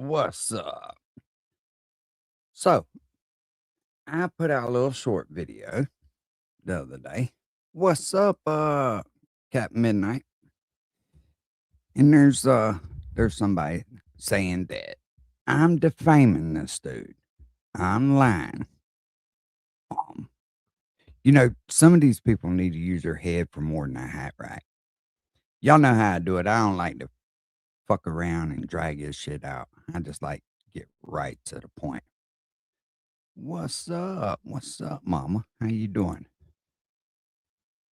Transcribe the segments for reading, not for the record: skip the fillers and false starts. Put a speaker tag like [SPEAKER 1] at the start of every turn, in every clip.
[SPEAKER 1] What's up? So, I put out a little short video the other day. What's up, Captain Midnight? And there's somebody saying that I'm defaming this dude. I'm lying. Um, some of these people need to use their head for more than a hat rack. Y'all know how I do it. I don't like to fuck around and drag this shit out. I just like to get right to the point. What's up? What's up, mama? How you doing?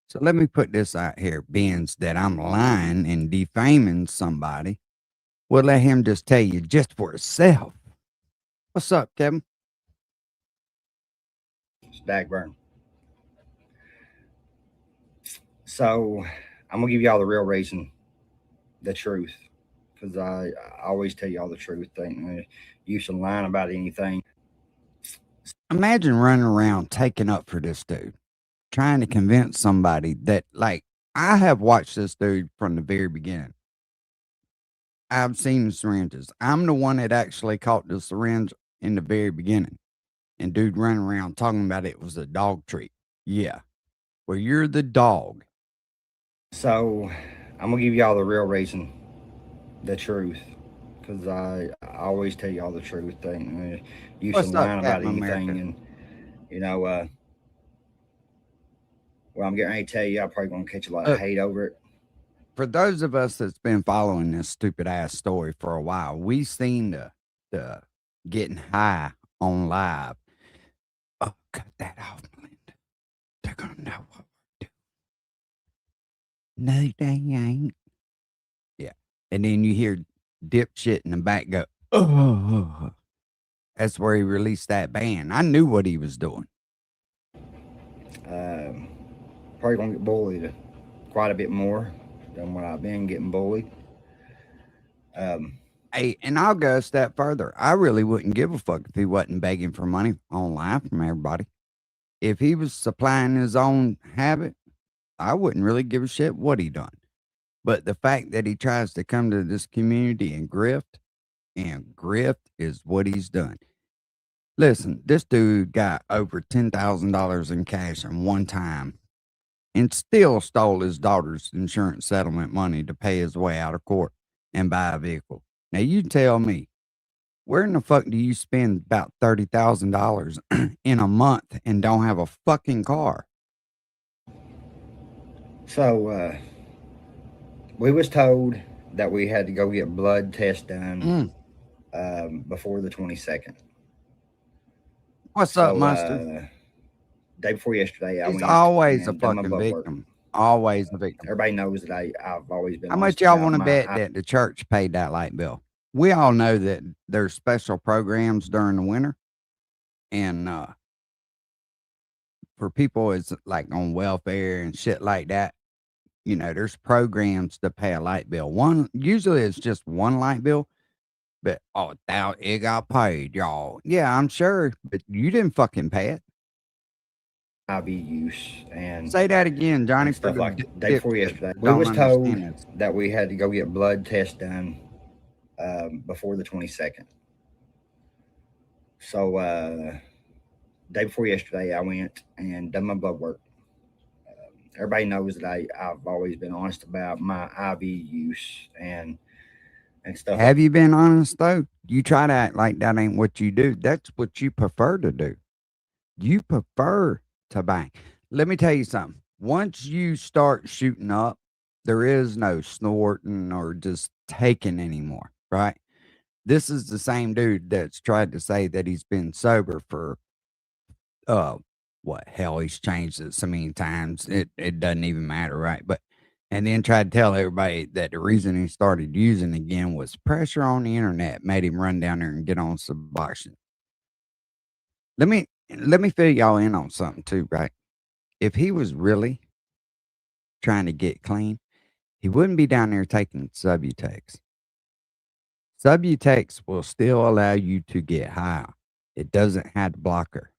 [SPEAKER 1] So let me put this out here, being that I'm lying and defaming somebody. Well, let him just tell you just for himself. What's up, Kevin?
[SPEAKER 2] Stagburn. So I'm gonna give y'all the real reason, the truth, because I always tell y'all the truth. Ain't you should lie about anything.
[SPEAKER 1] Imagine running around taking up for this dude, trying to convince somebody that, like, I have watched this dude from the very beginning. I've seen the syringes. I'm the one that actually caught the syringe in the very beginning. And dude running around talking about it was a dog treat. Yeah. Well, you're the dog.
[SPEAKER 2] So I'm gonna give y'all the real reason, the truth, because I always tell y'all the truth. Ain't you should
[SPEAKER 1] What's up,
[SPEAKER 2] lie about
[SPEAKER 1] Captain
[SPEAKER 2] anything,
[SPEAKER 1] America?
[SPEAKER 2] and you know, well, I'm getting ready to tell you, I'm probably gonna catch a lot of
[SPEAKER 1] Look,
[SPEAKER 2] hate over it.
[SPEAKER 1] for those of us that's been following this stupid ass story for a while, we seen the getting high on live. Oh, cut that off, Melinda. They're gonna know what we're doing. No, they ain't. Yeah. And then you hear dipshit in the back go, oh. That's where he released that band. I knew what he was doing.
[SPEAKER 2] Um, Probably gonna get bullied quite a bit more than what I've been getting bullied. Um,
[SPEAKER 1] Hey, and I'll go a step further. I really wouldn't give a fuck if he wasn't begging for money online from everybody. If he was supplying his own habit, I wouldn't really give a shit what he done. But the fact that he tries to come to this community and grift is what he's done. Listen, this dude got over $10,000 in cash in one time and still stole his daughter's insurance settlement money to pay his way out of court and buy a vehicle. Now, you tell me, where in the fuck do you spend about $30,000 in a month and don't have a fucking car?
[SPEAKER 2] so we was told that we had to go get blood test done
[SPEAKER 1] Mm.
[SPEAKER 2] before the 22nd.
[SPEAKER 1] What's up,
[SPEAKER 2] So
[SPEAKER 1] Mustard?
[SPEAKER 2] day before yesterday, I
[SPEAKER 1] He's
[SPEAKER 2] went
[SPEAKER 1] always a
[SPEAKER 2] and done my
[SPEAKER 1] fucking
[SPEAKER 2] blood work.
[SPEAKER 1] victim. Always a victim.
[SPEAKER 2] Everybody knows that I've always been
[SPEAKER 1] How much
[SPEAKER 2] honest
[SPEAKER 1] y'all
[SPEAKER 2] about
[SPEAKER 1] want to
[SPEAKER 2] my.
[SPEAKER 1] bet that the church paid that light bill? We all know that there's special programs during the winter, and for people it's like on welfare and shit like that. There's programs to pay a light bill. One usually it's just one light bill, but it got paid, y'all. Yeah, I'm sure, but you didn't fucking pay it.
[SPEAKER 2] IV use
[SPEAKER 1] Say that again, Johnny,
[SPEAKER 2] and
[SPEAKER 1] for
[SPEAKER 2] stuff
[SPEAKER 1] the
[SPEAKER 2] like that. Day before
[SPEAKER 1] dipshits
[SPEAKER 2] yesterday,
[SPEAKER 1] that
[SPEAKER 2] we
[SPEAKER 1] don't
[SPEAKER 2] was told
[SPEAKER 1] understand this.
[SPEAKER 2] that we had to go get blood test done before the 22nd. So day before yesterday, I went and done my blood work. Everybody knows that I've always been honest about my IV use and stuff.
[SPEAKER 1] Have you been honest though? You try to act like that ain't what you do. That's what you prefer to do. You prefer to bang. Let me tell you something. Once you start shooting up, there is no snorting or just taking anymore, right? This is the same dude that's tried to say that he's been sober for uh what hell, he's changed it so many times. It doesn't even matter, right? But and then tried to tell everybody that the reason he started using again was pressure on the internet made him run down there and get on Suboxone. Let me fill y'all in on something too, right? If he was really trying to get clean, he wouldn't be down there taking Subutex. Subutex will still allow you to get high. It doesn't have the blocker.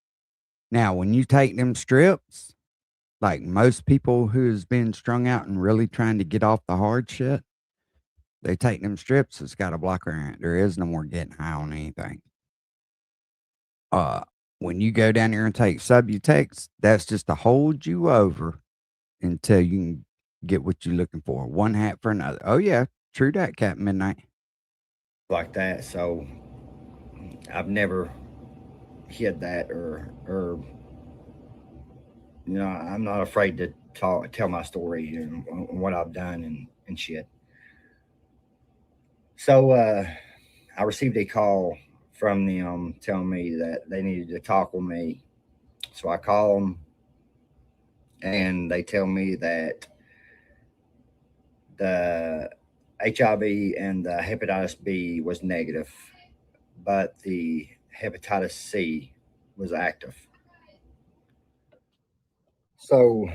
[SPEAKER 1] Now, when you take them strips, like most people who's been strung out and really trying to get off the hard shit, They take them strips. It's got a blocker in it. There is no more getting high on anything. When you go down there and take Subutex, that's just to hold you over until you can get what you're looking for. One hat for another. Oh yeah, true that, Captain Midnight.
[SPEAKER 2] Like that. So I've never hid that or I'm not afraid to tell my story and what I've done and shit. So I received a call from them telling me that they needed to talk with me. So I call them and they tell me that the HIV and the hepatitis B was negative, but the hepatitis C was active. So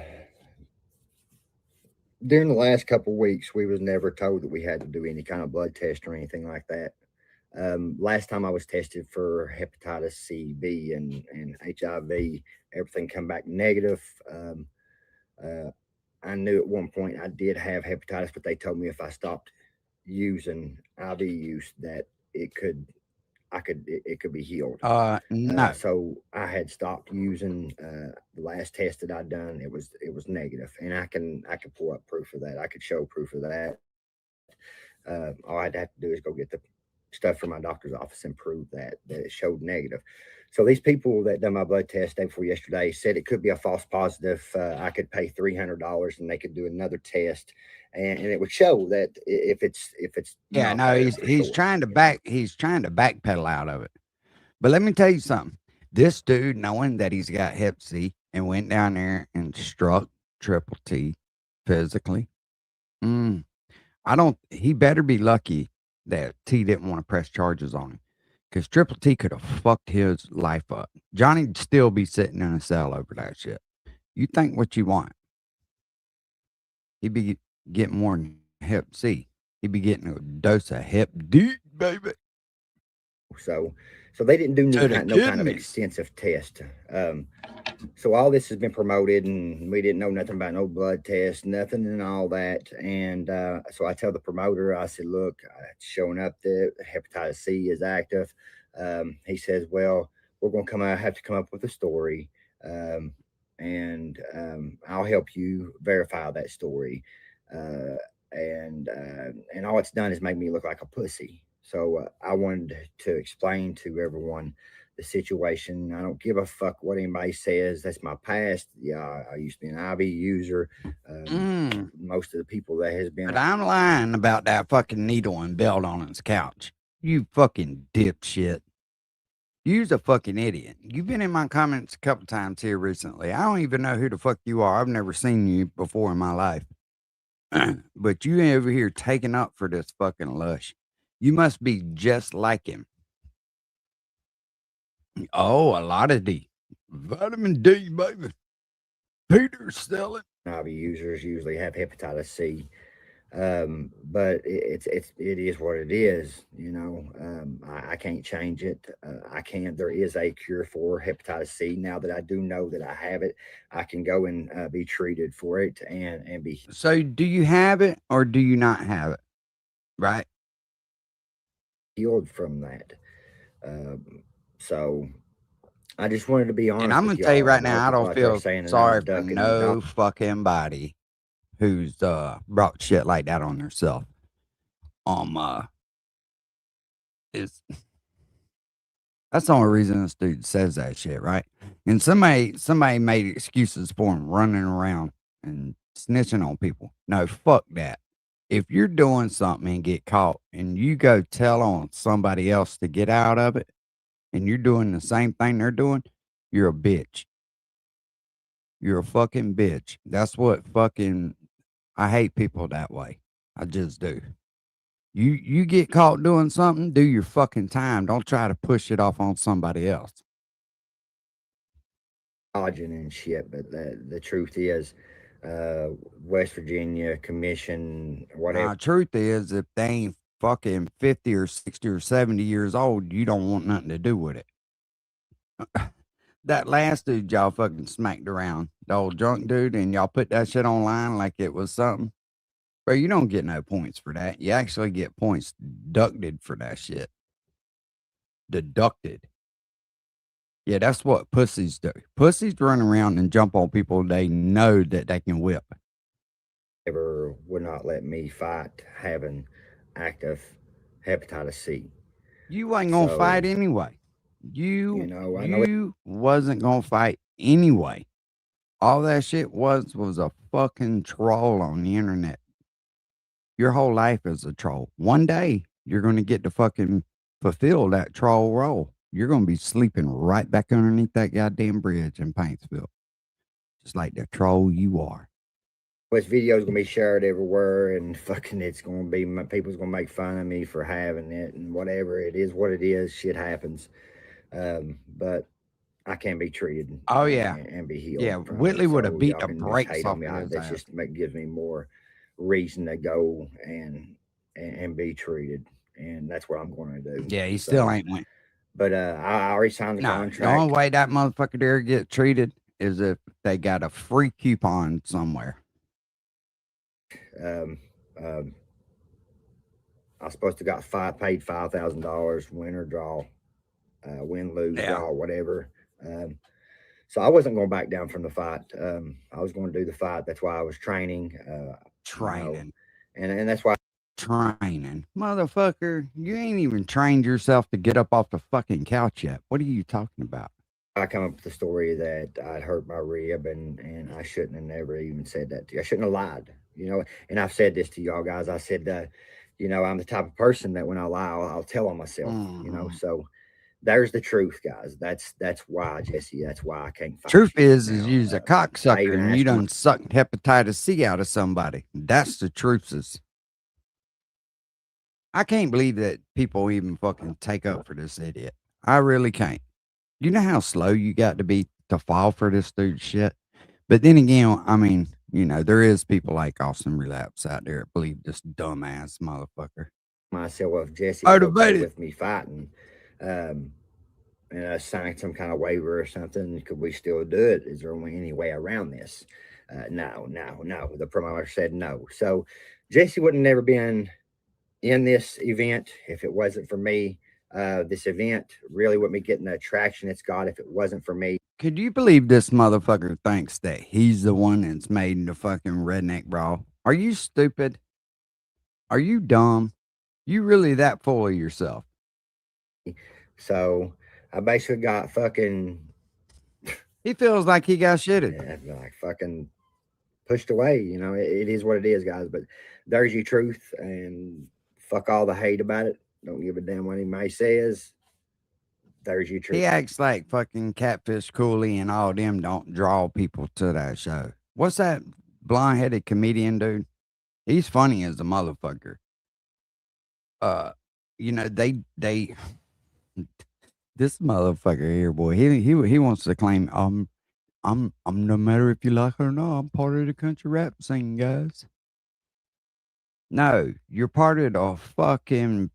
[SPEAKER 2] during the last couple of weeks, we was never told that we had to do any kind of blood test or anything like that. Last time I was tested for hepatitis C, B, and HIV, everything come back negative. Uh, I knew at one point I did have hepatitis, but they told me if I stopped using IV use that it could be healed.
[SPEAKER 1] No.
[SPEAKER 2] So I had stopped using the last test that I'd done. It was negative, and I can pull up proof of that. I could show proof of that. All I'd have to do is go get the stuff from my doctor's office and prove that it showed negative. So these people that done my blood test day before yesterday said it could be a false positive. I could pay $300 and they could do another test, and it would show that if it's
[SPEAKER 1] Yeah,
[SPEAKER 2] not
[SPEAKER 1] no,
[SPEAKER 2] there
[SPEAKER 1] he's
[SPEAKER 2] for
[SPEAKER 1] he's
[SPEAKER 2] sure.
[SPEAKER 1] trying to backpedal out of it. But let me tell you something. This dude, knowing that he's got Hep C and went down there and struck Triple T physically, he better be lucky that T didn't want to press charges on him, because Triple T could have fucked his life up. Johnny'd still be sitting in a cell over that shit. You think what you want. He'd be getting more than Hep C. He'd be getting a dose of Hep D, baby.
[SPEAKER 2] So they didn't do
[SPEAKER 1] To the
[SPEAKER 2] no kind of
[SPEAKER 1] kidneys.
[SPEAKER 2] extensive test. So all this has been promoted, and we didn't know nothing about no blood test, nothing and all that. And so I tell the promoter, I said, look, it's showing up that hepatitis C is active. He says, well, we're going to have to come up with a story, and I'll help you verify that story. And all it's done is make me look like a pussy. So I wanted to explain to everyone the situation. I don't give a fuck what anybody says. That's my past. Yeah, I used to be an IV user. Most of the people that has been.
[SPEAKER 1] But I'm lying about that fucking needle and belt on his couch. You fucking dipshit. You's a fucking idiot. You've been in my comments a couple times here recently. I don't even know who the fuck you are. I've never seen you before in my life. But you over here taking up for this fucking lush. You must be just like him. Oh, a lot of D. Vitamin D, baby. Peter's selling.
[SPEAKER 2] IV users usually have hepatitis C. But it is what it is. I can't change it. There is a cure for hepatitis C. Now that I do know that I have it, I can go and be treated for it and be.
[SPEAKER 1] So do you have it or do you not have it? Right.
[SPEAKER 2] Healed from that. So I just wanted to be honest.
[SPEAKER 1] And I'm going to tell you right now, I don't feel sorry for no fucking body who's brought shit like that on herself. That's the only reason this dude says that shit, right? And somebody made excuses for him running around and snitching on people. No, fuck that. If you're doing something and get caught and you go tell on somebody else to get out of it, and you're doing the same thing they're doing, you're a bitch. You're a fucking bitch. That's what I hate people that way. I just do. You get caught doing something, do your fucking time. Don't try to push it off on somebody else.
[SPEAKER 2] And shit, but the truth is, West Virginia Commission, whatever.
[SPEAKER 1] Truth is, if they ain't fucking 50 or 60 or 70 years old, you don't want nothing to do with it. That last dude y'all fucking smacked around, the old drunk dude, and y'all put that shit online like it was something. Bro, you don't get no points for that. You actually get points deducted for that shit. Deducted. Yeah, that's what pussies do. Pussies run around and jump on people they know that they can whip.
[SPEAKER 2] Ever would not let me fight having active hepatitis C.
[SPEAKER 1] You ain't gonna fight
[SPEAKER 2] So,
[SPEAKER 1] anyway.
[SPEAKER 2] you know, I know it,
[SPEAKER 1] You wasn't gonna fight anyway. All that shit was a fucking troll on the internet. Your whole life is a troll. One day you're gonna get to fucking fulfill that troll role. You're gonna be sleeping right back underneath that goddamn bridge in Paintsville, just like the troll you are.
[SPEAKER 2] this video is gonna be shared everywhere, and fucking, it's gonna be people's gonna make fun of me for having it, and whatever. It is what it is. Shit happens. But I can be treated.
[SPEAKER 1] Oh yeah,
[SPEAKER 2] and be healed.
[SPEAKER 1] yeah.
[SPEAKER 2] From
[SPEAKER 1] Whitley
[SPEAKER 2] it.
[SPEAKER 1] would have
[SPEAKER 2] So
[SPEAKER 1] beat
[SPEAKER 2] y'all
[SPEAKER 1] the
[SPEAKER 2] can just
[SPEAKER 1] brakes
[SPEAKER 2] hate
[SPEAKER 1] off
[SPEAKER 2] on me.
[SPEAKER 1] of his
[SPEAKER 2] That's
[SPEAKER 1] ass.
[SPEAKER 2] just gives me more reason to go and be treated, and that's what I'm going to do.
[SPEAKER 1] Yeah, he still
[SPEAKER 2] So,
[SPEAKER 1] ain't win.
[SPEAKER 2] But I already signed the
[SPEAKER 1] No, the
[SPEAKER 2] contract.
[SPEAKER 1] only way that motherfucker there get treated is if they got a free coupon somewhere.
[SPEAKER 2] I was supposed to got paid $5,000, win or draw, win, lose,
[SPEAKER 1] Yeah.
[SPEAKER 2] draw, whatever. So I wasn't going back down from the fight. I was going to do the fight. That's why I was training.
[SPEAKER 1] Training.
[SPEAKER 2] And that's why.
[SPEAKER 1] Training. Motherfucker, you ain't even trained yourself to get up off the fucking couch yet. What are you talking about?
[SPEAKER 2] I come up with the story that I'd hurt my rib, and I shouldn't have never even said that to you. I shouldn't have lied, you know. And I've said this to y'all guys. I said, you know, I'm the type of person that when I lie, I'll tell on myself, you know. So there's the truth, guys. That's why, Jesse. That's why I can't fight.
[SPEAKER 1] Truth
[SPEAKER 2] you
[SPEAKER 1] is
[SPEAKER 2] now.
[SPEAKER 1] you's a cocksucker and you done sucked hepatitis C out of somebody. That's the truth. I can't believe that people even fucking take up for this idiot. I really can't. You know how slow you got to be to fall for this dude's shit? But then again, I mean, you know, there is people like Austin Relapse out there that believe this dumbass motherfucker.
[SPEAKER 2] Myself, if Jesse was okay with me fighting, and I signed some kind of waiver or something, could we still do it? Is there any way around this? No. The promoter said no. So Jesse would have never been in this event if it wasn't for me. This event really wouldn't be getting the attraction it's got if it wasn't for me.
[SPEAKER 1] Could you believe this motherfucker thinks that he's the one that's made the fucking redneck brawl? Are you stupid? Are you dumb? You really that full of yourself?
[SPEAKER 2] So I basically got fucking.
[SPEAKER 1] He feels like he got shitted.
[SPEAKER 2] Yeah, like fucking pushed away. You know, it is what it is, guys. But there's your truth, and fuck all the hate about it. Don't give a damn what anybody says. There's your truth.
[SPEAKER 1] He acts like fucking Catfish Cooley and all them don't draw people to that show. What's that blonde-headed comedian dude? He's funny as a motherfucker. You know, they this motherfucker here, boy, he wants to claim I'm no matter if you like it or not, I'm part of the country rap scene, guys. No, you're part of the fucking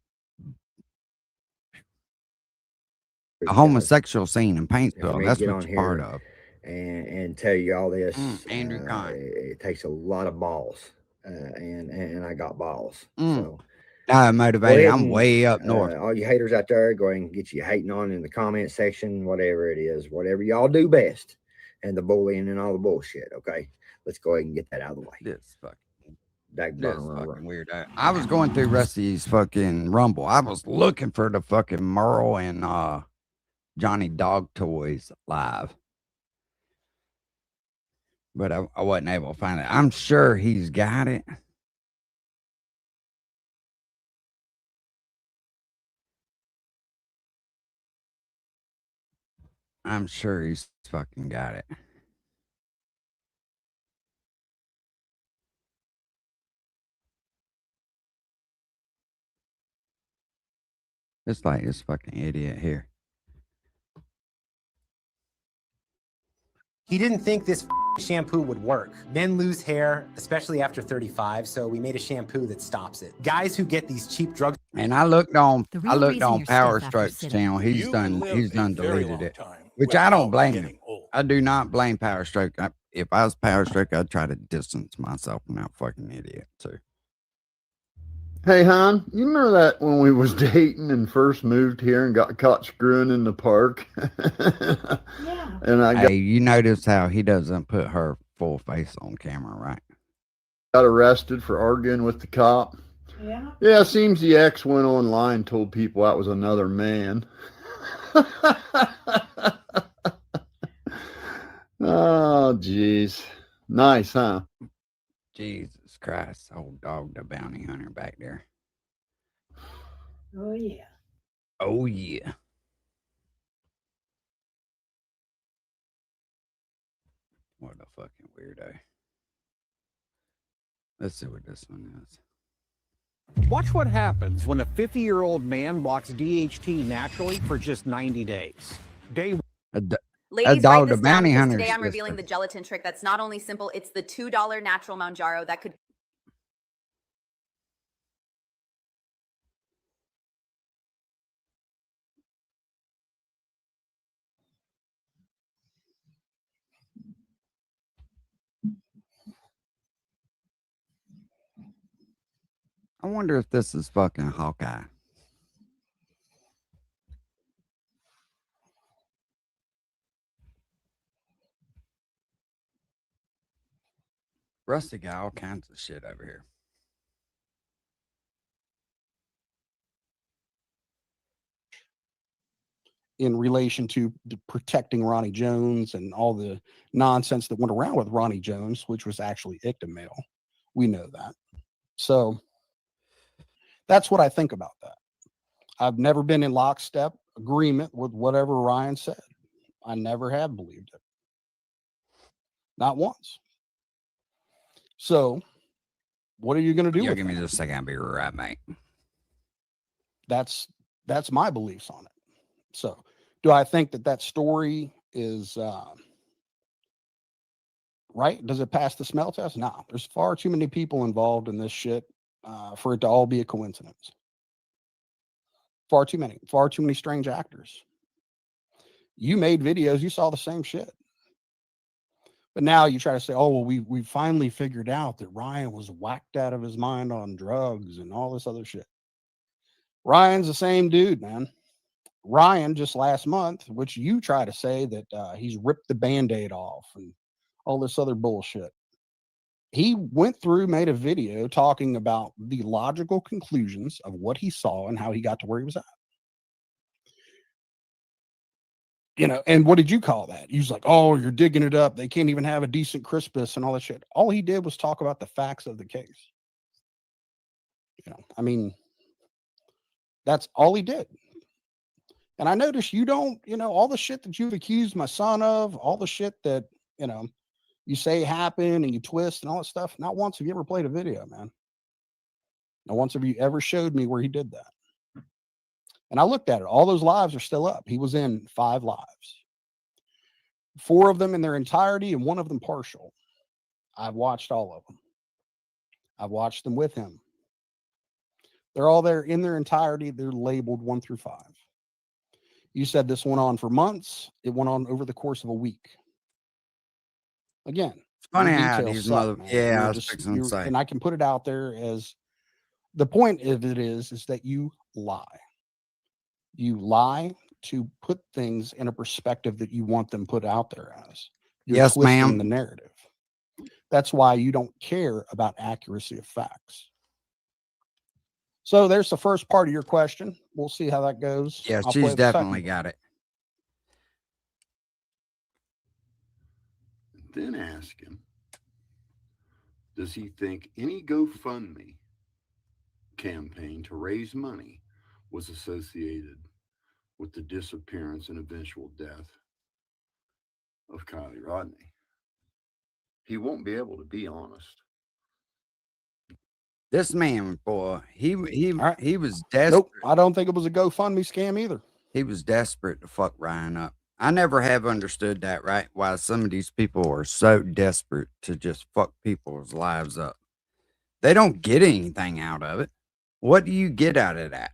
[SPEAKER 1] homosexual scene in Paintsville. That's what you're part of.
[SPEAKER 2] And tell you all this,
[SPEAKER 1] Andrew Kahn.
[SPEAKER 2] It takes a lot of balls, and I got balls. So
[SPEAKER 1] I'm motivated. I'm way up north.
[SPEAKER 2] All you haters out there, go ahead and get you hating on in the comment section, whatever it is, whatever y'all do best, and the bullying and all the bullshit. Okay, let's go ahead and get that out of the way.
[SPEAKER 1] This fucking
[SPEAKER 2] weird.
[SPEAKER 1] I was going through Rusty's fucking Rumble. I was looking for the fucking Merle and Johnny Dog Toys live, but I wasn't able to find it. I'm sure he's got it. I'm sure he's fucking got it. It's like this fucking idiot here.
[SPEAKER 3] He didn't think this shampoo would work. Men lose hair, especially after 35, so we made a shampoo that stops it. Guys who get these cheap drugs.
[SPEAKER 1] And I looked on Power Strokes channel. He's done deleted it, which I don't blame him. I do not blame Power Stroke. If I was Power Stroke, I'd try to distance myself from that fucking idiot too.
[SPEAKER 4] Hey, hon, you remember that when we was dating and first moved here and got caught screwing in the park?
[SPEAKER 5] Yeah.
[SPEAKER 4] And I
[SPEAKER 1] Hey, you notice how he doesn't put her full face on camera, right?
[SPEAKER 4] got arrested for arguing with the cop.
[SPEAKER 5] Yeah.
[SPEAKER 4] Yeah, seems the ex went online and told people that was another man. Oh, jeez. Nice, huh?
[SPEAKER 1] Jesus Christ, old dog, the bounty hunter back there.
[SPEAKER 5] Oh yeah.
[SPEAKER 1] Oh yeah. What a fucking weirdo. Let's see what this one is.
[SPEAKER 6] Watch what happens when a 50-year-old man walks DHT naturally for just 90 days. Day
[SPEAKER 7] Ladies,
[SPEAKER 1] dog,
[SPEAKER 7] write this
[SPEAKER 1] the
[SPEAKER 7] down
[SPEAKER 1] bounty
[SPEAKER 7] because
[SPEAKER 1] hunter's
[SPEAKER 7] today I'm
[SPEAKER 1] just
[SPEAKER 7] revealing
[SPEAKER 1] a-
[SPEAKER 7] the gelatin trick that's not only simple, it's the $2 natural Mounjaro that could
[SPEAKER 1] I wonder if this is fucking Hawkeye. Rusty got all kinds of shit over here.
[SPEAKER 8] In relation to protecting Ronnie Jones and all the nonsense that went around with Ronnie Jones, which was actually ICTA We know that. So that's what I think about that. I've never been in lockstep agreement with whatever Ryan said. I never have believed it. Not once. So what are you going to do
[SPEAKER 1] Yo,
[SPEAKER 8] with
[SPEAKER 1] give me
[SPEAKER 8] that?
[SPEAKER 1] just a second. I'll be right, mate.
[SPEAKER 8] That's my beliefs on it. So do I think that story is right? Does it pass the smell test? No. There's far too many people involved in this shit for it to all be a coincidence. Far too many strange actors. You made videos, you saw the same shit. But now you try to say, oh, well, we finally figured out that Ryan was whacked out of his mind on drugs and all this other shit. Ryan's the same dude, man. Ryan just last month, which you try to say that he's ripped the Band-Aid off and all this other bullshit. He went through, made a video talking about the logical conclusions of what he saw and how he got to where he was at. You know, and what did you call that? He was like, oh, you're digging it up. They can't even have a decent Crispus and all that shit. All he did was talk about the facts of the case. You know, I mean, that's all he did. And I noticed you don't, you know, all the shit that you've accused my son of, all the shit that, you know, you say happened and you twist and all that stuff. Not once have you ever played a video, man. Not once have you ever showed me where he did that. And I looked at it. All those lives are still up. He was in 5 lives. 4 of them in their entirety and 1 of them partial. I've watched all of them. I've watched them with him. They're all there in their entirety. They're labeled 1 through 5. You said this went on for months. It went on over the course of a week. Again,
[SPEAKER 1] It's funny
[SPEAKER 8] your
[SPEAKER 1] how
[SPEAKER 8] details
[SPEAKER 1] these
[SPEAKER 8] suck,
[SPEAKER 1] mother.
[SPEAKER 8] man.
[SPEAKER 1] Yeah,
[SPEAKER 8] You're
[SPEAKER 1] I was
[SPEAKER 8] just-
[SPEAKER 1] fixing to say.
[SPEAKER 8] and I can put it out there as the point of it is that you lie. You lie to put things in a perspective that you want them put out there as. You're
[SPEAKER 1] Yes,
[SPEAKER 8] twisting
[SPEAKER 1] ma'am.
[SPEAKER 8] the narrative. That's why you don't care about accuracy of facts. So there's the first part of your question. We'll see how that goes.
[SPEAKER 1] Yeah,
[SPEAKER 8] I'll play
[SPEAKER 1] she's
[SPEAKER 8] the second
[SPEAKER 1] definitely
[SPEAKER 8] part.
[SPEAKER 1] got it.
[SPEAKER 4] Then ask him, does he think any GoFundMe campaign to raise money was associated with the disappearance and eventual death of Kylie Rodney? He won't be able to be honest.
[SPEAKER 1] This man, boy, he
[SPEAKER 8] right.
[SPEAKER 1] he was desperate.
[SPEAKER 8] Nope, I don't think it was a GoFundMe scam either.
[SPEAKER 1] He was desperate to fuck Ryan up. I never have understood that, right? Why some of these people are so desperate to just fuck people's lives up. They don't get anything out of it. What do you get out of that?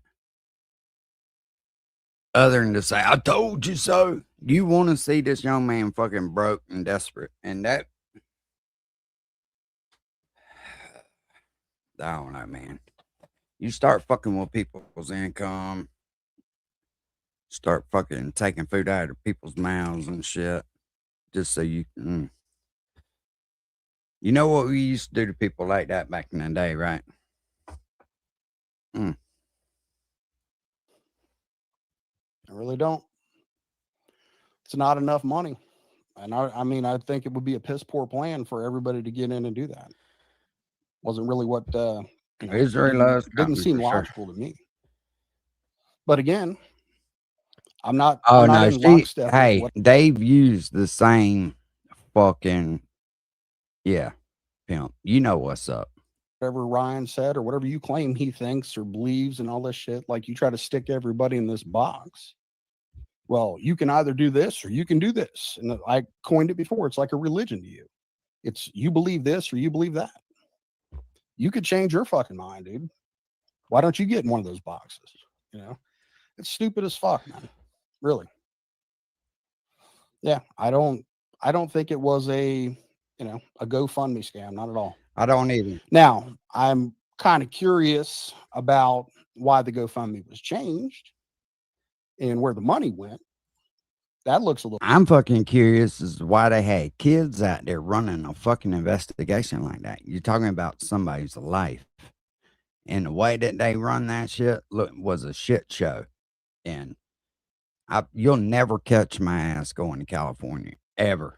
[SPEAKER 1] Other than to say, I told you so. You want to see this young man fucking broke and desperate. And that, I don't know, man. You start fucking with people's income, start fucking taking food out of people's mouths and shit, just so you can. You know what we used to do to people like that back in the day, right?
[SPEAKER 8] I really don't. It's not enough money. And I mean, I think it would be a piss poor plan for everybody to get in and do that. Wasn't really what, you know,
[SPEAKER 1] It's very low.
[SPEAKER 8] didn't seem logical to me. But again, I'm not.
[SPEAKER 1] Oh
[SPEAKER 8] I'm not
[SPEAKER 1] no,
[SPEAKER 8] in lockstep with
[SPEAKER 1] hey,
[SPEAKER 8] what-
[SPEAKER 1] they've used the same fucking pimp. You know what's up.
[SPEAKER 8] whatever Ryan said or whatever you claim he thinks or believes and all this shit. Like, you try to stick everybody in this box. Well, you can either do this or you can do this. And I coined it before. It's like a religion to you. It's you believe this or you believe that. You could change your fucking mind, dude. Why don't you get in one of those boxes? You know, it's stupid as fuck, man. Really. Yeah, I don't think it was a GoFundMe scam, not at all.
[SPEAKER 1] I don't even.
[SPEAKER 8] Now, I'm kind of curious about why the GoFundMe was changed and where the money went. That looks a little.
[SPEAKER 1] I'm fucking curious as to why they had kids out there running a fucking investigation like that. You're talking about somebody's life, and the way that they run that shit was a shit show. And you'll never catch my ass going to California ever.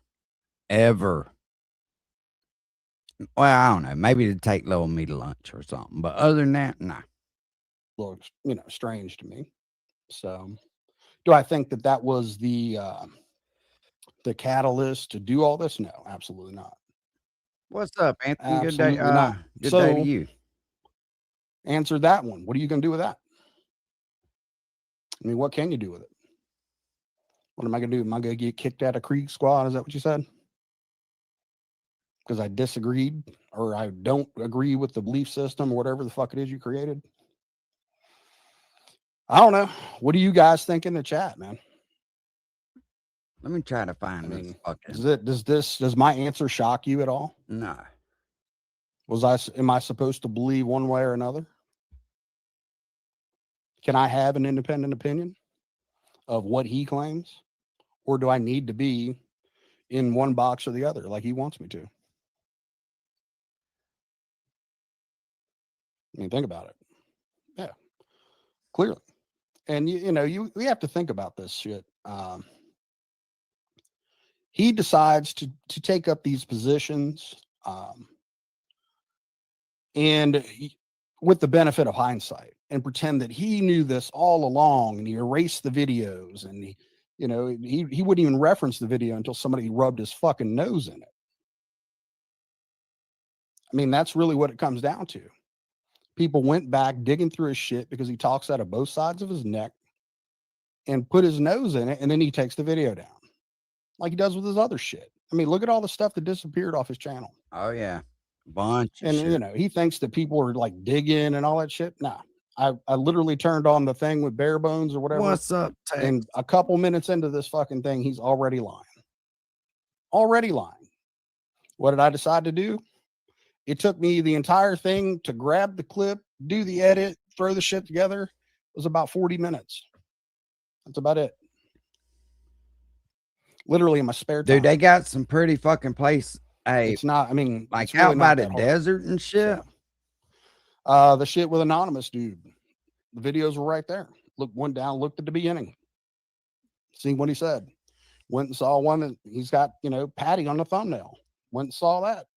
[SPEAKER 1] Well, I don't know. Maybe to take little me to lunch or something, but other than that, nah.
[SPEAKER 8] Looks, strange to me. So, do I think that was the catalyst to do all this? No, absolutely not.
[SPEAKER 1] What's up, Anthony?
[SPEAKER 8] Absolutely
[SPEAKER 1] Good day.
[SPEAKER 8] not.
[SPEAKER 1] Good day to
[SPEAKER 8] So-
[SPEAKER 1] you.
[SPEAKER 8] Answer that one. What are you going to do with that? I mean, what can you do with it? What am I going to do? Am I going to get kicked out of Krieg Squad? Is that what you said? Because I disagreed or I don't agree with the belief system or whatever the fuck it is you created? I don't know. What do you guys think in the chat, man?
[SPEAKER 1] Let me try to find
[SPEAKER 8] I
[SPEAKER 1] this
[SPEAKER 8] mean,
[SPEAKER 1] fucking.
[SPEAKER 8] Does my answer shock you at all?
[SPEAKER 1] No.
[SPEAKER 8] Am I supposed to believe one way or another? Can I have an independent opinion of what he claims? Or do I need to be in one box or the other like he wants me to? I mean, think about it. Yeah, clearly. And we have to think about this shit. He decides to take up these positions, with the benefit of hindsight, and pretend that he knew this all along, and he erased the videos, and he wouldn't even reference the video until somebody rubbed his fucking nose in it. I mean, that's really what it comes down to. People went back digging through his shit because he talks out of both sides of his neck and put his nose in it, and then he takes the video down like he does with his other shit. I mean, look at all the stuff that disappeared off his channel.
[SPEAKER 1] Oh yeah, bunch. Of
[SPEAKER 8] And
[SPEAKER 1] shit.
[SPEAKER 8] he thinks that people are like digging and all that shit. Nah, I literally turned on the thing with Bare Bones or whatever.
[SPEAKER 1] What's up, Tex?
[SPEAKER 8] And a couple minutes into this fucking thing, he's already lying. Already lying. What did I decide to do? It took me the entire thing to grab the clip, do the edit, throw the shit together. It was about 40 minutes. That's about it. Literally in my spare time.
[SPEAKER 1] Dude, they got some pretty fucking place. Hey,
[SPEAKER 8] It's not, I mean,
[SPEAKER 1] like
[SPEAKER 8] it's really
[SPEAKER 1] out by
[SPEAKER 8] not
[SPEAKER 1] the
[SPEAKER 8] that hard.
[SPEAKER 1] desert and shit.
[SPEAKER 8] The shit with Anonymous dude. The videos were right there. Went down, looked at the beginning. Seen what he said. Went and saw one that he's got, Patty on the thumbnail. Went and saw that.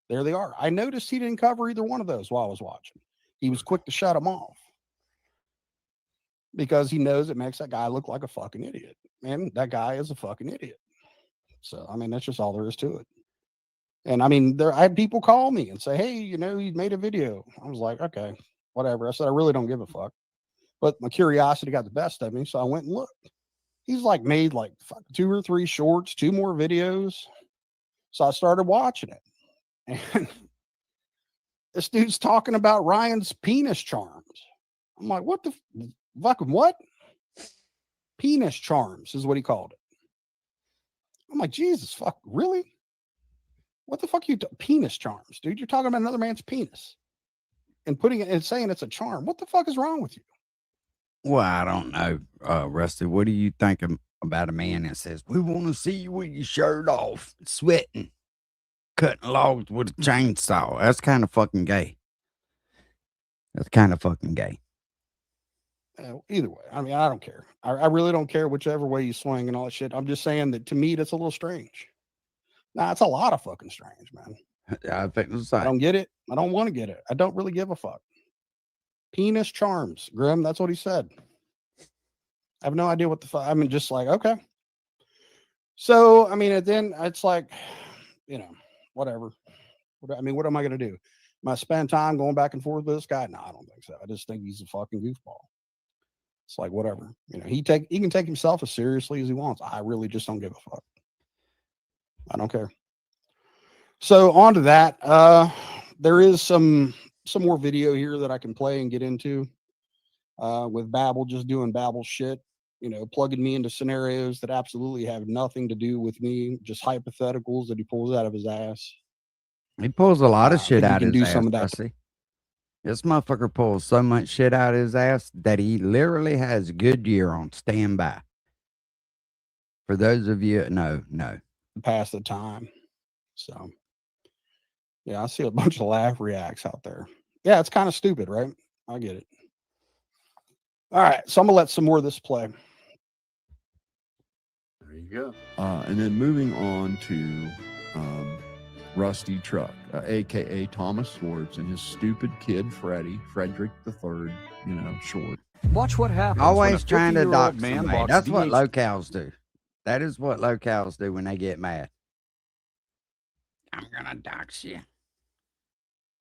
[SPEAKER 8] There they are. I noticed he didn't cover either one of those while I was watching. He was quick to shut them off because he knows it makes that guy look like a fucking idiot. And that guy is a fucking idiot. So, I mean, that's just all there is to it. And I mean, I had people call me and say, hey, he made a video. I was like, okay, whatever. I said, I really don't give a fuck. But my curiosity got the best of me. So I went and looked. He's made 2 or 3 shorts, 2 more videos. So I started watching it. And this dude's talking about Ryan's penis charms. I'm like, what the fucking what? Penis charms is what he called it. I'm like, Jesus, fuck, really? What the fuck are you penis charms, dude? You're talking about another man's penis. and putting it and saying it's a charm. What the fuck is wrong with you?
[SPEAKER 1] Well, I don't know, Rusty. What do you think about a man that says, "We want to see you with your shirt off, sweating, cutting logs with a chainsaw"? That's kind of fucking gay. That's kind of fucking gay.
[SPEAKER 8] Either way, I mean, I don't care. I really don't care whichever way you swing and all that shit. I'm just saying that to me, that's a little strange. Nah, it's a lot of fucking strange, man.
[SPEAKER 1] I think the
[SPEAKER 8] I
[SPEAKER 1] same.
[SPEAKER 8] don't get it. I don't want to get it. I don't really give a fuck. Penis charms, Grim. That's what he said. I have no idea what the fuck. I mean, just like, okay. So, I mean, then it's like, you know, whatever. I mean, what am I going to do? Am I spend time going back and forth with this guy? No, I don't think so. I just think he's a fucking goofball. It's like, whatever. You know, he can take himself as seriously as he wants. I really just don't give a fuck. I don't care. So on to that. There is some more video here that I can play and get into with Babel just doing Babel shit, you know, plugging me into scenarios that absolutely have nothing to do with me, just hypotheticals that he pulls out of his ass.
[SPEAKER 1] He pulls a lot of
[SPEAKER 8] I
[SPEAKER 1] shit
[SPEAKER 8] think he
[SPEAKER 1] out
[SPEAKER 8] can
[SPEAKER 1] of
[SPEAKER 8] do
[SPEAKER 1] his
[SPEAKER 8] some
[SPEAKER 1] ass,
[SPEAKER 8] of that.
[SPEAKER 1] Rusty. This motherfucker pulls so much shit out of his ass that he literally has Goodyear on standby. For those of you, no.
[SPEAKER 8] Pass the time. So, yeah, I see a bunch of laugh reacts out there. Yeah, it's kind of stupid, right? I get it. All right, so I'm gonna let some more of this play.
[SPEAKER 4] There you go.
[SPEAKER 9] And then moving on to Rusty Truck, aka Thomas Swords, and his stupid kid Frederick III, you know, short.
[SPEAKER 6] Watch what happens.
[SPEAKER 1] Always trying to dox
[SPEAKER 6] man
[SPEAKER 1] somebody.
[SPEAKER 6] walks
[SPEAKER 1] That's what
[SPEAKER 6] DH
[SPEAKER 1] locals do. That is what locals do when they get mad. I'm gonna dox you.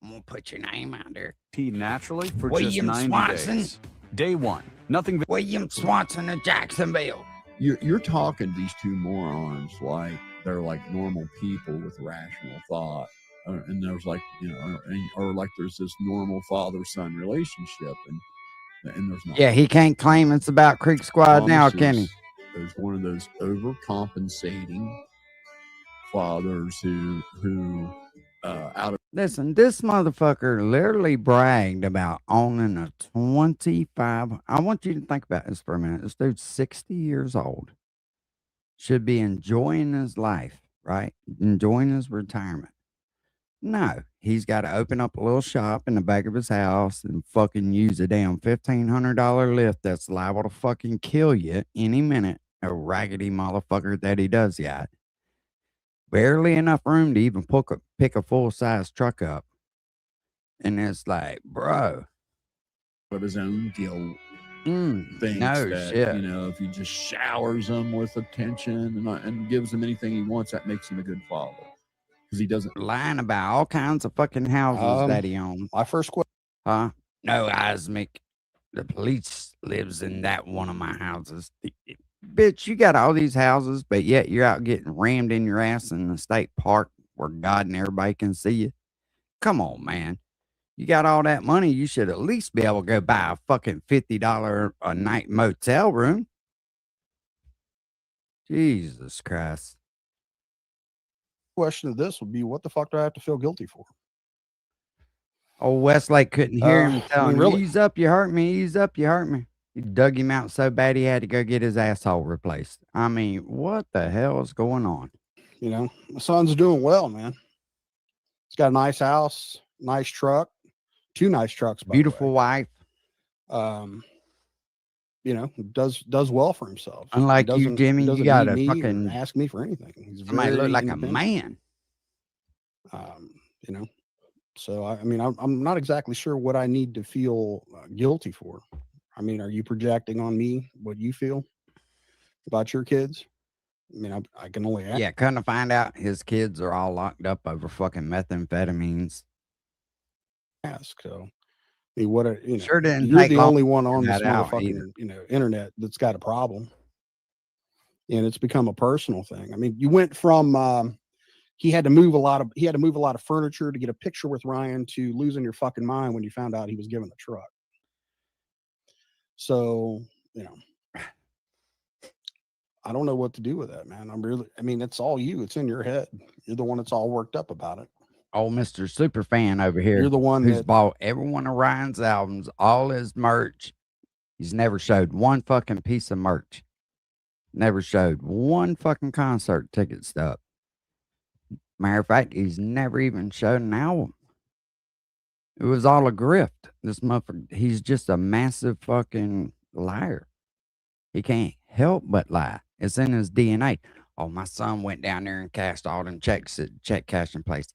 [SPEAKER 1] I'm gonna put your name out there.
[SPEAKER 6] naturally for
[SPEAKER 1] William
[SPEAKER 6] just 90
[SPEAKER 1] Swanson.
[SPEAKER 6] days. Day one, nothing.
[SPEAKER 1] William Swanson of Jacksonville.
[SPEAKER 9] You're talking these two morons like they're like normal people with rational thought, and there's like, you know, or like there's this normal father-son relationship, and there's not.
[SPEAKER 1] Yeah, he can't claim it's about Creek Squad now, can he?
[SPEAKER 9] There's one of those overcompensating fathers who out of
[SPEAKER 1] Listen, this motherfucker literally bragged about owning a 25. I want you to think about this for a minute. This dude's 60 years old. Should be enjoying his life, right? Enjoying his retirement. No, he's got to open up a little shop in the back of his house and fucking use a damn $1,500 lift that's liable to fucking kill you any minute. A raggedy motherfucker that he does got. Barely enough room to even pick a full-size truck up. And it's like, bro.
[SPEAKER 9] Of his own guilt.
[SPEAKER 1] Thinks
[SPEAKER 9] No
[SPEAKER 1] that,
[SPEAKER 9] shit. You know, if he just showers them with attention and gives them anything he wants, that makes him a good father. Because he doesn't.
[SPEAKER 1] Lying about all kinds of fucking houses that he owns.
[SPEAKER 8] My first question.
[SPEAKER 1] Huh? No, Osmic. The police lives in that one of my houses. Bitch, you got all these houses, but yet you're out getting rammed in your ass in the state park where God and everybody can see you. Come on, man. You got all that money, you should at least be able to go buy a fucking $50 a night motel room. Jesus Christ.
[SPEAKER 8] Question of this would be, what the fuck do I have to feel guilty for?
[SPEAKER 1] Oh, Westlake couldn't hear him telling him,
[SPEAKER 8] really?
[SPEAKER 1] ease up, you hurt me, ease up, you hurt me. He dug him out so bad he had to go get his asshole replaced. I mean, what the hell is going on?
[SPEAKER 8] You know, my son's doing well, man. He's got a nice house, nice truck, 2 nice trucks, by
[SPEAKER 1] Beautiful
[SPEAKER 8] the
[SPEAKER 1] wife.
[SPEAKER 8] way. You know, does well for himself.
[SPEAKER 1] Unlike you, Jimmy, you got
[SPEAKER 8] need
[SPEAKER 1] a
[SPEAKER 8] me or
[SPEAKER 1] fucking
[SPEAKER 8] ask me for anything. He's
[SPEAKER 1] somebody look
[SPEAKER 8] very
[SPEAKER 1] like a
[SPEAKER 8] independent.
[SPEAKER 1] man.
[SPEAKER 8] You know, so I mean, I'm not exactly sure what I need to feel guilty for. I mean, are you projecting on me what you feel about your kids? I mean, I can only ask.
[SPEAKER 1] Yeah, couldn't find out his kids are all locked up over fucking methamphetamines.
[SPEAKER 8] So, I mean, what are, you know,
[SPEAKER 1] Sure didn't
[SPEAKER 8] you're
[SPEAKER 1] take
[SPEAKER 8] the
[SPEAKER 1] long
[SPEAKER 8] only
[SPEAKER 1] to
[SPEAKER 8] one on
[SPEAKER 1] figure
[SPEAKER 8] this
[SPEAKER 1] that out either.
[SPEAKER 8] motherfucking, you know, internet that's got a problem. And it's become a personal thing. I mean, you went from he had to move a lot of furniture to get a picture with Ryan to losing your fucking mind when you found out he was given a truck. So, you know, I don't know what to do with that, man. I mean, it's all you. It's in your head. You're the one that's all worked up about it.
[SPEAKER 1] old Mr. Superfan over here,
[SPEAKER 8] You're the one
[SPEAKER 1] who's
[SPEAKER 8] that
[SPEAKER 1] bought every one of Ryan's albums, all his merch. He's never showed one fucking piece of merch. Never showed one fucking concert ticket stub. Matter of fact, he's never even showed an album. It was all a grift. This motherfucker, he's just a massive fucking liar. He can't help but lie. It's in his DNA. Oh, my son went down there and cashed all them checks at check cashing place.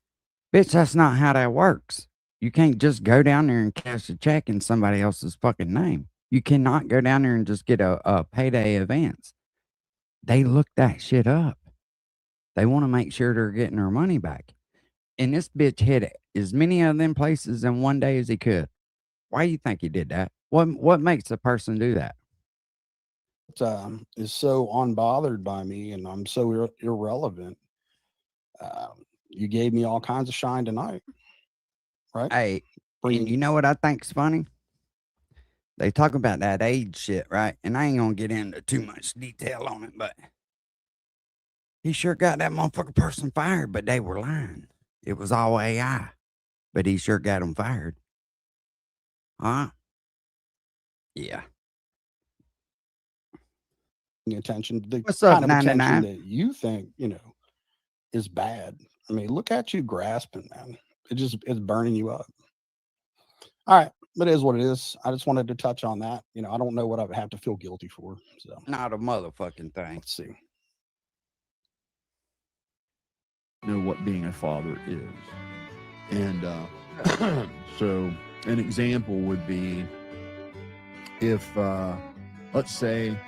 [SPEAKER 1] Bitch, that's not how that works. You can't just go down there and cash a check in somebody else's fucking name. You cannot go down there and just get a payday advance. They look that shit up. They want to make sure they're getting their money back. And this bitch hit as many of them places in one day as he could. Why do you think he did that? What makes a person do that?
[SPEAKER 8] is so unbothered by me, and I'm so irrelevant. You gave me all kinds of shine tonight, right?
[SPEAKER 1] Hey,
[SPEAKER 8] Bringing-
[SPEAKER 1] and you know what I think's funny? They talk about that age shit, right? And I ain't gonna get into too much detail on it, but he sure got that motherfucker person fired, but they were lying. It was all AI, but he sure got them fired. Huh? Yeah.
[SPEAKER 8] attention, the
[SPEAKER 1] What's up,
[SPEAKER 8] kind of attention
[SPEAKER 1] 99?
[SPEAKER 8] that you think, is bad. I mean, look at you grasping, man. It's burning you up. All right. It is what it is. I just wanted to touch on that. I don't know what I would have to feel guilty for. So
[SPEAKER 1] Not a motherfucking thing.
[SPEAKER 8] let's see.
[SPEAKER 9] Know what being a father is. And so an example would be if, let's say,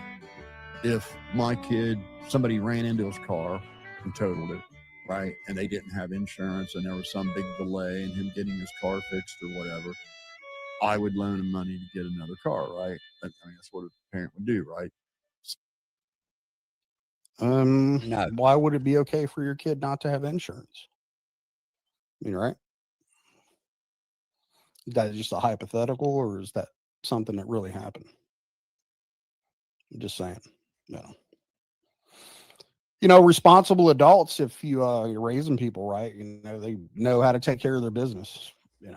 [SPEAKER 9] if my kid, somebody ran into his car and totaled it, right? And they didn't have insurance and there was some big delay in him getting his car fixed or whatever, I would loan him money to get another car, right? That's what a parent would do, right?
[SPEAKER 1] No.
[SPEAKER 8] Why would it be okay for your kid not to have insurance? Right? Is that just a hypothetical, or is that something that really happened? I'm just saying, responsible adults, if you're raising people right, they know how to take care of their business,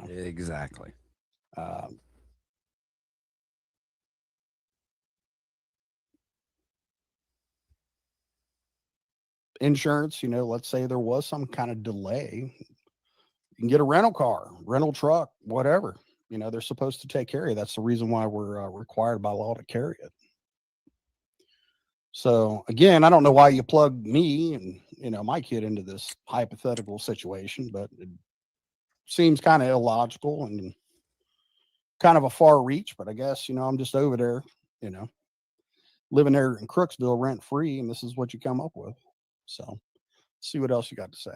[SPEAKER 1] Exactly.
[SPEAKER 8] Insurance, let's say there was some kind of delay, you can get a rental car, rental truck, whatever. They're supposed to take care of you. That's the reason why we're required by law to carry it. So again, I don't know why you plugged me and my kid into this hypothetical situation, but it seems kind of illogical and kind of a far reach. But I guess I'm just over there, living there in Crooksville rent free, and this is what you come up with. So see what else you got to say.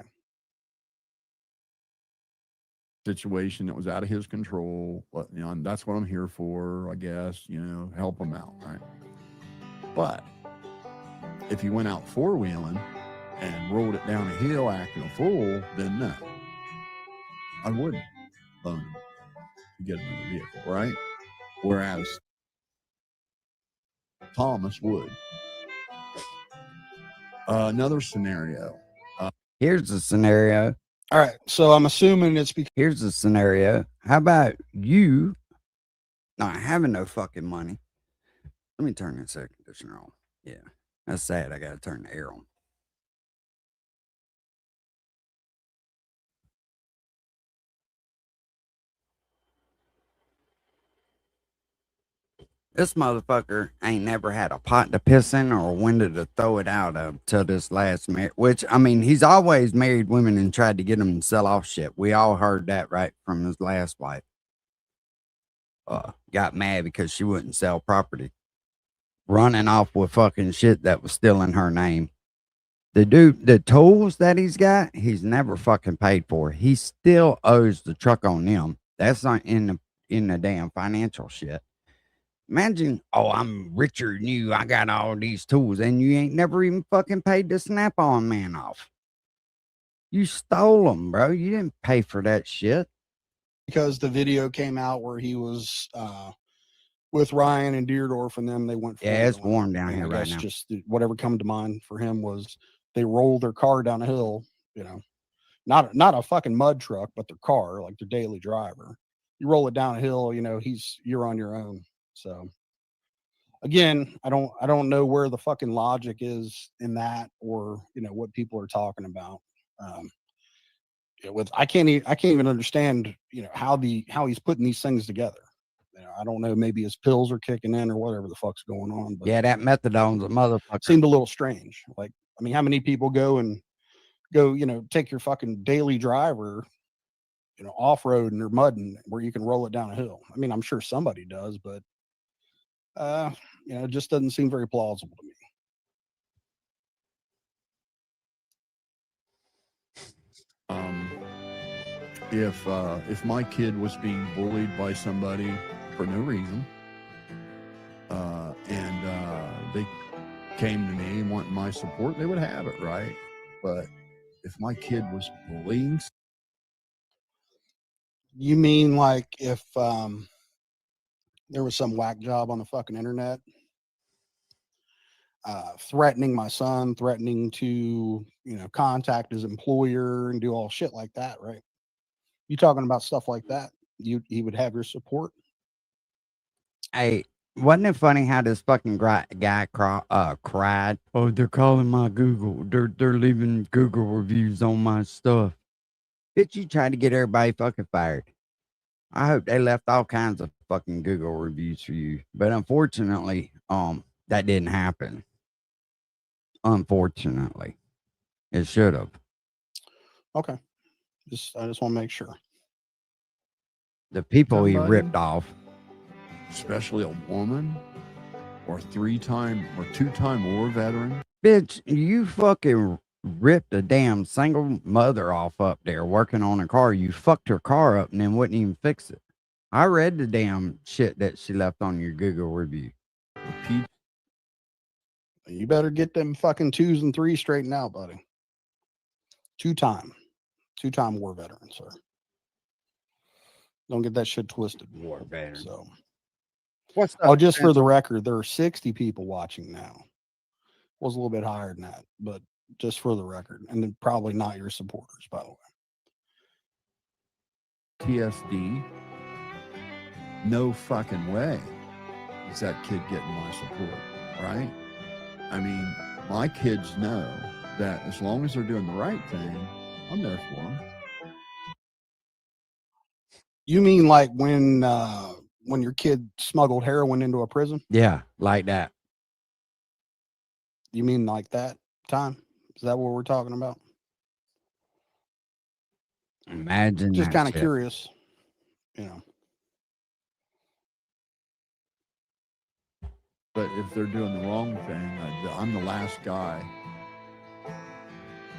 [SPEAKER 9] Situation that was out of his control, but and that's what I'm here for, I guess, help him out, right? But if you went out four-wheeling and rolled it down a hill acting a fool, then no, I wouldn't loan him to get another vehicle, right? Whereas Thomas would. Another scenario.
[SPEAKER 1] Here's the scenario.
[SPEAKER 8] All right. So I'm assuming it's because
[SPEAKER 1] Here's the scenario. How about you not having no fucking money? Let me turn this air conditioner on. Yeah. That's sad. I got to turn the air on. This motherfucker ain't never had a pot to piss in or a window to throw it out of till this last marriage. Which, I mean, he's always married women and tried to get them to sell off shit. We all heard that, right, from his last wife. Got mad because she wouldn't sell property. Running off with fucking shit that was still in her name. The dude, the tools that he's got, he's never fucking paid for. He still owes the truck on them. That's not in the damn financial shit. Imagine, I'm richer than you. I got all these tools, and you ain't never even fucking paid the Snap-on man off. You stole them, bro. You didn't pay for that shit.
[SPEAKER 8] because the video came out where he was with Ryan and Deerdorf, and them they went.
[SPEAKER 1] Yeah, it's
[SPEAKER 8] four-wheeling.
[SPEAKER 1] warm down
[SPEAKER 8] And
[SPEAKER 1] here
[SPEAKER 8] I
[SPEAKER 1] right
[SPEAKER 8] guess
[SPEAKER 1] now.
[SPEAKER 8] just whatever come to mind for him was they rolled their car down a hill, not a fucking mud truck, but their car, like their daily driver. You roll it down a hill, you know, you're on your own. So again, I don't know where the fucking logic is in that, or you know what people are talking about. I can't even understand, you know, how he's putting these things together. You know, I don't know, maybe his pills are kicking in or whatever the fuck's going on. But
[SPEAKER 1] Yeah, that methadone's a motherfucker.
[SPEAKER 8] seemed a little strange. Like, I mean, how many people go, you know, take your fucking daily driver, you know, off road and or mudding where you can roll it down a hill? I mean, I'm sure somebody does, but you know, it just doesn't seem very plausible to me.
[SPEAKER 9] If my kid was being bullied by somebody for no reason, and they came to me and wanted my support, they would have it, right? But if my kid was bullying,
[SPEAKER 8] You mean like if there was some whack job on the fucking internet threatening my son, threatening to, you know, contact his employer and do all shit like that, right? You talking about stuff like that? He would have your support?
[SPEAKER 1] Hey, wasn't it funny how this fucking guy cried? Oh, they're calling my Google. They're leaving Google reviews on my stuff. Bitch, you tried to get everybody fucking fired. I hope they left all kinds of fucking Google reviews for you. But unfortunately, that didn't happen. Unfortunately. It should have.
[SPEAKER 8] Okay. I just want to make sure.
[SPEAKER 1] The people he
[SPEAKER 9] Somebody?
[SPEAKER 1] ripped off.
[SPEAKER 9] especially a woman or 2-time war veteran.
[SPEAKER 1] Bitch, you fucking ripped a damn single mother off up there working on a car. You fucked her car up and then wouldn't even fix it. I read the damn shit that she left on your Google review.
[SPEAKER 9] Repeat.
[SPEAKER 8] You better get them fucking 2s and 3s straightened out, buddy. Two-time war veteran, sir. Don't get that shit twisted.
[SPEAKER 1] War veteran.
[SPEAKER 8] So,
[SPEAKER 1] What's up?
[SPEAKER 8] oh, just for the record, there are 60 people watching now. Was a little bit higher than that, but just for the record, and then probably not your supporters, by the way.
[SPEAKER 9] TSD. No fucking way is that kid getting my support, right? I mean, my kids know that as long as they're doing the right thing, I'm there for them.
[SPEAKER 8] You mean like when your kid smuggled heroin into a prison?
[SPEAKER 1] Yeah, like that.
[SPEAKER 8] You mean like that time? Is that what we're talking about?
[SPEAKER 1] Imagine
[SPEAKER 8] Just
[SPEAKER 1] that
[SPEAKER 8] kind of
[SPEAKER 1] shit.
[SPEAKER 8] curious, you know.
[SPEAKER 9] But if they're doing the wrong thing, I'm the last guy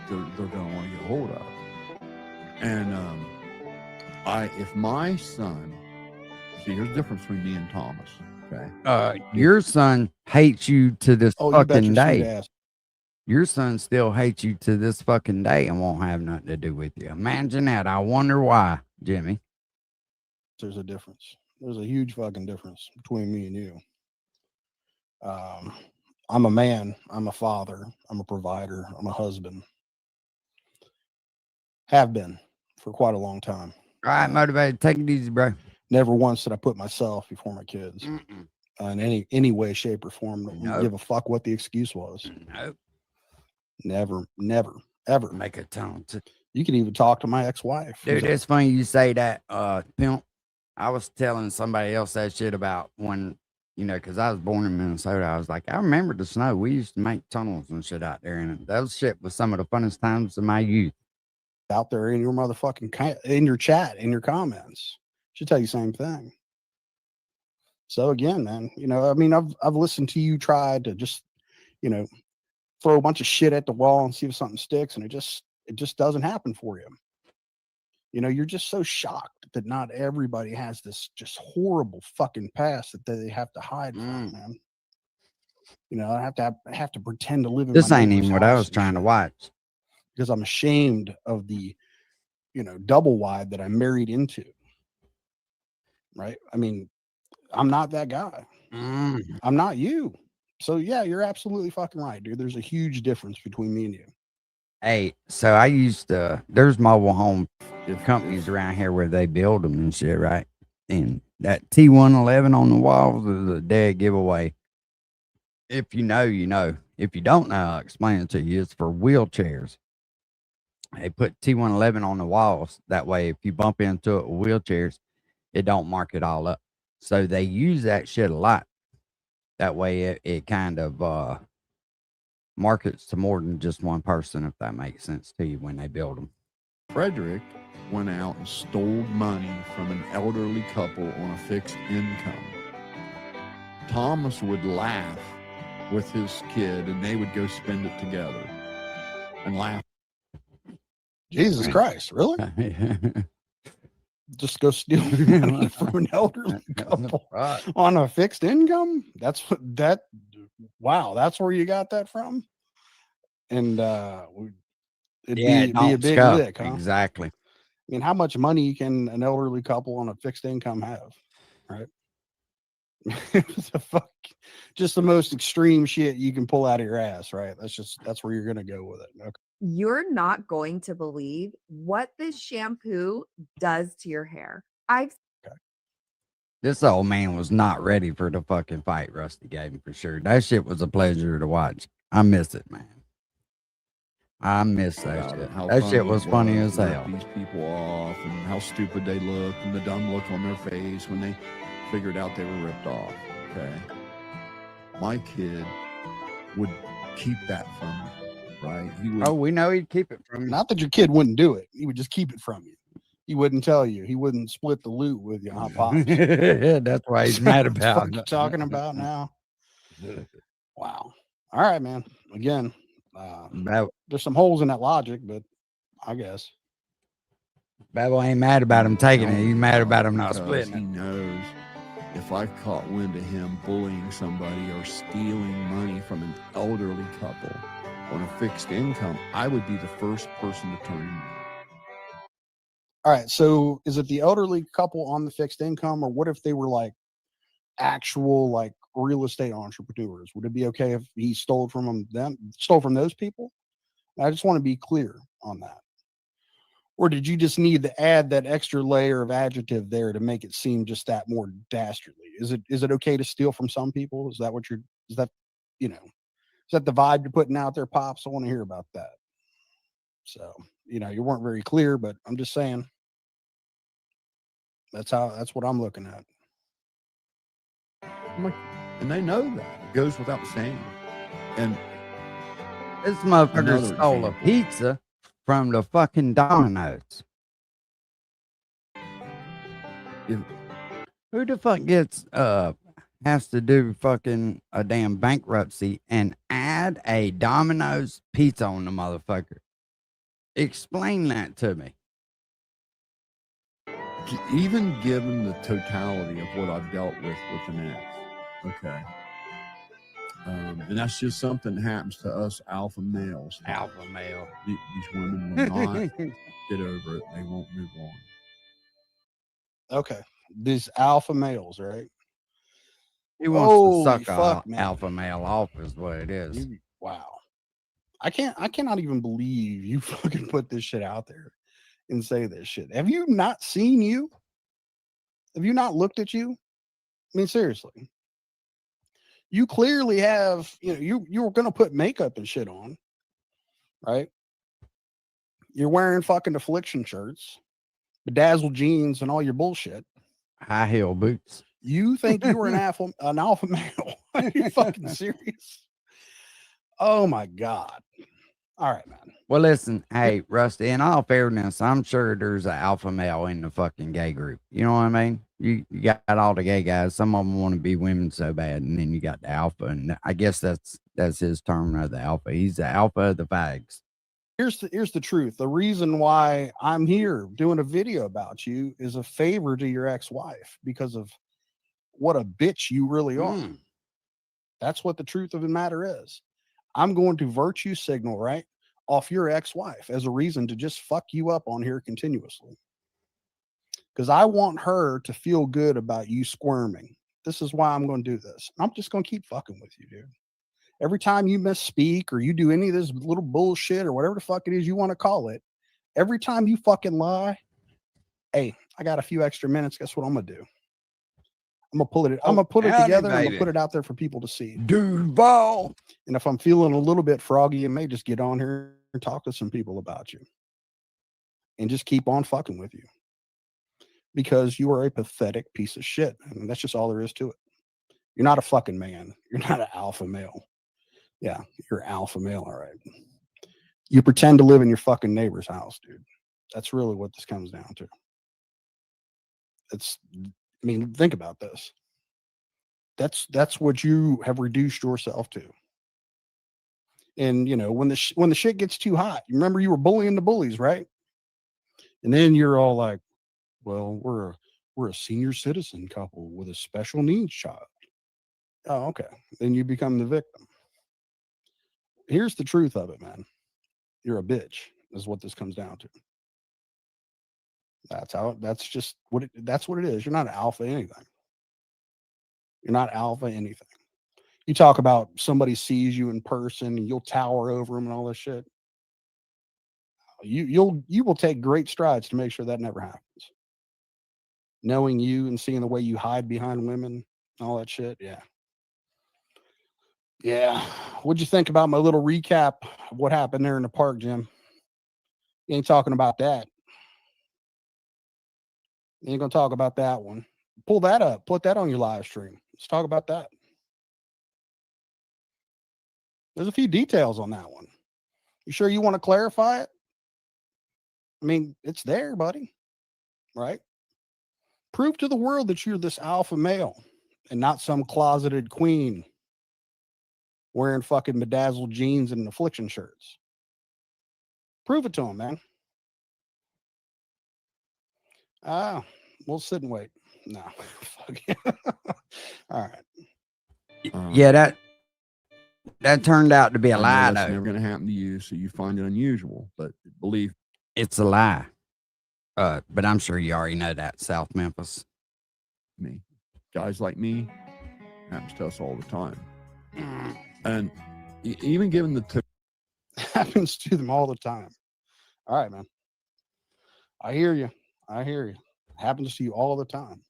[SPEAKER 9] they're going to want to get a hold of. And if my son, see, here's the difference between me and Thomas. Okay.
[SPEAKER 1] Your son hates you to this
[SPEAKER 8] Oh, you bet
[SPEAKER 1] fucking
[SPEAKER 8] your
[SPEAKER 1] day.
[SPEAKER 8] sweet ass.
[SPEAKER 1] Your son still hates you to this fucking day and won't have nothing to do with you. Imagine that. I wonder why, Jimmy.
[SPEAKER 8] There's a difference. There's a huge fucking difference between me and you. I'm a man. I'm a father. I'm a provider. I'm a husband. Have been for quite a long time.
[SPEAKER 1] All right, motivated. Take it easy, bro.
[SPEAKER 8] Never once did I put myself before my kids
[SPEAKER 1] Mm-mm.
[SPEAKER 8] in any way, shape, or form. Don't
[SPEAKER 1] Nope.
[SPEAKER 8] give a fuck what the excuse was.
[SPEAKER 1] Nope.
[SPEAKER 8] Never, ever.
[SPEAKER 1] Make a tone.
[SPEAKER 8] You can even talk to my ex-wife.
[SPEAKER 1] Dude, it's funny you say that, pimp. I was telling somebody else that shit about when, you know, because I was born in Minnesota. I was like, I remember the snow. We used to make tunnels and shit out there. And those shit was some of the funnest times of my youth.
[SPEAKER 8] Out there in your motherfucking in your chat, in your comments. Should tell you the same thing. So again, man, you know, I mean, I've listened to you try to just, you know, throw a bunch of shit at the wall and see if something sticks, and it just doesn't happen for you. You know, you're just so shocked that not everybody has this just horrible fucking past that they have to hide from, man. You know, I have to pretend to live in
[SPEAKER 1] This
[SPEAKER 8] my
[SPEAKER 1] ain't
[SPEAKER 8] neighbor's
[SPEAKER 1] even what I
[SPEAKER 8] house
[SPEAKER 1] was
[SPEAKER 8] and
[SPEAKER 1] trying to
[SPEAKER 8] shit
[SPEAKER 1] watch.
[SPEAKER 8] because I'm ashamed of the, you know, double wide that I married into. Right? I mean, I'm not that guy. I'm not you. So yeah, you're absolutely fucking right, dude. There's a huge difference between me and you.
[SPEAKER 1] Hey, so I used to. There's mobile home
[SPEAKER 9] If
[SPEAKER 1] companies around here where they build them and shit, right? And that T111 on the walls is a dead giveaway. If you know, you know. If you don't know, I'll explain it to you. It's for wheelchairs. They put T111 on the walls. That way, if you bump into it with wheelchairs, it don't mark it all up. So they use that shit a lot. That way, it kind of markets to more than just one person, if that makes sense to you when they build them.
[SPEAKER 9] Frederick went out and stole money from an elderly couple on a fixed income, Thomas would laugh with his kid and they would go spend it together and laugh.
[SPEAKER 8] Jesus Christ, really? Just go steal money from an elderly couple
[SPEAKER 1] Right.
[SPEAKER 8] on a fixed income? That's what that, wow, that's where you got that from? And it'd
[SPEAKER 1] Yeah,
[SPEAKER 8] be a big lick, huh?
[SPEAKER 1] Exactly.
[SPEAKER 8] I mean, how much money can an elderly couple on a fixed income have, right? It's a fuck, just the most extreme shit you can pull out of your ass, right? That's where you're gonna go with it. Okay.
[SPEAKER 10] You're not going to believe what this shampoo does to your hair. I've
[SPEAKER 1] This old man was not ready for the fucking fight Rusty gave him for sure. That shit was a pleasure to watch. I miss it, man. I miss that
[SPEAKER 9] about
[SPEAKER 1] shit.
[SPEAKER 9] it, how
[SPEAKER 1] That shit
[SPEAKER 9] funny
[SPEAKER 1] was
[SPEAKER 9] it
[SPEAKER 1] funny
[SPEAKER 9] was
[SPEAKER 1] as
[SPEAKER 9] to rip
[SPEAKER 1] hell.
[SPEAKER 9] these people off and how stupid they looked and the dumb look on their face when they figured out they were ripped off. Okay. My kid would keep that from me, right? He would.
[SPEAKER 1] Oh, we know he'd keep it from you.
[SPEAKER 8] Not that your kid wouldn't do it, he would just keep it from you. He wouldn't tell you. He wouldn't split the loot with you, huh, Pops?
[SPEAKER 1] That's why he's mad
[SPEAKER 8] What the
[SPEAKER 1] about
[SPEAKER 8] fuck you
[SPEAKER 1] it.
[SPEAKER 8] talking about now? Wow. All right, man. Again, there's some holes in that logic, but I guess.
[SPEAKER 1] Babel ain't mad about him taking it.
[SPEAKER 9] Now,
[SPEAKER 1] He's mad about him not
[SPEAKER 9] because
[SPEAKER 1] splitting
[SPEAKER 9] he
[SPEAKER 1] it.
[SPEAKER 9] knows if I caught wind of him bullying somebody or stealing money from an elderly couple on a fixed income, I would be the first person to turn him in.
[SPEAKER 8] All right. So is it the elderly couple on the fixed income, or what if they were like actual like real estate entrepreneurs? Would it be okay if he stole from those people? I just want to be clear on that. Or did you just need to add that extra layer of adjective there to make it seem just that more dastardly? Is it okay to steal from some people? Is that is that the vibe you're putting out there, Pops? I want to hear about that. So, you weren't very clear, but I'm just saying that's what I'm looking at.
[SPEAKER 9] And they know that. It goes without saying. And
[SPEAKER 1] This motherfucker
[SPEAKER 9] Another
[SPEAKER 1] stole a
[SPEAKER 9] example.
[SPEAKER 1] pizza from the fucking Domino's. Who the fuck has to do fucking a damn bankruptcy and add a Domino's pizza on the motherfucker? Explain that to me.
[SPEAKER 9] even given the totality of what I've dealt with an ex, okay, and that's just something that happens to us alpha males.
[SPEAKER 1] Alpha male.
[SPEAKER 9] These women will not get over it. They won't move on.
[SPEAKER 8] Okay. These alpha males, right?
[SPEAKER 1] He wants
[SPEAKER 8] Holy
[SPEAKER 1] to suck
[SPEAKER 8] fuck,
[SPEAKER 1] a
[SPEAKER 8] man.
[SPEAKER 1] alpha male off is what it is.
[SPEAKER 8] Wow. I cannot even believe you fucking put this shit out there and say this shit. Have you not seen you? Have you not looked at you? I mean, seriously. You clearly have, you were going to put makeup and shit on, right? You're wearing fucking affliction shirts, bedazzled jeans, and all your bullshit.
[SPEAKER 1] High heel boots.
[SPEAKER 8] You think you were an alpha male? Are you fucking serious? Oh my God. All right, man.
[SPEAKER 1] Well, listen, hey, Rusty, in all fairness, I'm sure there's an alpha male in the fucking gay group. You know what I mean? You got all the gay guys. Some of them want to be women so bad, and then you got the alpha, and I guess that's his term of the alpha. He's the alpha of the fags.
[SPEAKER 8] Here's the truth. The reason why I'm here doing a video about you is a favor to your ex-wife because of what a bitch you really are. That's what the truth of the matter is. I'm going to virtue signal, right, off your ex-wife as a reason to just fuck you up on here continuously. Because I want her to feel good about you squirming. This is why I'm going to do this. I'm just going to keep fucking with you, dude. Every time you misspeak or you do any of this little bullshit or whatever the fuck it is you want to call it, every time you fucking lie, hey, I got a few extra minutes. Guess what I'm gonna do? I'm gonna pull it. I'm gonna put it
[SPEAKER 1] howdy,
[SPEAKER 8] together. I'm gonna
[SPEAKER 1] baby.
[SPEAKER 8] put it out there for people to see.
[SPEAKER 1] Duval.
[SPEAKER 8] And if I'm feeling a little bit froggy, I may just get on here and talk to some people about you, and just keep on fucking with you, because you are a pathetic piece of shit. I mean, that's just all there is to it. You're not a fucking man. You're not an alpha male. Yeah, you're alpha male, all right. You pretend to live in your fucking neighbor's house, dude. That's really what this comes down to. I mean, think about this. That's what you have reduced yourself to. And you know, when the shit gets too hot, you remember you were bullying the bullies, right? And then you're all like, well, we're a senior citizen couple with a special needs child. Oh, okay. Then you become the victim. Here's the truth of it, man. You're a bitch, is what this comes down to. That's what it is. You're not alpha anything. You're not alpha anything. You talk about somebody sees you in person and you'll tower over them and all this shit. You will take great strides to make sure that never happens. Knowing you and seeing the way you hide behind women and all that shit, yeah. Yeah. What'd you think about my little recap of what happened there in the park, Jim? You ain't talking about that. You ain't gonna talk about that one. Pull that up. Put that on your live stream. Let's talk about that. There's a few details on that one. You sure you want to clarify it? I mean, it's there, buddy. Right? Prove to the world that you're this alpha male and not some closeted queen wearing fucking bedazzled jeans and affliction shirts. Prove it to him, man. We'll sit and wait. No. Fuck it. All right.
[SPEAKER 1] Yeah, that turned out to be a
[SPEAKER 9] I know
[SPEAKER 1] lie,
[SPEAKER 9] that's
[SPEAKER 1] though.
[SPEAKER 9] never going to happen to you, so you find it unusual. But believe
[SPEAKER 1] It's a lie. But I'm sure you already know that, South Memphis.
[SPEAKER 9] me, guys like me, happens to us all the time. And even given the
[SPEAKER 8] Happens to them all the time. All right, man. I hear you. Happens to you all the time.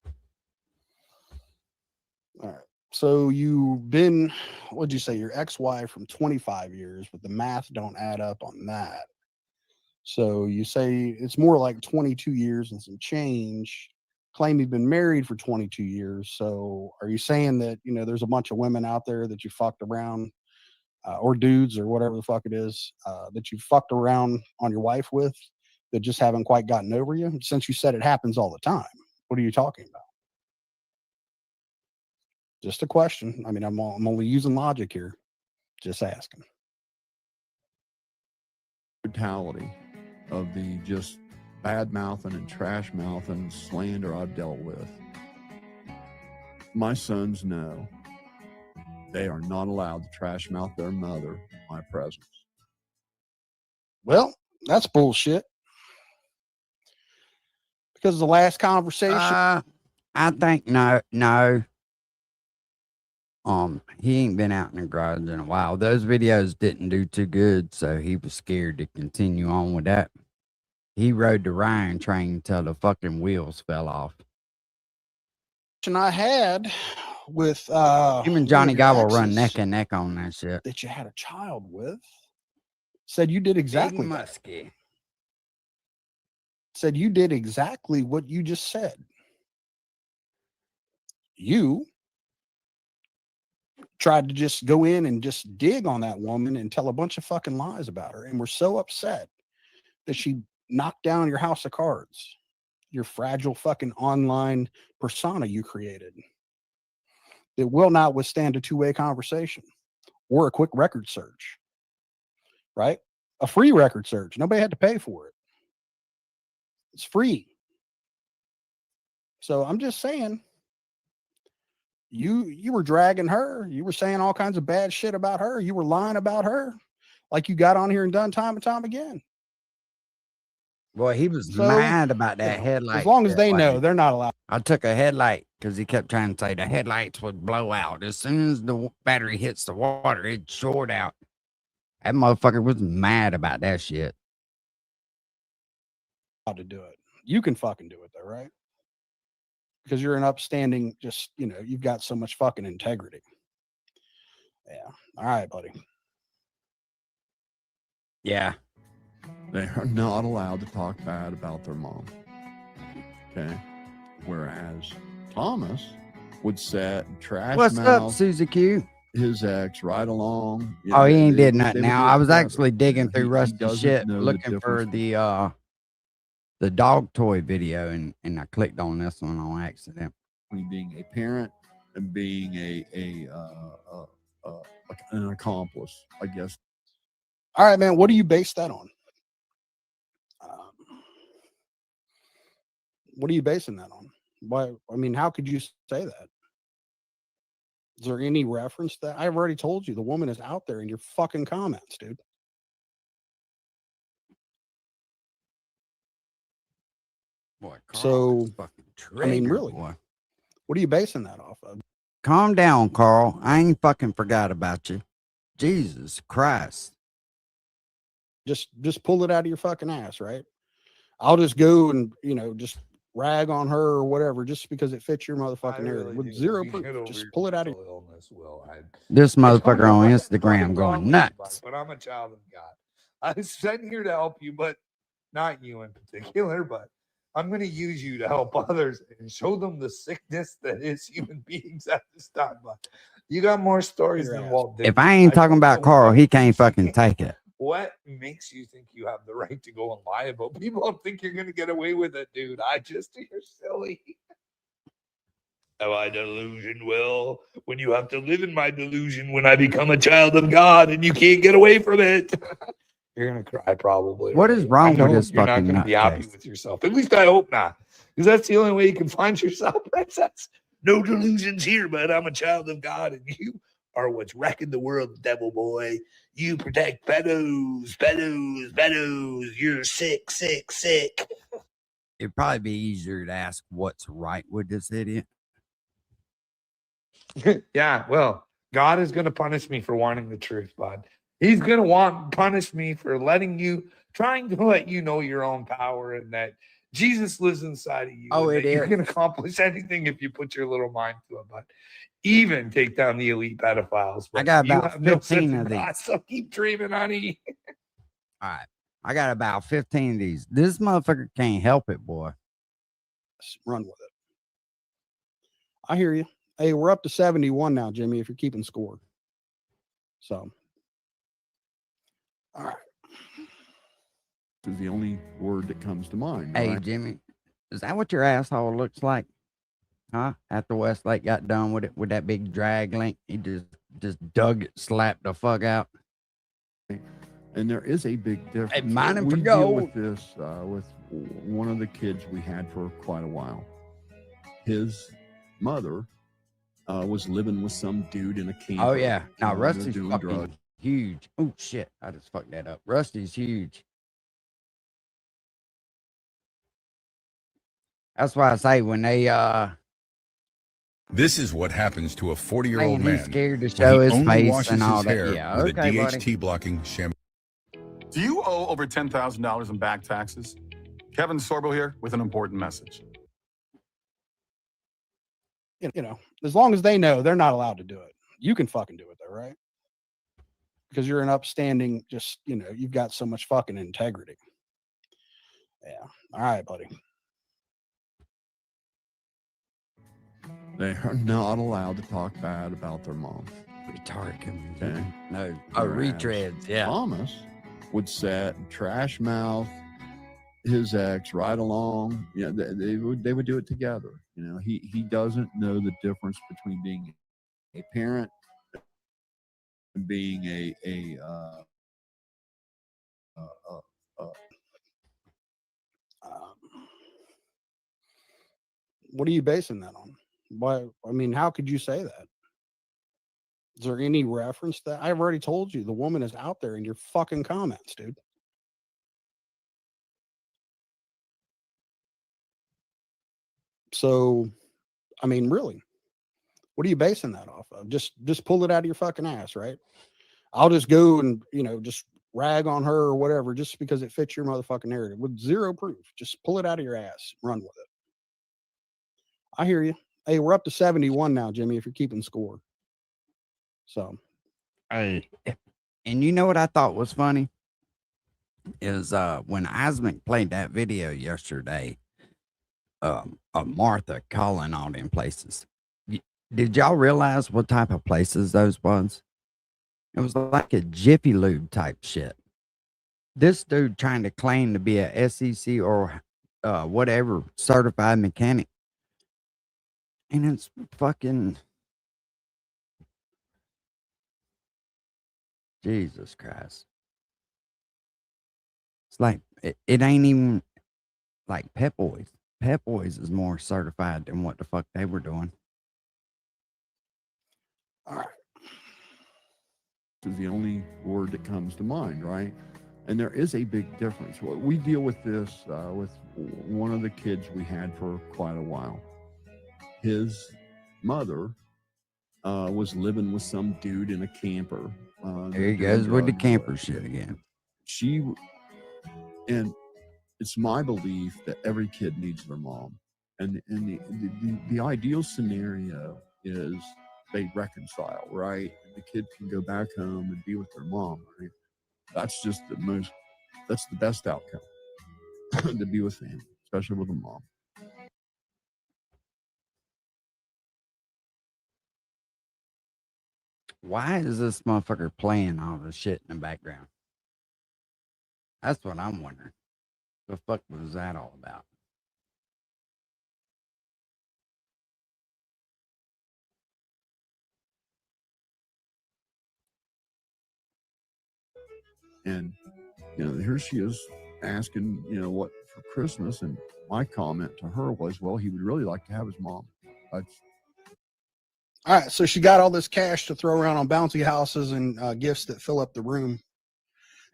[SPEAKER 8] All right. So you've been, what'd you say, your ex-wife from 25 years, but the math don't add up on that. So you say it's more like 22 years and some change. Claim you've been married for 22 years. So are you saying that, you know, there's a bunch of women out there that you fucked around, or dudes or whatever the fuck it is, that you fucked around on your wife with that just haven't quite gotten over you? Since you said it happens all the time, what are you talking about? Just a question. I mean, I'm only using logic here. Just asking.
[SPEAKER 9] brutality of the just bad mouthing and trash mouthing and slander I've dealt with, my sons know they are not allowed to trash mouth their mother in my presence.
[SPEAKER 8] Well, that's bullshit. Because the last conversation.
[SPEAKER 1] I think no. He ain't been out in the garage in a while. Those videos didn't do too good, so he was scared to continue on with that. He rode the Ryan train till the fucking wheels fell off.
[SPEAKER 8] I had with
[SPEAKER 1] Him and Johnny Gobble run neck and neck on that shit.
[SPEAKER 8] that you had a child with, said you did exactly
[SPEAKER 1] Big
[SPEAKER 8] that.
[SPEAKER 1] Muskie.
[SPEAKER 8] Said you did exactly what you just said. You tried to just go in and just dig on that woman and tell a bunch of fucking lies about her, and we're so upset that she knocked down your house of cards, your fragile fucking online persona you created. It will not withstand a two-way conversation or a quick record search, right? A free record search. Nobody had to pay for it. It's free. So I'm just saying, you were dragging her. You were saying all kinds of bad shit about her. You were lying about her, like you got on here and done time and time again.
[SPEAKER 1] Boy, he was
[SPEAKER 8] So,
[SPEAKER 1] mad about
[SPEAKER 8] you
[SPEAKER 1] that
[SPEAKER 8] know,
[SPEAKER 1] headlight.
[SPEAKER 8] as long as
[SPEAKER 1] shit,
[SPEAKER 8] they know,
[SPEAKER 1] like,
[SPEAKER 8] they're not allowed.
[SPEAKER 1] I took a headlight because he kept trying to say the headlights would blow out as soon as the battery hits the water. It'd short out. That motherfucker was mad about that shit.
[SPEAKER 8] To do it. You can fucking do it though, right? Because you're an upstanding, just, you know, you've got so much fucking integrity. Yeah. All right, buddy.
[SPEAKER 1] Yeah.
[SPEAKER 9] They are not allowed to talk bad about their mom. Okay. Whereas Thomas would sit and trash
[SPEAKER 1] What's up,
[SPEAKER 9] mouth
[SPEAKER 1] Susie Q?
[SPEAKER 9] his ex right along. You
[SPEAKER 1] Oh,
[SPEAKER 9] know,
[SPEAKER 1] he ain't
[SPEAKER 9] they
[SPEAKER 1] did
[SPEAKER 9] would-
[SPEAKER 1] nothing
[SPEAKER 9] they would
[SPEAKER 1] now.
[SPEAKER 9] do it
[SPEAKER 1] I was
[SPEAKER 9] together.
[SPEAKER 1] actually digging through
[SPEAKER 9] He
[SPEAKER 1] Rusty's
[SPEAKER 9] doesn't
[SPEAKER 1] shit
[SPEAKER 9] know the
[SPEAKER 1] looking for
[SPEAKER 9] difference
[SPEAKER 1] the dog toy video, and I clicked on this one on accident.
[SPEAKER 9] between being a parent and being an accomplice, I guess.
[SPEAKER 8] All right, man. What do you base that on? What are you basing that on? Why? I mean, how could you say that? Is there any reference that I've already told you? The woman is out there in your fucking comments, dude.
[SPEAKER 1] Boy,
[SPEAKER 8] So, I mean, really,
[SPEAKER 1] boy.
[SPEAKER 8] what are you basing that off of?
[SPEAKER 1] Calm down, Carl. I ain't fucking forgot about you. Jesus Christ.
[SPEAKER 8] Just pull it out of your fucking ass, right? I'll just go and, you know, just rag on her or whatever just because it fits your motherfucking narrative with zero proof. Just pull it out of
[SPEAKER 1] This
[SPEAKER 11] I don't
[SPEAKER 1] motherfucker
[SPEAKER 11] know
[SPEAKER 1] on
[SPEAKER 11] what's fucking
[SPEAKER 1] Instagram
[SPEAKER 11] wrong
[SPEAKER 1] going
[SPEAKER 11] with you,
[SPEAKER 1] nuts.
[SPEAKER 11] bud, but I'm a child of God. I was sent here to help you, but not you in particular. But I'm going to use you to help others and show them the sickness that is human beings at this time. But you got more stories than Walt Disney.
[SPEAKER 1] If I ain't talking about
[SPEAKER 11] don't
[SPEAKER 1] Carl,
[SPEAKER 11] know
[SPEAKER 1] he can't fucking take it.
[SPEAKER 11] what makes you think you have the right to go and lie about people and think you're going to get away with it, dude. You're silly. Am I delusion? Well, when you have to live in my delusion, when I become a child of God and you can't get away from it, you're going to cry probably.
[SPEAKER 1] What is
[SPEAKER 11] right?
[SPEAKER 1] wrong
[SPEAKER 11] I
[SPEAKER 1] with
[SPEAKER 11] know
[SPEAKER 1] this
[SPEAKER 11] you're not
[SPEAKER 1] fucking
[SPEAKER 11] going to be happy
[SPEAKER 1] nutcase?
[SPEAKER 11] with yourself. At least I hope not. Because that's the only way you can find yourself, princess. No delusions here, but I'm a child of God and you are what's wrecking the world, devil boy. You protect pedos. You're sick.
[SPEAKER 1] It'd probably be easier to ask what's right with this idiot.
[SPEAKER 11] Yeah, well, God is going to punish me for wanting the truth, bud. He's going to punish me for trying to let you know your own power and that Jesus lives inside of you.
[SPEAKER 1] Oh,
[SPEAKER 11] and
[SPEAKER 1] it
[SPEAKER 11] that you
[SPEAKER 1] is.
[SPEAKER 11] can accomplish anything if you put your little mind to it, bud. Even take down the elite pedophiles.
[SPEAKER 1] I
[SPEAKER 11] but
[SPEAKER 1] got
[SPEAKER 11] you
[SPEAKER 1] about
[SPEAKER 11] have no
[SPEAKER 1] 15
[SPEAKER 11] sense
[SPEAKER 1] of
[SPEAKER 11] God,
[SPEAKER 1] these.
[SPEAKER 11] so keep dreaming, honey.
[SPEAKER 1] All right. I got about 15 of these. This motherfucker can't help it, boy.
[SPEAKER 8] Just run with it. I hear you. Hey, we're up to 71 now, Jimmy, if you're keeping score. So, all right.
[SPEAKER 9] Is the only word that comes to mind.
[SPEAKER 1] Hey,
[SPEAKER 9] right?
[SPEAKER 1] Jimmy, is that what your asshole looks like? Huh? After Westlake got done with it, with that big drag link, he just dug it, slapped the fuck out.
[SPEAKER 9] And there is a big difference.
[SPEAKER 1] Hey, mine him for
[SPEAKER 9] we deal
[SPEAKER 1] gold.
[SPEAKER 9] with this with one of the kids we had for quite a while. His mother was living with some dude in a camper.
[SPEAKER 1] Oh yeah. Now
[SPEAKER 9] they're
[SPEAKER 1] Rusty's
[SPEAKER 9] doing
[SPEAKER 1] fucking
[SPEAKER 9] drugs.
[SPEAKER 1] huge. Oh shit. I just fucked that up. Rusty's huge. That's why I say when they
[SPEAKER 12] This is what happens to a 40-year-old
[SPEAKER 1] man, he's
[SPEAKER 12] man
[SPEAKER 1] scared to
[SPEAKER 12] when
[SPEAKER 1] show
[SPEAKER 12] he
[SPEAKER 1] his
[SPEAKER 12] only
[SPEAKER 1] face
[SPEAKER 12] washes
[SPEAKER 1] and all
[SPEAKER 12] his
[SPEAKER 1] that.
[SPEAKER 12] hair
[SPEAKER 1] Yeah,
[SPEAKER 12] with
[SPEAKER 1] okay,
[SPEAKER 12] a
[SPEAKER 1] buddy.
[SPEAKER 12] DHT blocking shampoo.
[SPEAKER 13] Do you owe over $10,000 in back taxes? Kevin Sorbo here with an important message.
[SPEAKER 8] You know, as long as they know, they're not allowed to do it. You can fucking do it though, right? Because you're an upstanding, just, you know, you've got so much fucking integrity. Yeah. All right, buddy.
[SPEAKER 9] They are not allowed to talk bad about their mom.
[SPEAKER 1] Retard.
[SPEAKER 9] Okay.
[SPEAKER 1] No. Oh,
[SPEAKER 9] Whereas
[SPEAKER 1] retreads. Yeah.
[SPEAKER 9] Thomas would sit and trash mouth his ex right along. Yeah, they would do it together. You know, he doesn't know the difference between being a parent and being
[SPEAKER 8] What are you basing that on? Why? I mean, how could you say that? Is there any reference that I've already told you? The woman is out there in your fucking comments, dude. So, I mean, really, what are you basing that off of? Just pull it out of your fucking ass, right? I'll just go and, just rag on her or whatever just because it fits your motherfucking narrative with zero proof. Just pull it out of your ass, run with it. I hear you. Hey, we're up to 71 now, Jimmy, if you're keeping score. So,
[SPEAKER 1] Hey, and you know what I thought was funny is when Isaac played that video yesterday, of Martha calling all them places. Did y'all realize what type of places those was? It was like a Jiffy Lube type shit. This dude trying to claim to be a SEC or whatever certified mechanic. And it's fucking Jesus Christ. It's like it ain't even like Pep Boys. Pep Boys is more certified than what the fuck they were doing.
[SPEAKER 8] all right.
[SPEAKER 9] Is the only word that comes to mind, right? And there is a big difference. We deal with this with one of the kids we had for quite a while. His mother was living with some dude in a camper.
[SPEAKER 1] There he goes with the camper shit again.
[SPEAKER 9] And it's my belief that every kid needs their mom. And the ideal scenario is they reconcile, right? The kid can go back home and be with their mom, right? That's just that's the best outcome to be with family, especially with a mom.
[SPEAKER 1] Why is this motherfucker playing all this shit in the background? That's what I'm wondering. The fuck was that all about?
[SPEAKER 9] And here she is asking, what for Christmas, and my comment to her was, well, he would really like to have his mom.
[SPEAKER 8] All right, so she got all this cash to throw around on bouncy houses and gifts that fill up the room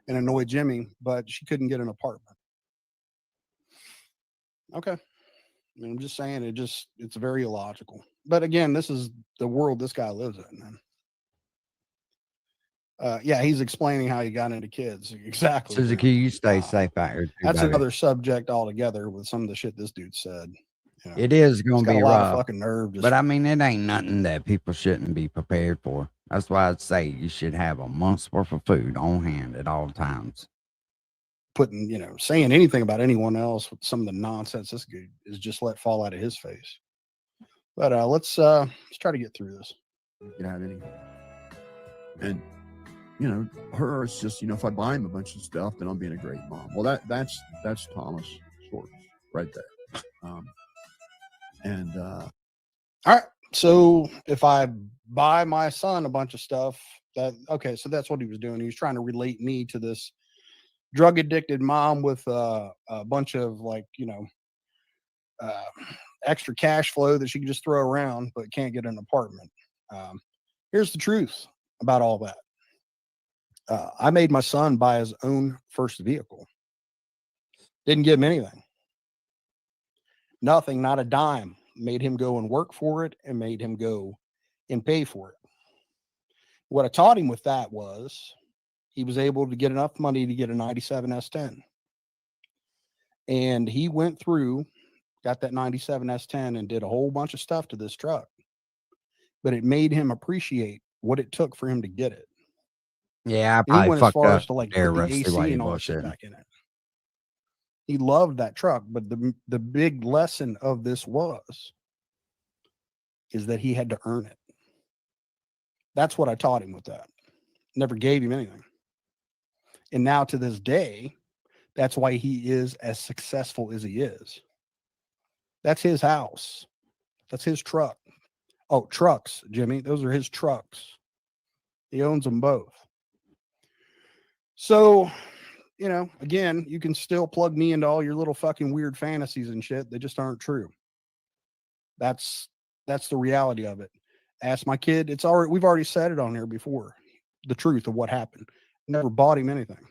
[SPEAKER 8] and annoy Jimmy, but she couldn't get an apartment. Okay. I mean, I'm just saying it's very illogical. But again, this is the world this guy lives in, man. Yeah, he's explaining how he got into kids. Exactly.
[SPEAKER 1] Suzuki, you stay safe out here.
[SPEAKER 8] That's another subject altogether with some of the shit this dude said.
[SPEAKER 1] It is going to be
[SPEAKER 8] a lot
[SPEAKER 1] rough.
[SPEAKER 8] of fucking nerve.
[SPEAKER 1] But I mean, it ain't nothing that people shouldn't be prepared for. That's why I'd say you should have a month's worth of food on hand at all times.
[SPEAKER 8] Saying anything about anyone else with some of the nonsense this dude is just let fall out of his face. But let's try to get through this.
[SPEAKER 9] You have anything. And her, it's just, if I buy him a bunch of stuff, then I'm being a great mom. Well, that's Thomas Schwartz right there. All
[SPEAKER 8] right. So if I buy my son a bunch of stuff, so that's what he was doing. He was trying to relate me to this drug addicted mom with a bunch of extra cash flow that she can just throw around, but can't get an apartment. Here's the truth about all that. I made my son buy his own first vehicle. Didn't give him anything. Nothing, not a dime. Made him go and work for it and made him go and pay for it. What I taught him with that was he was able to get enough money to get a 97 S10. And he went through, got that 97 S10 and did a whole bunch of stuff to this truck. But it made him appreciate what it took for him to get it.
[SPEAKER 1] Yeah,
[SPEAKER 8] I probably fucked up
[SPEAKER 1] to
[SPEAKER 8] put the AC and all that shit back in it. He loved that truck, but the big lesson of this is that he had to earn it. That's what I taught him with that. Never gave him anything. And now to this day, that's why he is as successful as he is. That's his house. That's his truck. Oh, trucks, Jimmy. Those are his trucks. He owns them both. So, again, you can still plug me into all your little fucking weird fantasies and shit. They just aren't true. That's the reality of it. Ask my kid. We've already said it on here before. The truth of what happened. Never bought him anything.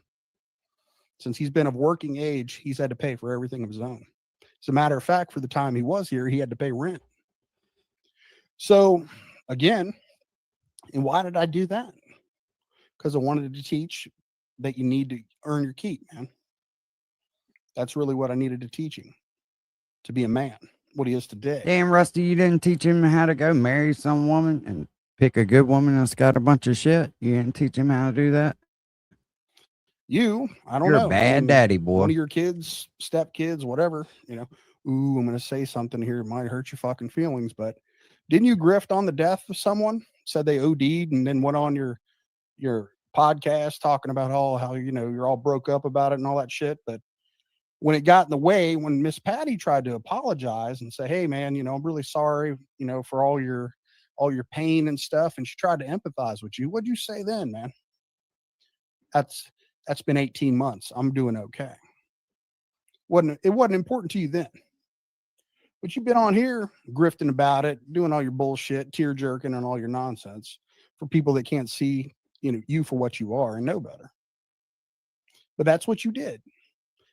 [SPEAKER 8] Since he's been of working age, he's had to pay for everything of his own. As a matter of fact, for the time he was here, he had to pay rent. So again, and why did I do that? Because I wanted to teach that you need to earn your keep, man. That's really what I needed to teach him, to be a man, what he is today.
[SPEAKER 1] Damn, Rusty, you didn't teach him how to go marry some woman and pick a good woman that's got a bunch of shit. You didn't teach him how to do that.
[SPEAKER 8] I don't
[SPEAKER 1] You're
[SPEAKER 8] know.
[SPEAKER 1] a bad daddy, boy.
[SPEAKER 8] One of your kids, stepkids, whatever, ooh, I'm going to say something here. It might hurt your fucking feelings, but didn't you grift on the death of someone? Said they OD'd and then went on your podcast talking about how, you're all broke up about it and all that shit. But when it got in the way, when Miss Patty tried to apologize and say, hey man, I'm really sorry, for all your pain and stuff. And she tried to empathize with you. What'd you say then, man? That's been 18 months. I'm doing okay. It wasn't important to you then. But you've been on here grifting about it, doing all your bullshit, tear jerking and all your nonsense for people that can't see, you for what you are and know better. But that's what you did.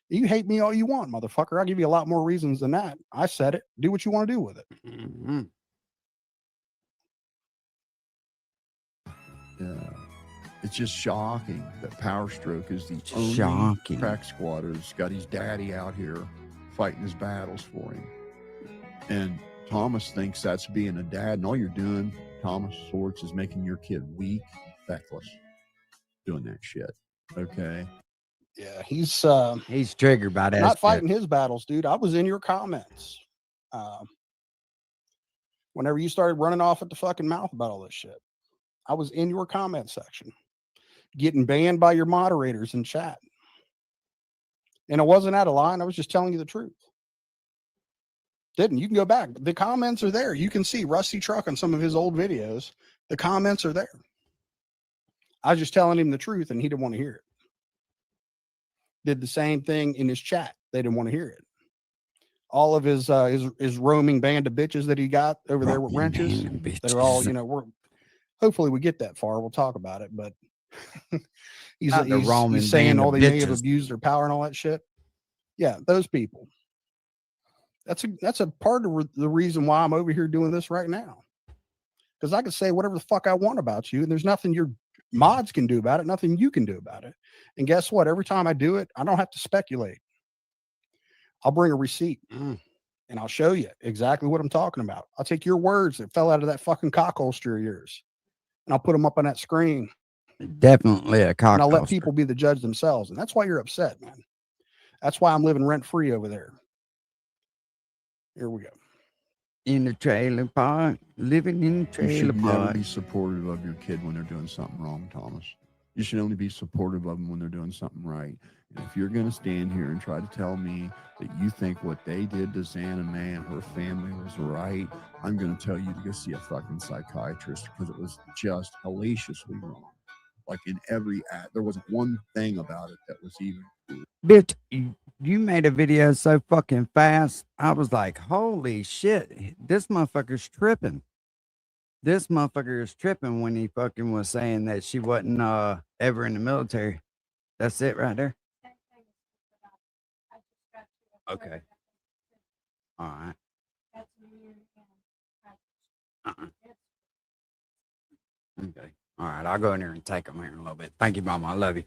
[SPEAKER 8] You hate me all you want, motherfucker. I'll give you a lot more reasons than that. I said it. Do what you want to do with it.
[SPEAKER 1] Mm-hmm.
[SPEAKER 9] Yeah. It's just shocking that Power Stroke is the only
[SPEAKER 1] shocking
[SPEAKER 9] crack squatter that's got his daddy out here fighting his battles for him. And Thomas thinks that's being a dad. And all you're doing, Thomas Swartz, is making your kid weak, feckless, doing that shit. Okay.
[SPEAKER 8] Yeah, he's
[SPEAKER 1] triggered by that.
[SPEAKER 8] Not fighting his battles, dude. I was in your comments. Whenever you started running off at the fucking mouth about all this shit, I was in your comment section, getting banned by your moderators in chat. And I wasn't out of line. I was just telling you the truth. You can go back. The comments are there. You can see Rusty Truck on some of his old videos. The comments are there. I was just telling him the truth and he didn't want to hear it. Did the same thing in his chat. They didn't want to hear it. All of his roaming band of bitches that he got over there with wrenches that are all, hopefully we get that far. We'll talk about it, but he's saying all they may have abused their power and all that shit. Yeah, those people. That's a part of the reason why I'm over here doing this right now. Because I can say whatever the fuck I want about you, and there's nothing your mods can do about it, nothing you can do about it. And guess what? Every time I do it, I don't have to speculate. I'll bring a receipt and I'll show you exactly what I'm talking about. I'll take your words that fell out of that fucking cock holster of yours and I'll put them up on that screen.
[SPEAKER 1] Definitely a cock
[SPEAKER 8] And I'll let
[SPEAKER 1] holster.
[SPEAKER 8] people be the judge themselves. And that's why you're upset, man. That's why I'm living rent free over there. Here we go.
[SPEAKER 1] In the trailer park, living in the
[SPEAKER 9] You
[SPEAKER 1] trailer
[SPEAKER 9] should never
[SPEAKER 1] park.
[SPEAKER 9] be supportive of your kid when they're doing something wrong, Thomas. You should only be supportive of them when they're doing something right. And if you're going to stand here and try to tell me that you think what they did to Xana May and her family was right, I'm going to tell you to go see a fucking psychiatrist because it was just hellaciously wrong. Like in every act, there wasn't one thing about it that was even cool.
[SPEAKER 1] Bitch, you made a video so fucking fast. I was like, holy shit, this motherfucker's tripping. This motherfucker is tripping when he fucking was saying that she wasn't ever in the military. That's it right there. Okay. All right. Okay. All right. I'll go in there and take them here in a little bit. Thank you, Mama. I love you.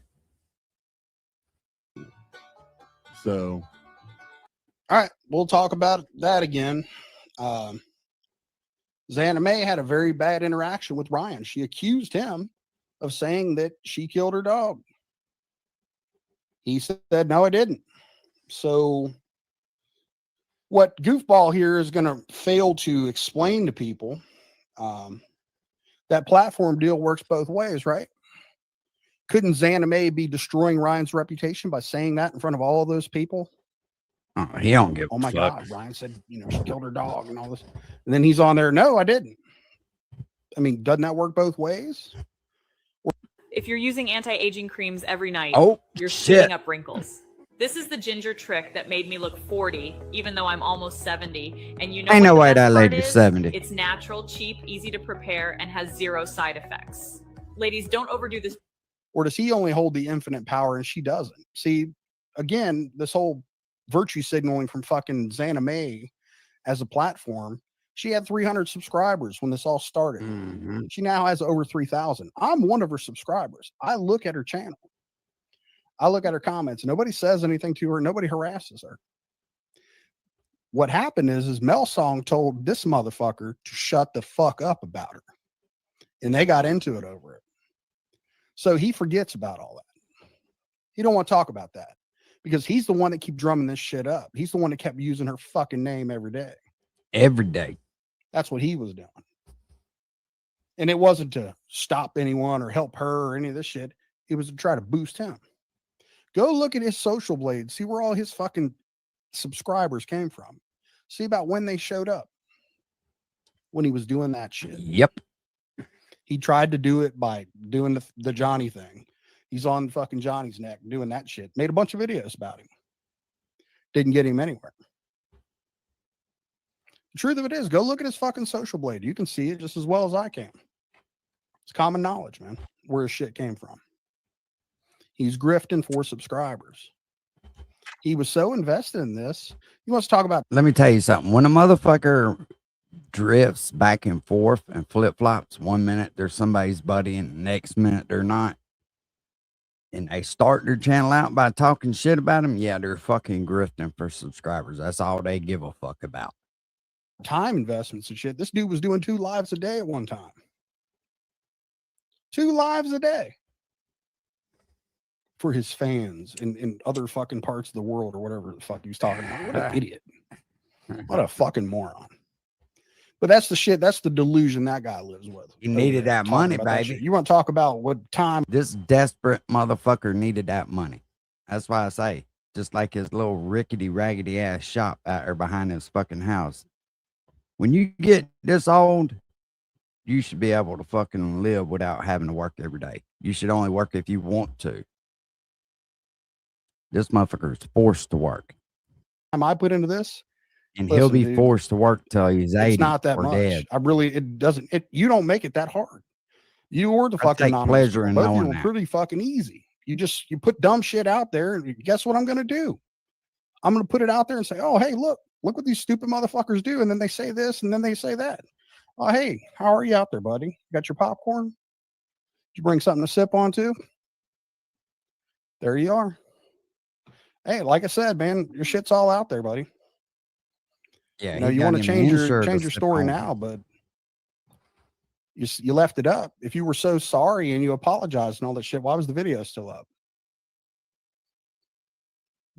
[SPEAKER 9] So,
[SPEAKER 8] all right, we'll talk about that again. Xana May had a very bad interaction with Ryan. She accused him of saying that she killed her dog. He said, no, I didn't. So what Goofball here is going to fail to explain to people, that platform deal works both ways, right? Couldn't Xana May be destroying Ryan's reputation by saying that in front of all of those people?
[SPEAKER 1] Oh, he don't give
[SPEAKER 8] Oh my
[SPEAKER 1] a fuck.
[SPEAKER 8] God, Ryan said, she killed her dog and all this. And then he's on there, no, I didn't. I mean, doesn't that work both ways?
[SPEAKER 14] If you're using anti-aging creams every night,
[SPEAKER 1] Oh,
[SPEAKER 14] you're
[SPEAKER 1] shit.
[SPEAKER 14] shooting up wrinkles. This is the ginger trick that made me look 40, even though I'm almost 70. And you know
[SPEAKER 1] Ain't
[SPEAKER 14] what
[SPEAKER 1] no
[SPEAKER 14] the
[SPEAKER 1] way
[SPEAKER 14] best
[SPEAKER 1] that
[SPEAKER 14] part
[SPEAKER 1] lady's
[SPEAKER 14] is?
[SPEAKER 1] 70.
[SPEAKER 14] It's natural, cheap, easy to prepare, and has zero side effects. Ladies, don't overdo this.
[SPEAKER 8] Or does he only hold the infinite power and she doesn't? See, again, this whole virtue signaling from fucking Xana May as a platform. She had 300 subscribers when this all started. She now has over 3,000. I'm one of her subscribers. I look at her channel. I look at her comments. Nobody says anything to her. Nobody harasses her. What happened is Mel Song told this motherfucker to shut the fuck up about her. And they got into it over it. So he forgets about all that. He don't want to talk about that because he's the one that keep drumming this shit up. He's the one that kept using her fucking name every day.
[SPEAKER 1] Every day.
[SPEAKER 8] That's what he was doing. And it wasn't to stop anyone or help her or any of this shit. It was to try to boost him. Go look at his social blade. See where all his fucking subscribers came from. See about when they showed up. When he was doing that shit.
[SPEAKER 1] Yep.
[SPEAKER 8] He tried to do it by doing the Johnny thing. He's on fucking Johnny's neck doing that shit. Made a bunch of videos about him. Didn't get him anywhere. The truth of it is, go look at his fucking social blade. You can see it just as well as I can. It's common knowledge, man, where his shit came from. He's grifting for subscribers. He was so invested in this. He wants to talk about.
[SPEAKER 1] Let me tell you something. When a motherfucker drifts back and forth and flip-flops, 1 minute they're somebody's buddy and the next minute they're not, and they start their channel out by talking shit about him, yeah, they're fucking grifting for subscribers. That's all they give a fuck about.
[SPEAKER 8] Time investments and shit. This dude was doing 2 lives a day at one time. 2 lives a day for his fans in other fucking parts of the world or whatever the fuck he was talking about. What an idiot. What a fucking moron. But that's the shit. That's the delusion that guy lives with.
[SPEAKER 1] He needed that money, baby.
[SPEAKER 8] You want to talk about what time?
[SPEAKER 1] This desperate motherfucker needed that money. That's why I say, just like his little rickety, raggedy ass shop out there behind his fucking house. When you get this old, you should be able to fucking live without having to work every day. You should only work if you want to. This motherfucker is forced to work.
[SPEAKER 8] I put into this,
[SPEAKER 1] and he'll be forced to work till he's 80
[SPEAKER 8] it's not that
[SPEAKER 1] or
[SPEAKER 8] much.
[SPEAKER 1] dead.
[SPEAKER 8] It doesn't. You don't make it that hard. You or the
[SPEAKER 1] I
[SPEAKER 8] fucking
[SPEAKER 1] take pleasure in
[SPEAKER 8] both of
[SPEAKER 1] knowing
[SPEAKER 8] you are
[SPEAKER 1] that.
[SPEAKER 8] pretty fucking easy. You put dumb shit out there, and guess what I'm going to do? I'm going to put it out there and say, oh, hey, look what these stupid motherfuckers do. And then they say this, and then they say that. Oh, hey, how are you out there, buddy? You got your popcorn? Did you bring something to sip on too? There you are. Hey, like I said, man, your shit's all out there, buddy.
[SPEAKER 1] Yeah,
[SPEAKER 8] you know, you want to change your story now, but you left it up. If you were so sorry and you apologized and all that shit, why was the video still up?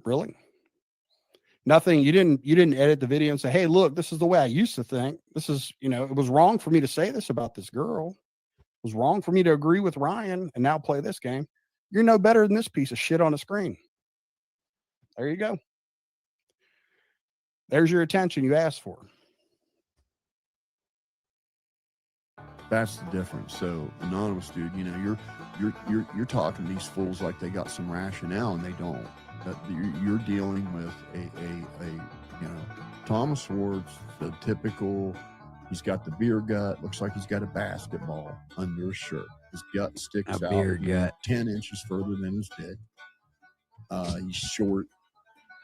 [SPEAKER 8] Really? Nothing. You didn't edit the video and say, hey, look, this is the way I used to think. This is, it was wrong for me to say this about this girl. It was wrong for me to agree with Ryan and now play this game. You're no better than this piece of shit on the screen. There you go. There's your attention you asked for.
[SPEAKER 9] That's the difference. So, anonymous dude, you're talking to these fools like they got some rationale, and they don't. That you're dealing with a Thomas Ward's the typical. He's got the beer gut. Looks like he's got a basketball under his shirt. His gut sticks out
[SPEAKER 1] beer gut.
[SPEAKER 9] 10 inches further than his dick. He's short,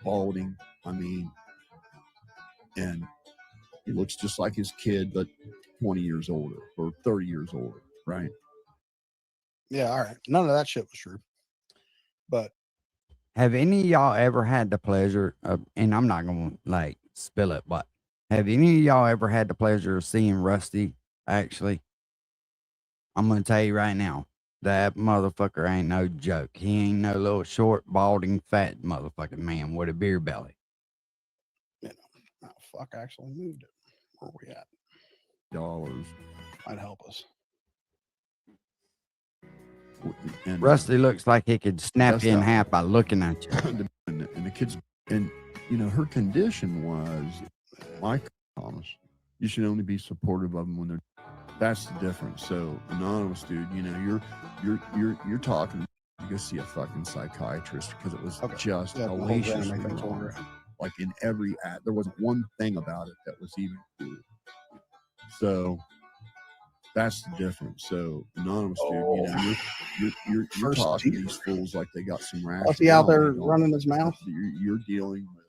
[SPEAKER 9] balding. And he looks just like his kid, but 20 years older or 30 years older, right?
[SPEAKER 8] Yeah, all right. None of that shit was true. But
[SPEAKER 1] have any of y'all ever had the pleasure of, and I'm not going to spill it, but have any of y'all ever had the pleasure of seeing Rusty? Actually, I'm going to tell you right now, that motherfucker ain't no joke. He ain't no little short, balding, fat motherfucking man with a beer belly.
[SPEAKER 8] Oh, fuck, I actually moved it. Where are we at?
[SPEAKER 9] Dollars
[SPEAKER 8] might help us.
[SPEAKER 9] And
[SPEAKER 1] Rusty looks like he could snap
[SPEAKER 9] that's
[SPEAKER 1] you in
[SPEAKER 9] not-
[SPEAKER 1] half by looking at you.
[SPEAKER 9] and the kids, and her condition was, Mike Thomas, you should only be supportive of them when they're. That's the difference. So, anonymous dude, you're talking. You go see a fucking psychiatrist because it was just hellaciously wrong. Like in every act, there wasn't one thing about it that was even cool. So that's the difference. So, anonymous dude, you're talking to these fools like they got some rationale.
[SPEAKER 8] What's he out there running his mouth?
[SPEAKER 9] You're dealing with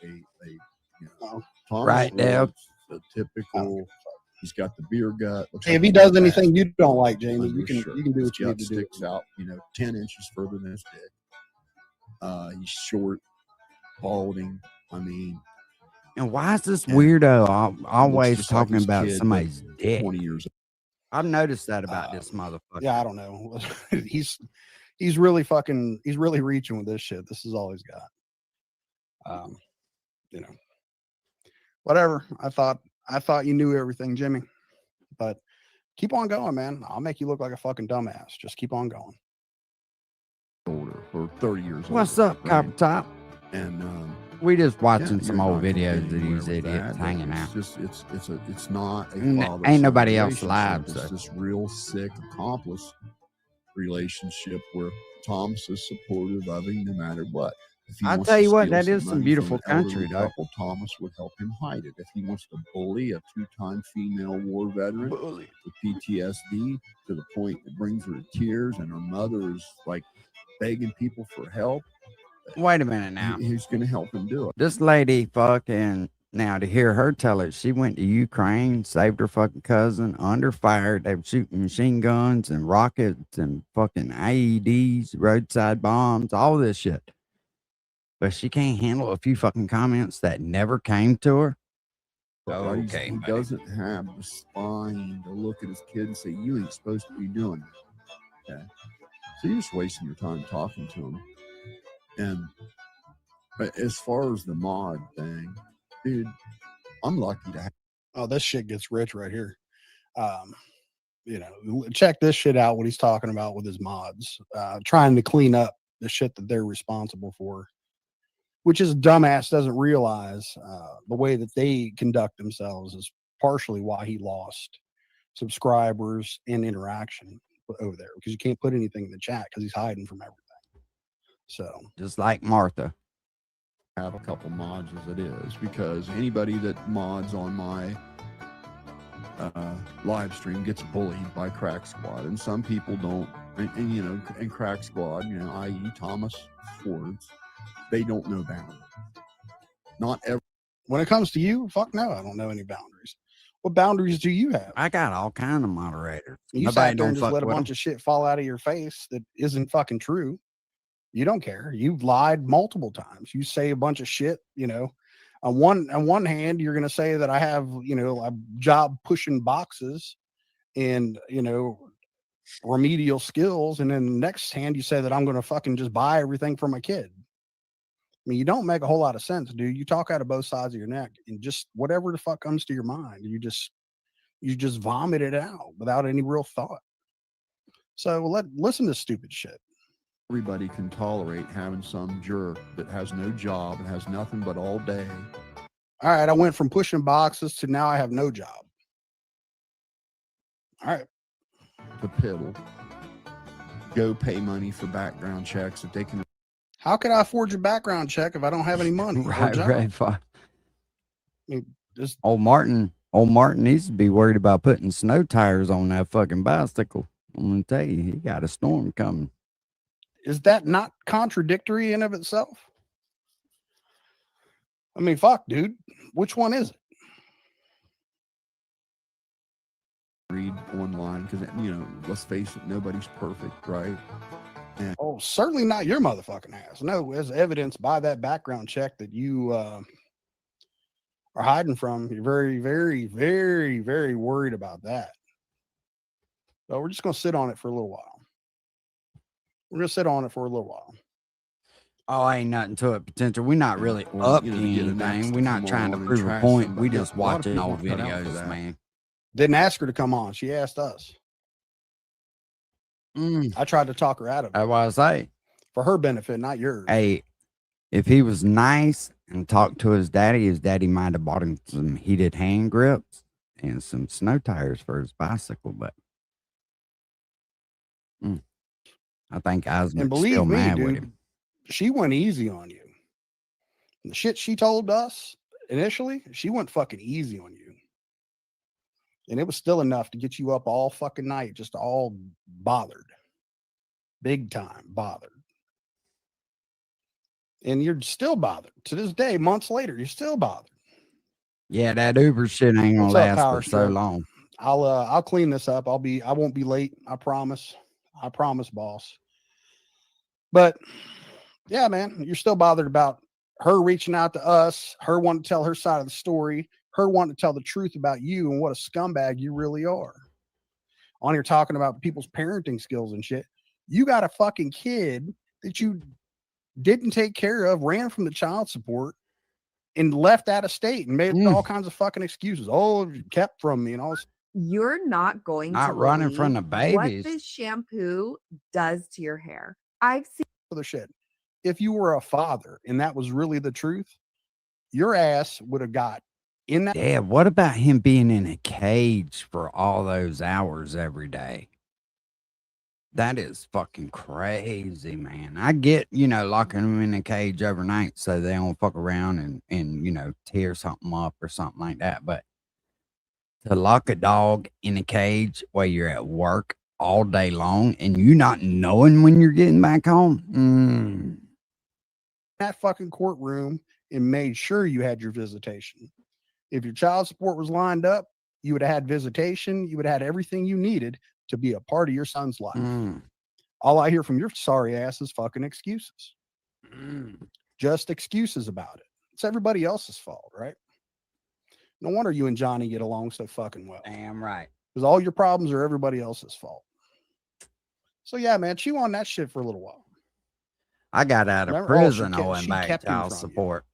[SPEAKER 9] you know, Thomas
[SPEAKER 1] Right, Dale.
[SPEAKER 9] Rhodes, a typical. He's got the beer gut. Looks
[SPEAKER 8] Hey,
[SPEAKER 9] like
[SPEAKER 8] if he
[SPEAKER 9] a big
[SPEAKER 8] does anything
[SPEAKER 9] bag
[SPEAKER 8] you don't like, Jamie, you
[SPEAKER 9] undershirt.
[SPEAKER 8] can do
[SPEAKER 9] His
[SPEAKER 8] what you need
[SPEAKER 9] gut
[SPEAKER 8] to do.
[SPEAKER 9] sticks out, 10 inches further than his dick. He's short, balding. I mean,
[SPEAKER 1] And why is this
[SPEAKER 9] and
[SPEAKER 1] weirdo
[SPEAKER 9] looks
[SPEAKER 1] always
[SPEAKER 9] just like
[SPEAKER 1] talking
[SPEAKER 9] his
[SPEAKER 1] about
[SPEAKER 9] kid, but
[SPEAKER 1] somebody's dick?
[SPEAKER 9] 20 years.
[SPEAKER 1] I've noticed that about this motherfucker.
[SPEAKER 8] Yeah, I don't know. he's really reaching with this shit. This is all he's got. You know, whatever. I thought you knew everything, Jimmy, but keep on going, man. I'll make you look like a fucking dumbass. Just keep on going.
[SPEAKER 9] Older or 30 years old.
[SPEAKER 1] What's up, Copper Top?
[SPEAKER 9] And
[SPEAKER 1] we just watching
[SPEAKER 9] yeah,
[SPEAKER 1] some
[SPEAKER 9] you're
[SPEAKER 1] old
[SPEAKER 9] not
[SPEAKER 1] videos
[SPEAKER 9] getting
[SPEAKER 1] of
[SPEAKER 9] anywhere
[SPEAKER 1] these
[SPEAKER 9] with
[SPEAKER 1] idiots
[SPEAKER 9] that, but
[SPEAKER 1] hanging out.
[SPEAKER 9] It's not a
[SPEAKER 1] Ain't
[SPEAKER 9] father-son
[SPEAKER 1] nobody else
[SPEAKER 9] relationship.
[SPEAKER 1] alive,
[SPEAKER 9] It's
[SPEAKER 1] so.
[SPEAKER 9] this real sick accomplice relationship where Thomas is supportive of him no matter what. If he
[SPEAKER 1] I'll
[SPEAKER 9] wants
[SPEAKER 1] tell
[SPEAKER 9] to
[SPEAKER 1] you what,
[SPEAKER 9] steal
[SPEAKER 1] that is some
[SPEAKER 9] money
[SPEAKER 1] beautiful
[SPEAKER 9] from an elderly
[SPEAKER 1] country, though.
[SPEAKER 9] couple, Thomas would help him hide it. If he wants to bully a 2-time female war veteran with PTSD to the point that brings her to tears and her mother is like begging people for help,
[SPEAKER 1] Wait a minute now.
[SPEAKER 9] he's going to help him do it.
[SPEAKER 1] This lady fucking, now to hear her tell it, she went to Ukraine, saved her fucking cousin under fire. They were shooting machine guns and rockets and fucking IEDs, roadside bombs, all this shit. But she can't handle a few fucking comments that never came to her. Okay,
[SPEAKER 9] he
[SPEAKER 1] buddy.
[SPEAKER 9] doesn't have the spine to look at his kid and say, "You ain't supposed to be doing that." Okay, so you're just wasting your time talking to him. And but as far as the mod thing, dude, I'm lucky to have.
[SPEAKER 8] Oh, this shit gets rich right here. You know, check this shit out. What he's talking about with his mods, trying to clean up the shit that they're responsible for, which is dumbass doesn't realize the way that they conduct themselves is partially why he lost subscribers and interaction over there, because you can't put anything in the chat because he's hiding from everything. So
[SPEAKER 1] just like Martha.
[SPEAKER 9] Have a couple mods as it is, because anybody that mods on my live stream gets bullied by Crack Squad, and some people don't. And you know, and Crack Squad, you know, i.e. Thomas Fords, they don't know boundaries. Not every.
[SPEAKER 8] When it comes to you, fuck no, I don't know any boundaries. What boundaries do you have?
[SPEAKER 1] I got all kind of moderators.
[SPEAKER 8] You sat there and just let a bunch of shit fall out of your face that isn't fucking true. You don't care. You've lied multiple times. You say a bunch of shit, you know. On one hand, you're going to say that I have, you know, a job pushing boxes and, you know, remedial skills. And then the next hand, you say that I'm going to fucking just buy everything for my kid. I mean, you don't make a whole lot of sense, dude. You talk out of both sides of your neck and just whatever the fuck comes to your mind, you just vomit it out without any real thought. So listen to stupid shit.
[SPEAKER 9] Everybody can tolerate having some jerk that has no job and has nothing but all day.
[SPEAKER 8] All right, I went from pushing boxes to now I have no job. All right.
[SPEAKER 9] To piddle. Go pay money for background checks that they can.
[SPEAKER 8] How can I afford your background check if I don't have any money?
[SPEAKER 1] Right.
[SPEAKER 8] I mean, just
[SPEAKER 1] Old Martin needs to be worried about putting snow tires on that fucking bicycle. I'm gonna tell you, he got a storm coming.
[SPEAKER 8] Is that not contradictory in of itself? I mean, fuck, dude. Which one is it?
[SPEAKER 9] Read online because, you know, let's face it, nobody's perfect, right? And
[SPEAKER 8] Oh, certainly not your motherfucking ass. No, as evidenced by that background check that you are hiding from. You're very, very, very, very worried about that. So we're just going to sit on it for a little while. We're going to sit on it for a little while.
[SPEAKER 1] Oh, ain't nothing to it. Potential. We're not really
[SPEAKER 9] Well,
[SPEAKER 1] up
[SPEAKER 9] you
[SPEAKER 1] to
[SPEAKER 9] know, you get an
[SPEAKER 1] anything.
[SPEAKER 9] axe
[SPEAKER 1] We're
[SPEAKER 9] to
[SPEAKER 1] not
[SPEAKER 9] come
[SPEAKER 1] trying to
[SPEAKER 9] on and
[SPEAKER 1] prove a
[SPEAKER 9] trash
[SPEAKER 1] point.
[SPEAKER 9] somebody.
[SPEAKER 1] We just
[SPEAKER 9] A lot of
[SPEAKER 1] watching
[SPEAKER 9] people
[SPEAKER 1] old
[SPEAKER 9] cut out for
[SPEAKER 1] videos,
[SPEAKER 9] that.
[SPEAKER 1] man.
[SPEAKER 8] Didn't ask her to come on. She asked us. I tried to talk her out of it
[SPEAKER 1] That's what I say.
[SPEAKER 8] for her benefit, not yours.
[SPEAKER 1] Hey, if he was nice and talked to his daddy might have bought him some heated hand grips and some snow tires for his bicycle. But I think
[SPEAKER 8] And
[SPEAKER 1] Osmond's
[SPEAKER 8] believe
[SPEAKER 1] still
[SPEAKER 8] me,
[SPEAKER 1] mad with
[SPEAKER 8] dude,
[SPEAKER 1] him.
[SPEAKER 8] she went easy on you. The shit she told us initially, she went fucking easy on you. And it was still enough to get you up all fucking night, just all bothered. Big time bothered. And you're still bothered to this day, months later, you're still bothered.
[SPEAKER 1] Yeah, that Uber shit ain't gonna
[SPEAKER 8] What's up,
[SPEAKER 1] last
[SPEAKER 8] Power
[SPEAKER 1] but so
[SPEAKER 8] Stroke?
[SPEAKER 1] long.
[SPEAKER 8] I'll clean this up. I won't be late. I promise, boss. But yeah, man, you're still bothered about her reaching out to us, her wanting to tell her side of the story, her wanting to tell the truth about you and what a scumbag you really are. On here talking about people's parenting skills and shit. You got a fucking kid that you didn't take care of, ran from the child support, and left out of state and made all kinds of fucking excuses. Oh, you kept from me and all this.
[SPEAKER 10] You're not going to
[SPEAKER 1] Not running from the
[SPEAKER 10] believe what
[SPEAKER 1] babies.
[SPEAKER 10] this shampoo does to your hair. I've seen
[SPEAKER 8] Other shit. If you were a father and that was really the truth, your ass would have got in that.
[SPEAKER 1] Yeah, what about him being in a cage for all those hours every day? That is fucking crazy, man. I get, locking them in a cage overnight so they don't fuck around and tear something up or something like that. But to lock a dog in a cage while you're at work all day long and you not knowing when you're getting back home,
[SPEAKER 8] that fucking courtroom and made sure you had your visitation. If your child support was lined up, you would have had visitation. You would have had everything you needed to be a part of your son's life. All I hear from your sorry ass is fucking excuses. Just excuses about it. It's everybody else's fault, right? No wonder you and Johnny get along so fucking well.
[SPEAKER 1] Damn right.
[SPEAKER 8] Because all your problems are everybody else's fault. So yeah, man, chew on that shit for a little while.
[SPEAKER 1] I got out of
[SPEAKER 8] Remember-
[SPEAKER 1] prison
[SPEAKER 8] she
[SPEAKER 1] owing back
[SPEAKER 8] kept him
[SPEAKER 1] child
[SPEAKER 8] from you.
[SPEAKER 1] support.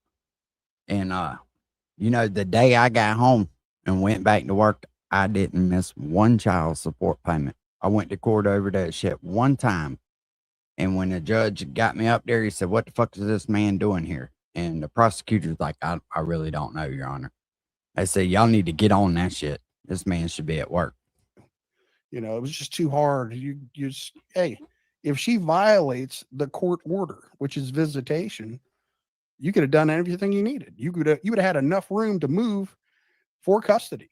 [SPEAKER 1] And the day I got home and went back to work, I didn't miss one child support payment. I went to court over that shit one time. And when the judge got me up there, he said, "What the fuck is this man doing here?" And the prosecutor's like, I really don't know, Your Honor. I said, "Y'all need to get on that shit. This man should be at work."
[SPEAKER 8] It was just too hard. Hey, if she violates the court order, which is visitation, you could have done everything you needed. You would have had enough room to move for custody.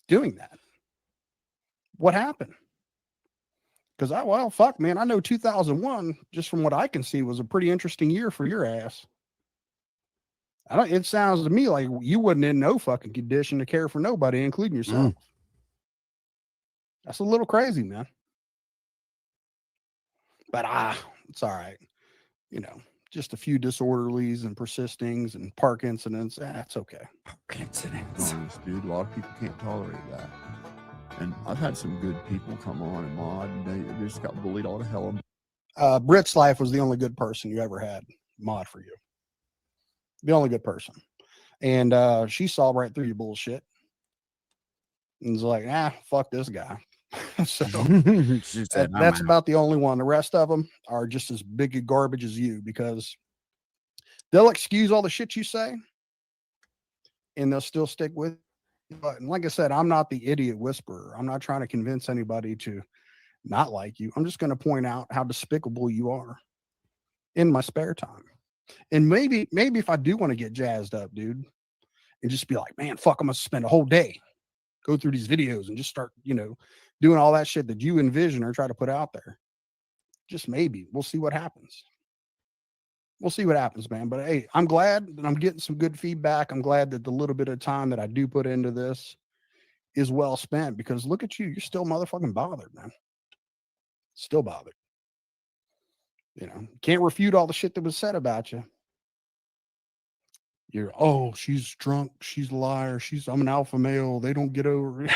[SPEAKER 8] Doing that. What happened? Because fuck, man, I know 2001, just from what I can see, was a pretty interesting year for your ass. It sounds to me like you wasn't in no fucking condition to care for nobody, including yourself. That's a little crazy, man. But it's all right. Just a few disorderlies and persistings and park incidents. That's okay.
[SPEAKER 1] Park incidents.
[SPEAKER 9] Honest, dude, a lot of people can't tolerate that. And I've had some good people come on and mod, and they just got bullied all to hell.
[SPEAKER 8] Brit's Life was the only good person you ever had mod for you. The only good person. And she saw right through your bullshit. And was like, fuck this guy. So
[SPEAKER 1] She said, "I'm
[SPEAKER 8] that's
[SPEAKER 1] out."
[SPEAKER 8] about the only one. The rest of them are just as big a garbage as you, because they'll excuse all the shit you say and they'll still stick with it. But like I said, I'm not the idiot whisperer. I'm not trying to convince anybody to not like you. I'm just going to point out how despicable you are in my spare time. And maybe if I do want to get jazzed up, dude, and just be like, man, fuck, I'm going to spend a whole day, go through these videos and just start, doing all that shit that you envision or try to put out there. Just maybe. We'll see what happens. We'll see what happens, man. But hey, I'm glad that I'm getting some good feedback. I'm glad that the little bit of time that I do put into this is well spent, because look at you. You're still motherfucking bothered, man. Still bothered. Can't refute all the shit that was said about you. She's drunk. She's a liar. I'm an alpha male. They don't get over it.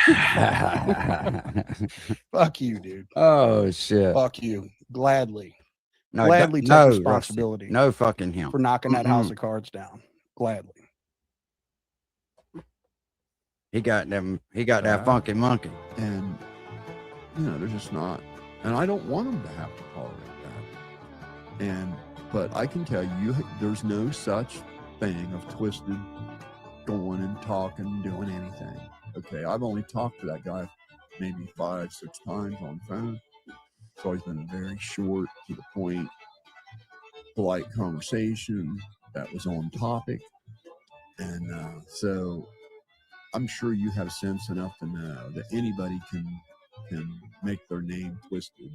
[SPEAKER 8] Fuck you, dude.
[SPEAKER 1] Oh, shit.
[SPEAKER 8] Fuck you. Gladly.
[SPEAKER 1] No,
[SPEAKER 8] Gladly
[SPEAKER 1] no,
[SPEAKER 8] take responsibility.
[SPEAKER 1] Rusty. No fucking him.
[SPEAKER 8] For knocking that house of cards down. Gladly.
[SPEAKER 1] He got that funky monkey.
[SPEAKER 9] And, they're just not. And I don't want them to have to tolerate that. But I can tell you, there's no such thing of Twisted going and talking and doing anything. Okay, I've only talked to that guy maybe 5-6 times on the phone. It's always been a very short, to the point, polite conversation that was on topic. And so I'm sure you have sense enough to know that anybody can make their name twisted,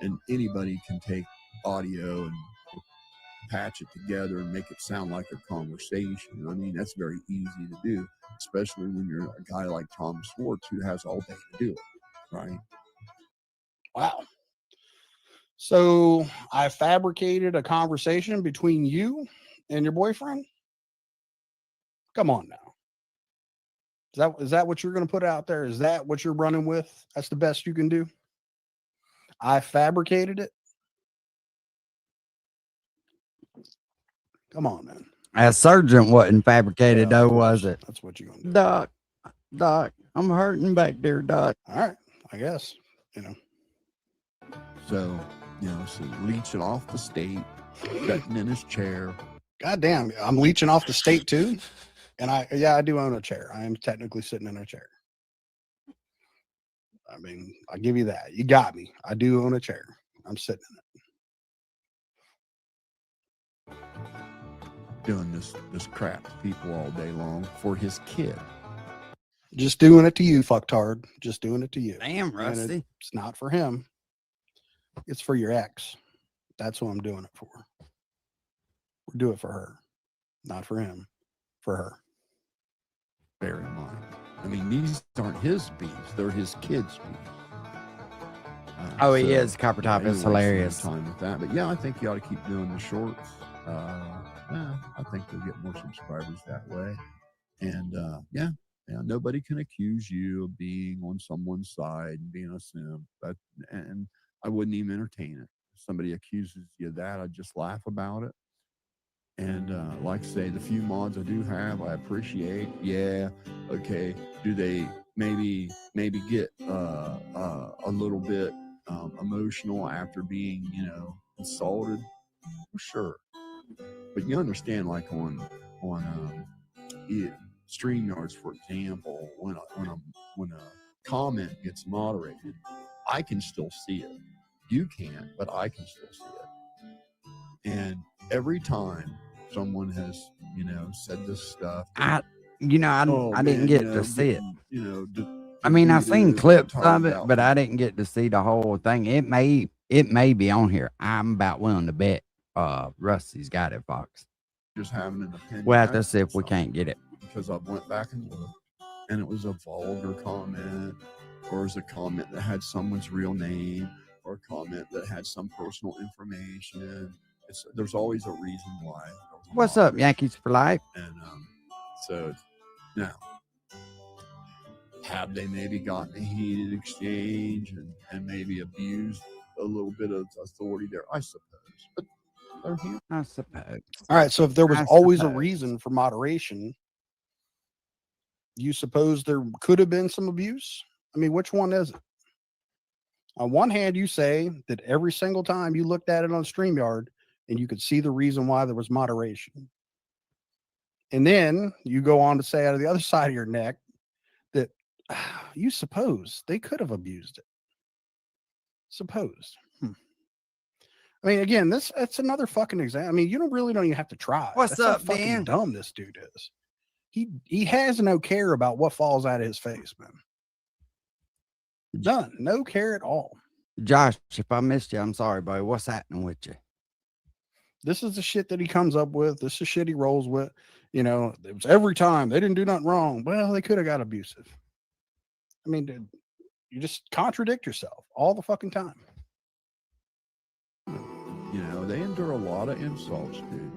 [SPEAKER 9] and anybody can take audio and patch it together and make it sound like a conversation. I mean, that's very easy to do, especially when you're a guy like Tom Schwartz who has all day to do it, right?
[SPEAKER 8] Wow. So I fabricated a conversation between you and your boyfriend? Come on now. Is that what you're going to put out there? Is that what you're running with? That's the best you can do? I fabricated it? Come on, man.
[SPEAKER 1] A surgeon wasn't fabricated,
[SPEAKER 8] Yeah, of
[SPEAKER 1] though, was
[SPEAKER 8] course.
[SPEAKER 1] it?
[SPEAKER 8] That's what you're going to do.
[SPEAKER 1] Doc, I'm hurting back there, Doc.
[SPEAKER 8] All right. I guess, you know.
[SPEAKER 9] So, you know, so leeching off the state, sitting in his chair.
[SPEAKER 8] God damn, I'm leeching off the state too. And I do own a chair. I am technically sitting in a chair. I mean, I'll give you that. You got me. I do own a chair. I'm sitting in it.
[SPEAKER 9] Doing this crap to people all day long for his kid.
[SPEAKER 8] Just doing it to you, fucktard. Just doing it to you.
[SPEAKER 1] Damn,
[SPEAKER 8] And
[SPEAKER 1] Rusty.
[SPEAKER 8] it's not for him. It's for your ex. That's what I'm doing it for. We'll do it for her. Not for him. For her.
[SPEAKER 9] Bear in mind. I mean, these aren't his bees. They're his kids' bees.
[SPEAKER 1] Oh, he is. Copper Top is hilarious.
[SPEAKER 9] Time with that. But yeah, I think you ought to keep doing the shorts. Yeah, I think you'll get more subscribers that way. And yeah, nobody can accuse you of being on someone's side and being a simp. And I wouldn't even entertain it. If somebody accuses you of that, I'd just laugh about it. And like I say, the few mods I do have, I appreciate. Yeah, okay. Do they maybe get a little bit emotional after being, insulted? For sure. But you understand, like on StreamYards, for example, when a comment gets moderated, I can still see it. You can't, but I can still see it. And every time someone has, said this stuff,
[SPEAKER 1] I didn't get to see it. I mean,
[SPEAKER 9] deleted
[SPEAKER 1] I've seen
[SPEAKER 9] it,
[SPEAKER 1] clips
[SPEAKER 9] talked
[SPEAKER 1] of it,
[SPEAKER 9] about
[SPEAKER 1] but I didn't get to see the whole thing. It may be on here. I'm about willing to bet Rusty's got it, Fox.
[SPEAKER 9] just having an opinion.
[SPEAKER 1] We'll have to see if we can't get it.
[SPEAKER 9] Because I went back and looked, and it was a vulgar comment, or it was a comment that had someone's real name, or a comment that had some personal information. There's always a reason why.
[SPEAKER 1] What's up, Yankees for life?
[SPEAKER 9] And so now, have they maybe gotten a heated exchange and maybe abused a little bit of authority there? I suppose, but they're human.
[SPEAKER 1] I suppose.
[SPEAKER 8] All right. So if there was
[SPEAKER 1] I
[SPEAKER 8] always a
[SPEAKER 1] suppose.
[SPEAKER 8] reason for moderation, you suppose there could have been some abuse? I mean, which one is it? On one hand, you say that every single time you looked at it on StreamYard and you could see the reason why there was moderation. And then you go on to say out of the other side of your neck that you suppose they could have abused it. Suppose. I mean, again, that's another fucking example. I mean, you don't even have to try.
[SPEAKER 1] What's
[SPEAKER 8] That's how
[SPEAKER 1] up,
[SPEAKER 8] fucking
[SPEAKER 1] Dan?
[SPEAKER 8] dumb this dude is. He has no care about what falls out of his face, man. None. No care at all.
[SPEAKER 1] Josh, if I missed you, I'm sorry, buddy. What's happening with you?
[SPEAKER 8] This is the shit that he comes up with. This is shit he rolls with. It was every time they didn't do nothing wrong. Well, they could have got abusive. I mean, dude, you just contradict yourself all the fucking time.
[SPEAKER 9] They endure a lot of insults, dude.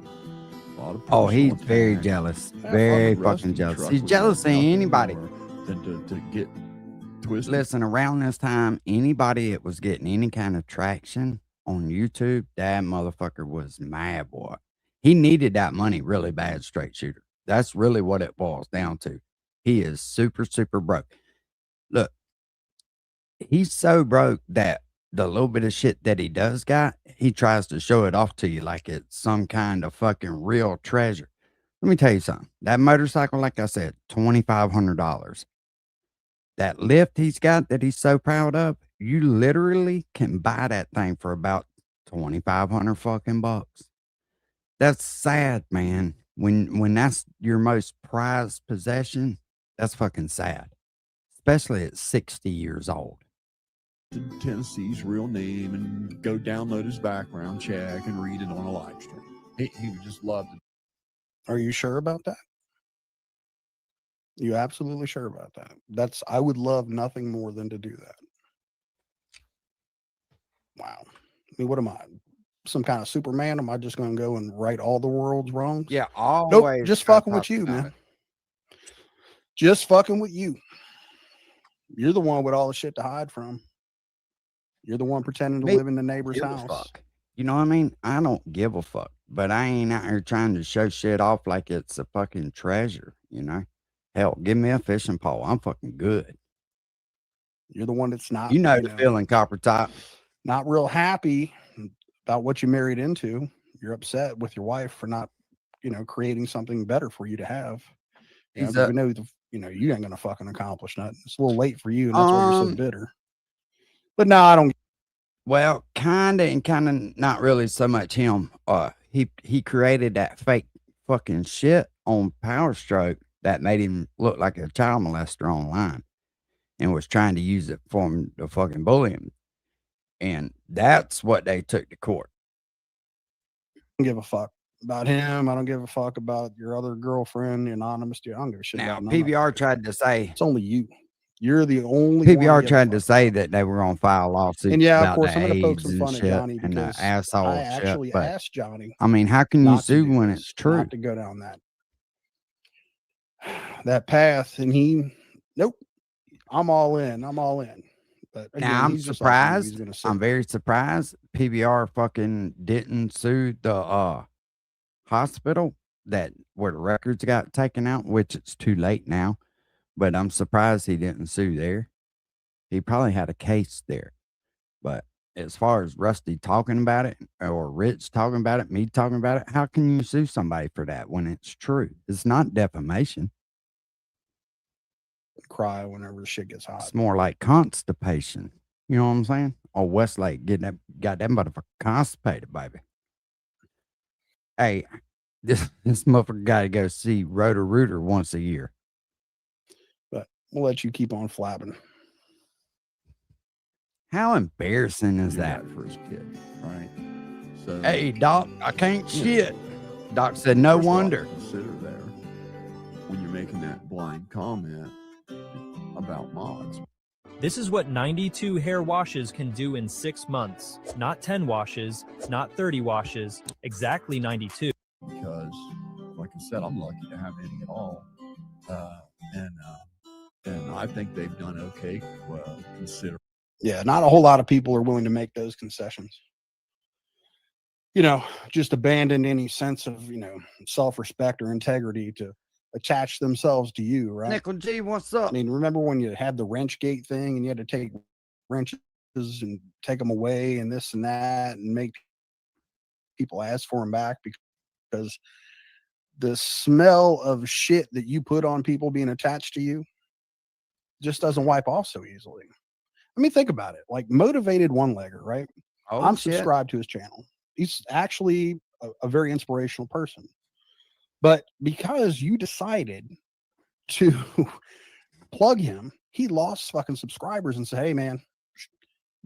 [SPEAKER 9] A lot of
[SPEAKER 1] Oh, he's
[SPEAKER 9] personal
[SPEAKER 1] very
[SPEAKER 9] attacks.
[SPEAKER 1] jealous.
[SPEAKER 9] Yeah,
[SPEAKER 1] Very
[SPEAKER 9] fucking
[SPEAKER 1] fucking
[SPEAKER 9] Rusty
[SPEAKER 1] jealous.
[SPEAKER 9] Trucker
[SPEAKER 1] He's
[SPEAKER 9] was
[SPEAKER 1] jealous of
[SPEAKER 9] nothing
[SPEAKER 1] anybody.
[SPEAKER 9] more than to get twisted.
[SPEAKER 1] Listen, around this time, anybody that was getting any kind of traction on YouTube, that motherfucker was mad, boy. He needed that money really bad, straight shooter. That's really what it boils down to. He is super, super broke. Look, he's so broke that the little bit of shit that he does got, he tries to show it off to you like it's some kind of fucking real treasure. Let me tell you something. That motorcycle, like I said, $2,500. That lift he's got that he's so proud of, you literally can buy that thing for about 2,500 fucking bucks. That's sad, man. When that's your most prized possession, that's fucking sad. Especially at 60 years old.
[SPEAKER 9] Tennessee's real name and go download his background check and read it on a live stream. He would just love to.
[SPEAKER 8] Are you sure about that? You absolutely sure about that? I would love nothing more than to do that. Wow. I mean, what am I? Some kind of Superman? Am I just going to go and right all the world's wrongs?
[SPEAKER 1] Yeah,
[SPEAKER 8] Nope.
[SPEAKER 1] always.
[SPEAKER 8] Just
[SPEAKER 1] try to
[SPEAKER 8] fucking with
[SPEAKER 1] talk
[SPEAKER 8] you,
[SPEAKER 1] about
[SPEAKER 8] man.
[SPEAKER 1] it.
[SPEAKER 8] Just fucking with you. You're the one with all the shit to hide from. You're the one pretending to
[SPEAKER 1] Me,
[SPEAKER 8] live in the neighbor's
[SPEAKER 1] give a
[SPEAKER 8] house.
[SPEAKER 1] fuck. You know what I mean? I don't give a fuck, but I ain't out here trying to show shit off like it's a fucking treasure, you know? Hell, give me a fishing pole. I'm fucking good.
[SPEAKER 8] You're the one that's not,
[SPEAKER 1] You know the feeling, Copper Top.
[SPEAKER 8] not real happy about what you married into. You're upset with your wife for not, creating something better for you to have.
[SPEAKER 1] He's
[SPEAKER 8] 'Cause we know you ain't gonna fucking accomplish nothing. It's a little late for you, and that's why you're so bitter. But no, I don't.
[SPEAKER 1] Well, kinda and kinda not really so much him. He created that fake fucking shit on Power Stroke that made him look like a child molester online and was trying to use it for him to fucking bully him. And that's what they took to court.
[SPEAKER 8] I don't give a fuck about him. I don't give a fuck about your other girlfriend, the anonymous dude. I don't give a shit
[SPEAKER 1] Now,
[SPEAKER 8] about none of
[SPEAKER 1] PBR tried to say
[SPEAKER 8] It's only you. You're the only one
[SPEAKER 1] PBR
[SPEAKER 8] I give a
[SPEAKER 1] tried to
[SPEAKER 8] fuck
[SPEAKER 1] say
[SPEAKER 8] about.
[SPEAKER 1] that they were gonna file lawsuits
[SPEAKER 8] And yeah, of
[SPEAKER 1] about
[SPEAKER 8] course,
[SPEAKER 1] the
[SPEAKER 8] I'm gonna poke
[SPEAKER 1] AIDS
[SPEAKER 8] some
[SPEAKER 1] and
[SPEAKER 8] fun at
[SPEAKER 1] shit
[SPEAKER 8] Johnny
[SPEAKER 1] and the
[SPEAKER 8] because
[SPEAKER 1] asshole
[SPEAKER 8] I
[SPEAKER 1] shit.
[SPEAKER 8] actually
[SPEAKER 1] But
[SPEAKER 8] asked Johnny
[SPEAKER 1] I mean, how can you
[SPEAKER 8] not to
[SPEAKER 1] sue
[SPEAKER 8] do
[SPEAKER 1] when
[SPEAKER 8] this,
[SPEAKER 1] it's true?
[SPEAKER 8] not to go down that path, and nope. I'm all in. I'm all in. But again,
[SPEAKER 1] Now I'm
[SPEAKER 8] he's just like you. He's
[SPEAKER 1] surprised.
[SPEAKER 8] gonna sit
[SPEAKER 1] I'm very surprised PBR fucking didn't sue the hospital where the records got taken out, which it's too late now. But I'm surprised he didn't sue there. He probably had a case there. But as far as Rusty talking about it or Rich talking about it, me talking about it, how can you sue somebody for that when it's true? It's not defamation.
[SPEAKER 8] cry whenever shit gets hot.
[SPEAKER 1] It's more like constipation. You know what I'm saying? Or Westlake getting that goddamn motherfucker constipated, baby. Hey, this motherfucker got to go see Rotor Rooter once a year.
[SPEAKER 8] But we'll let you keep on flapping.
[SPEAKER 1] How embarrassing is
[SPEAKER 9] Do
[SPEAKER 1] that?
[SPEAKER 9] for his kid, right? So,
[SPEAKER 1] Hey, Doc, I can't
[SPEAKER 9] you know,
[SPEAKER 1] shit. Doc said, no
[SPEAKER 9] there's a lot to
[SPEAKER 1] wonder.
[SPEAKER 9] consider there when you're making that blind comment about mods.
[SPEAKER 15] This is what 92 hair washes can do in 6 months. Not 10 washes, not 30 washes, exactly 92.
[SPEAKER 9] Because, like I said, I'm lucky to have any at all, and I think they've done okay. Consider.
[SPEAKER 8] Yeah, not a whole lot of people are willing to make those concessions. Just abandon any sense of, self-respect or integrity to attach themselves to you, right?
[SPEAKER 1] Nickel G, what's up?
[SPEAKER 8] I mean, remember when you had the wrench gate thing and you had to take wrenches and take them away and this and that and make people ask for them back because the smell of shit that you put on people being attached to you just doesn't wipe off so easily. I mean, think about it. Like Motivated One-Legger, right?
[SPEAKER 1] Oh,
[SPEAKER 8] I'm
[SPEAKER 1] shit.
[SPEAKER 8] subscribed to his channel. He's actually a very inspirational person. But because you decided to plug him, he lost fucking subscribers and said, hey, man,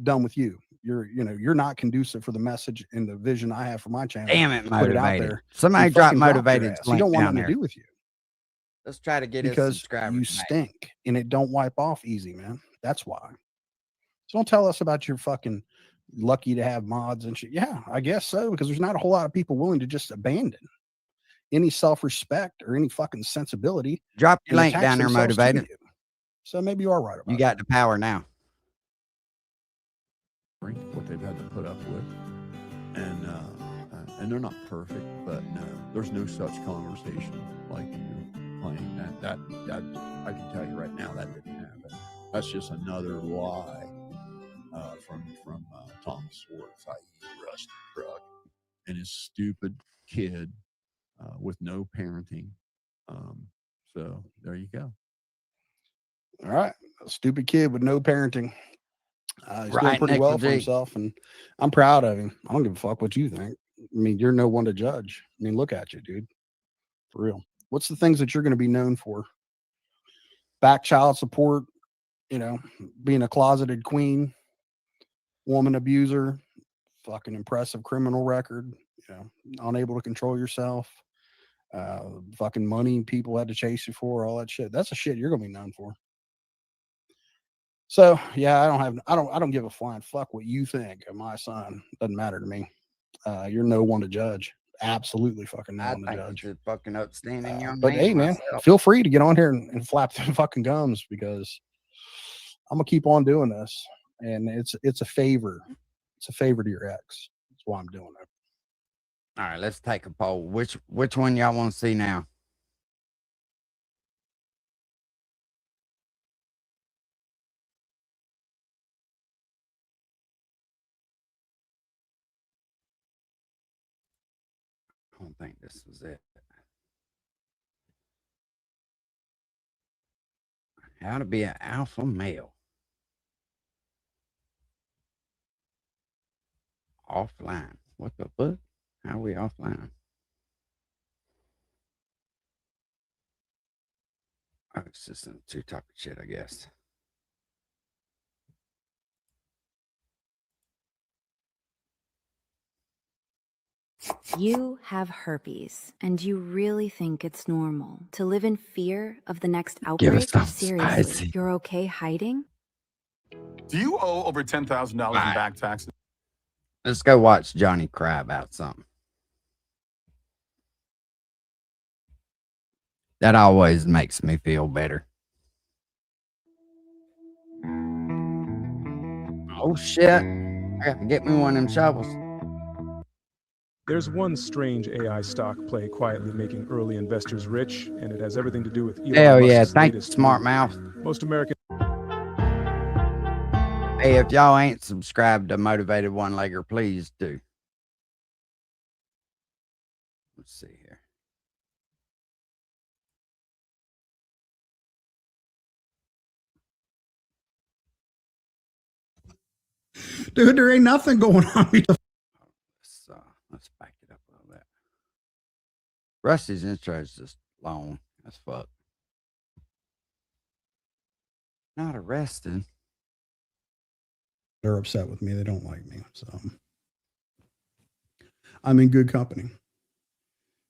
[SPEAKER 8] done with you. You're not conducive for the message and the vision I have for my channel.
[SPEAKER 1] Damn it,
[SPEAKER 8] Put it out
[SPEAKER 1] Motivated.
[SPEAKER 8] there.
[SPEAKER 1] Somebody
[SPEAKER 8] He
[SPEAKER 1] drop
[SPEAKER 8] fucking dropped your
[SPEAKER 1] Motivated.
[SPEAKER 8] ass. He don't want nothing to do with you.
[SPEAKER 1] Let's try to get his
[SPEAKER 8] Because
[SPEAKER 1] subscribers.
[SPEAKER 8] you stink and it don't wipe off easy, man. That's why. So don't tell us about your fucking lucky to have mods and shit. Yeah, I guess so, because there's not a whole lot of people willing to just abandon any self-respect or any fucking sensibility.
[SPEAKER 1] Drop your
[SPEAKER 8] and
[SPEAKER 1] link
[SPEAKER 8] attach
[SPEAKER 1] down there,
[SPEAKER 8] themselves to
[SPEAKER 1] Motivated.
[SPEAKER 8] you. So maybe you are right about
[SPEAKER 1] You got the power now.
[SPEAKER 9] What they've had to put up with, and they're not perfect, but no, there's no such conversation like you playing that I can tell you right now that didn't happen. That's just another lie from Thomas Swartz, i.e. Rusty Truck, and his stupid kid with no parenting. So there you go.
[SPEAKER 8] All right, a stupid kid with no parenting. He's doing
[SPEAKER 1] Right,
[SPEAKER 8] pretty
[SPEAKER 1] Nickel
[SPEAKER 8] well for
[SPEAKER 1] G.
[SPEAKER 8] himself, and I'm proud of him. I don't give a fuck what you think. I mean, you're no one to judge. I mean, look at you, dude. For real. What's the things that you're going to be known for? Back child support, being a closeted queen, woman abuser, fucking impressive criminal record, you know, unable to control yourself, fucking money people had to chase you for, all that shit. That's the shit you're gonna be known for. So yeah, I don't give a flying fuck what you think of my son. Doesn't matter to me. You're no one to judge. Absolutely fucking no
[SPEAKER 1] I
[SPEAKER 8] one to
[SPEAKER 1] think
[SPEAKER 8] judge.
[SPEAKER 1] he's a fucking upstanding young
[SPEAKER 8] But
[SPEAKER 1] man.
[SPEAKER 8] hey, man,
[SPEAKER 1] myself.
[SPEAKER 8] feel free to get on here and flap the fucking gums, because I'm gonna keep on doing this, and it's a favor. It's a favor to your ex. That's why I'm doing it.
[SPEAKER 1] All right, let's take a poll. Which one y'all want to see now? I don't think this was it. How to be an alpha male. Offline. What the fuck? How are we offline? Oh, it's just a two topic shit, I guess.
[SPEAKER 16] You have herpes, and you really think it's normal to live in fear of the next
[SPEAKER 4] Give us
[SPEAKER 16] outbreak?
[SPEAKER 4] something
[SPEAKER 16] Seriously,
[SPEAKER 4] spicy.
[SPEAKER 16] you're okay hiding?
[SPEAKER 13] Do you owe over $10,000 in back taxes?
[SPEAKER 1] Let's go watch Johnny cry about something. That always makes me feel better. Oh shit. I got to get me one of them shovels.
[SPEAKER 17] There's one strange AI stock play quietly making early investors rich, and it has everything to do with Elon
[SPEAKER 1] Hell yeah,
[SPEAKER 17] Musk's
[SPEAKER 1] thank you,
[SPEAKER 17] latest
[SPEAKER 1] smart
[SPEAKER 17] move.
[SPEAKER 1] mouth.
[SPEAKER 17] Most American.
[SPEAKER 1] Hey, if y'all ain't subscribed to Motivated One Legger, please do. Let's see here.
[SPEAKER 18] Dude, there ain't nothing going on.
[SPEAKER 1] Let's back it up a little bit. Rusty's intro is just long as fuck. Not arrested.
[SPEAKER 18] They're upset with me. They don't like me. So I'm in good company.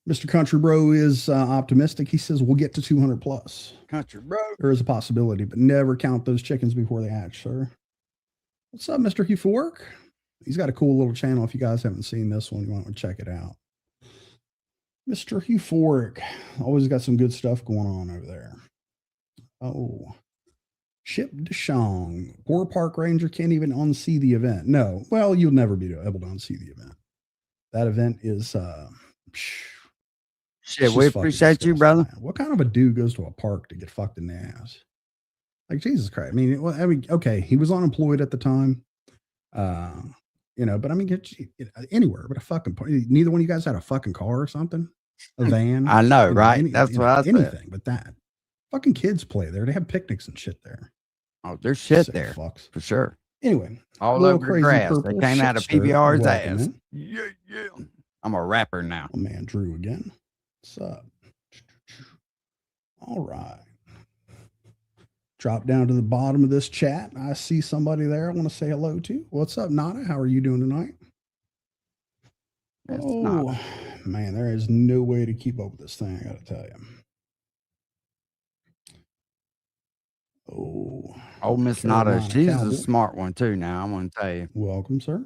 [SPEAKER 18] Mr. Country Bro is optimistic. He says we'll get to 200 plus.
[SPEAKER 1] Country Bro.
[SPEAKER 18] There is a possibility, but never count those chickens before they hatch, sir. What's up, Mr. Hugh Fork? He's got a cool little channel. If you guys haven't seen this one, you want to check it out. Mr. Hugh Fork always got some good stuff going on over there. Oh, Chip DeShong. Poor park ranger can't even unsee the event. No, well, you'll never be able to unsee the event. That event is
[SPEAKER 1] shit.
[SPEAKER 18] it's
[SPEAKER 1] We
[SPEAKER 18] just fucking
[SPEAKER 1] appreciate you,
[SPEAKER 18] disgusting,
[SPEAKER 1] brother.
[SPEAKER 18] man. What kind of a dude goes to a park to get fucked in the ass? Like, Jesus Christ. I mean, okay, he was unemployed at the time. You know, but I mean, get anywhere but a fucking park. Neither one of you guys had a fucking car or something, a van.
[SPEAKER 1] I know, right? That's what I said.
[SPEAKER 18] Anything but that. Fucking kids play there. They have picnics and shit there.
[SPEAKER 1] Oh, there's shit
[SPEAKER 18] Sick
[SPEAKER 1] there
[SPEAKER 18] fucks.
[SPEAKER 1] for sure.
[SPEAKER 18] Anyway,
[SPEAKER 1] All
[SPEAKER 18] little
[SPEAKER 1] over the
[SPEAKER 18] crazy
[SPEAKER 1] grass. They
[SPEAKER 18] purple
[SPEAKER 1] came out of
[SPEAKER 18] shitster,
[SPEAKER 1] PBR's
[SPEAKER 18] welcome
[SPEAKER 1] ass.
[SPEAKER 18] in.
[SPEAKER 1] Yeah, yeah. I'm a rapper now.
[SPEAKER 18] Oh man, Drew again. What's up? All right. Drop down to the bottom of this chat. I see somebody there I want to say hello to. What's up, Nana? How are you doing tonight?
[SPEAKER 1] That's
[SPEAKER 18] oh,
[SPEAKER 1] Nana.
[SPEAKER 18] man, there is no way to keep up with this thing, I got to tell you. Oh,
[SPEAKER 1] Old Miss Nada,
[SPEAKER 18] Carolina
[SPEAKER 1] she's
[SPEAKER 18] Cowboy.
[SPEAKER 1] a smart one too. Now I'm gonna tell you.
[SPEAKER 18] Welcome, sir.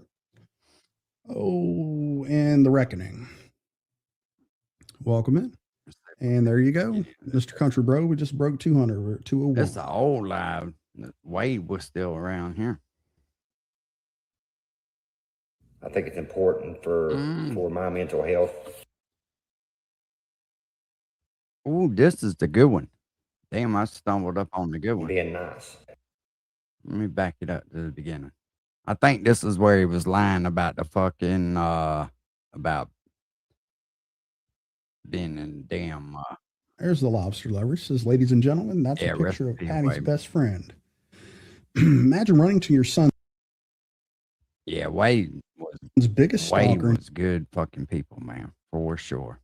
[SPEAKER 18] Oh, and the Reckoning. Welcome in. And there you go, Mr. Country Bro. We just broke 200. We're at 201.
[SPEAKER 1] That's the old live. Wade was still around here.
[SPEAKER 2] I think it's important for my mental health.
[SPEAKER 1] Ooh, this is the good one. Damn, I stumbled up on the good one.
[SPEAKER 2] Being nice.
[SPEAKER 1] Let me back it up to the beginning. I think this is where he was lying about the fucking about being in damn
[SPEAKER 18] There's the lobster lover. It says, ladies and gentlemen, that's
[SPEAKER 1] Yeah,
[SPEAKER 18] a picture of
[SPEAKER 1] recipe
[SPEAKER 18] Patty's
[SPEAKER 1] way.
[SPEAKER 18] best friend. Imagine running to your son's
[SPEAKER 1] yeah, Wade was
[SPEAKER 18] biggest
[SPEAKER 1] Wade
[SPEAKER 18] stalker
[SPEAKER 1] was good fucking people, man, for sure.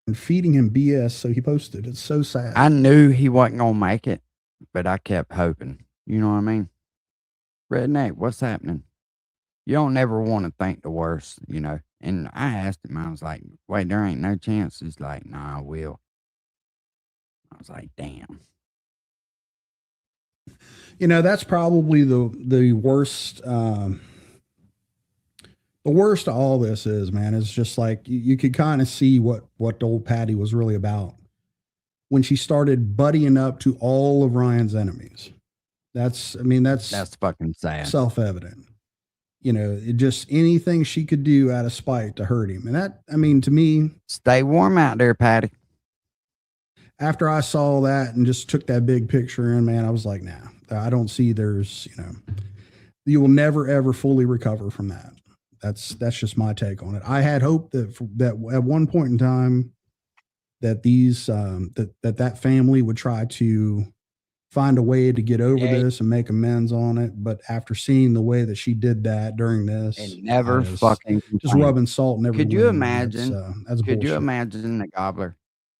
[SPEAKER 18] and feeding him BS, so he posted. It's so sad.
[SPEAKER 1] I knew he wasn't gonna make it, but I kept hoping. You know what I mean? Redneck, what's happening? you don't ever want to think the worst, you know. And I asked him, I was like, wait, there ain't no chance. He's like, nah, I will. I was like, damn.
[SPEAKER 18] You know, that's probably the worst. The worst of all this is, man, is just like you could kind of see what old Patty was really about when she started buddying up to all of Ryan's enemies. That's
[SPEAKER 1] fucking sad.
[SPEAKER 18] Self-evident. You know, it just anything she could do out of spite to hurt him. And that, I mean, to me,
[SPEAKER 1] stay warm out there, Patty.
[SPEAKER 18] After I saw that and just took that big picture in, man, I was like, nah, I don't see there's, you know, you will never, ever fully recover from that. That's just my take on it. I had hope that at one point in time that these, that family would try to find a way to get over this and make amends on it. But after seeing the way that she did that during this,
[SPEAKER 1] and never
[SPEAKER 18] just
[SPEAKER 1] fucking
[SPEAKER 18] rubbing salt in every
[SPEAKER 1] Could you
[SPEAKER 18] wound, man.
[SPEAKER 1] imagine?
[SPEAKER 18] That's
[SPEAKER 1] could you
[SPEAKER 18] bullshit.
[SPEAKER 1] imagine the gobbler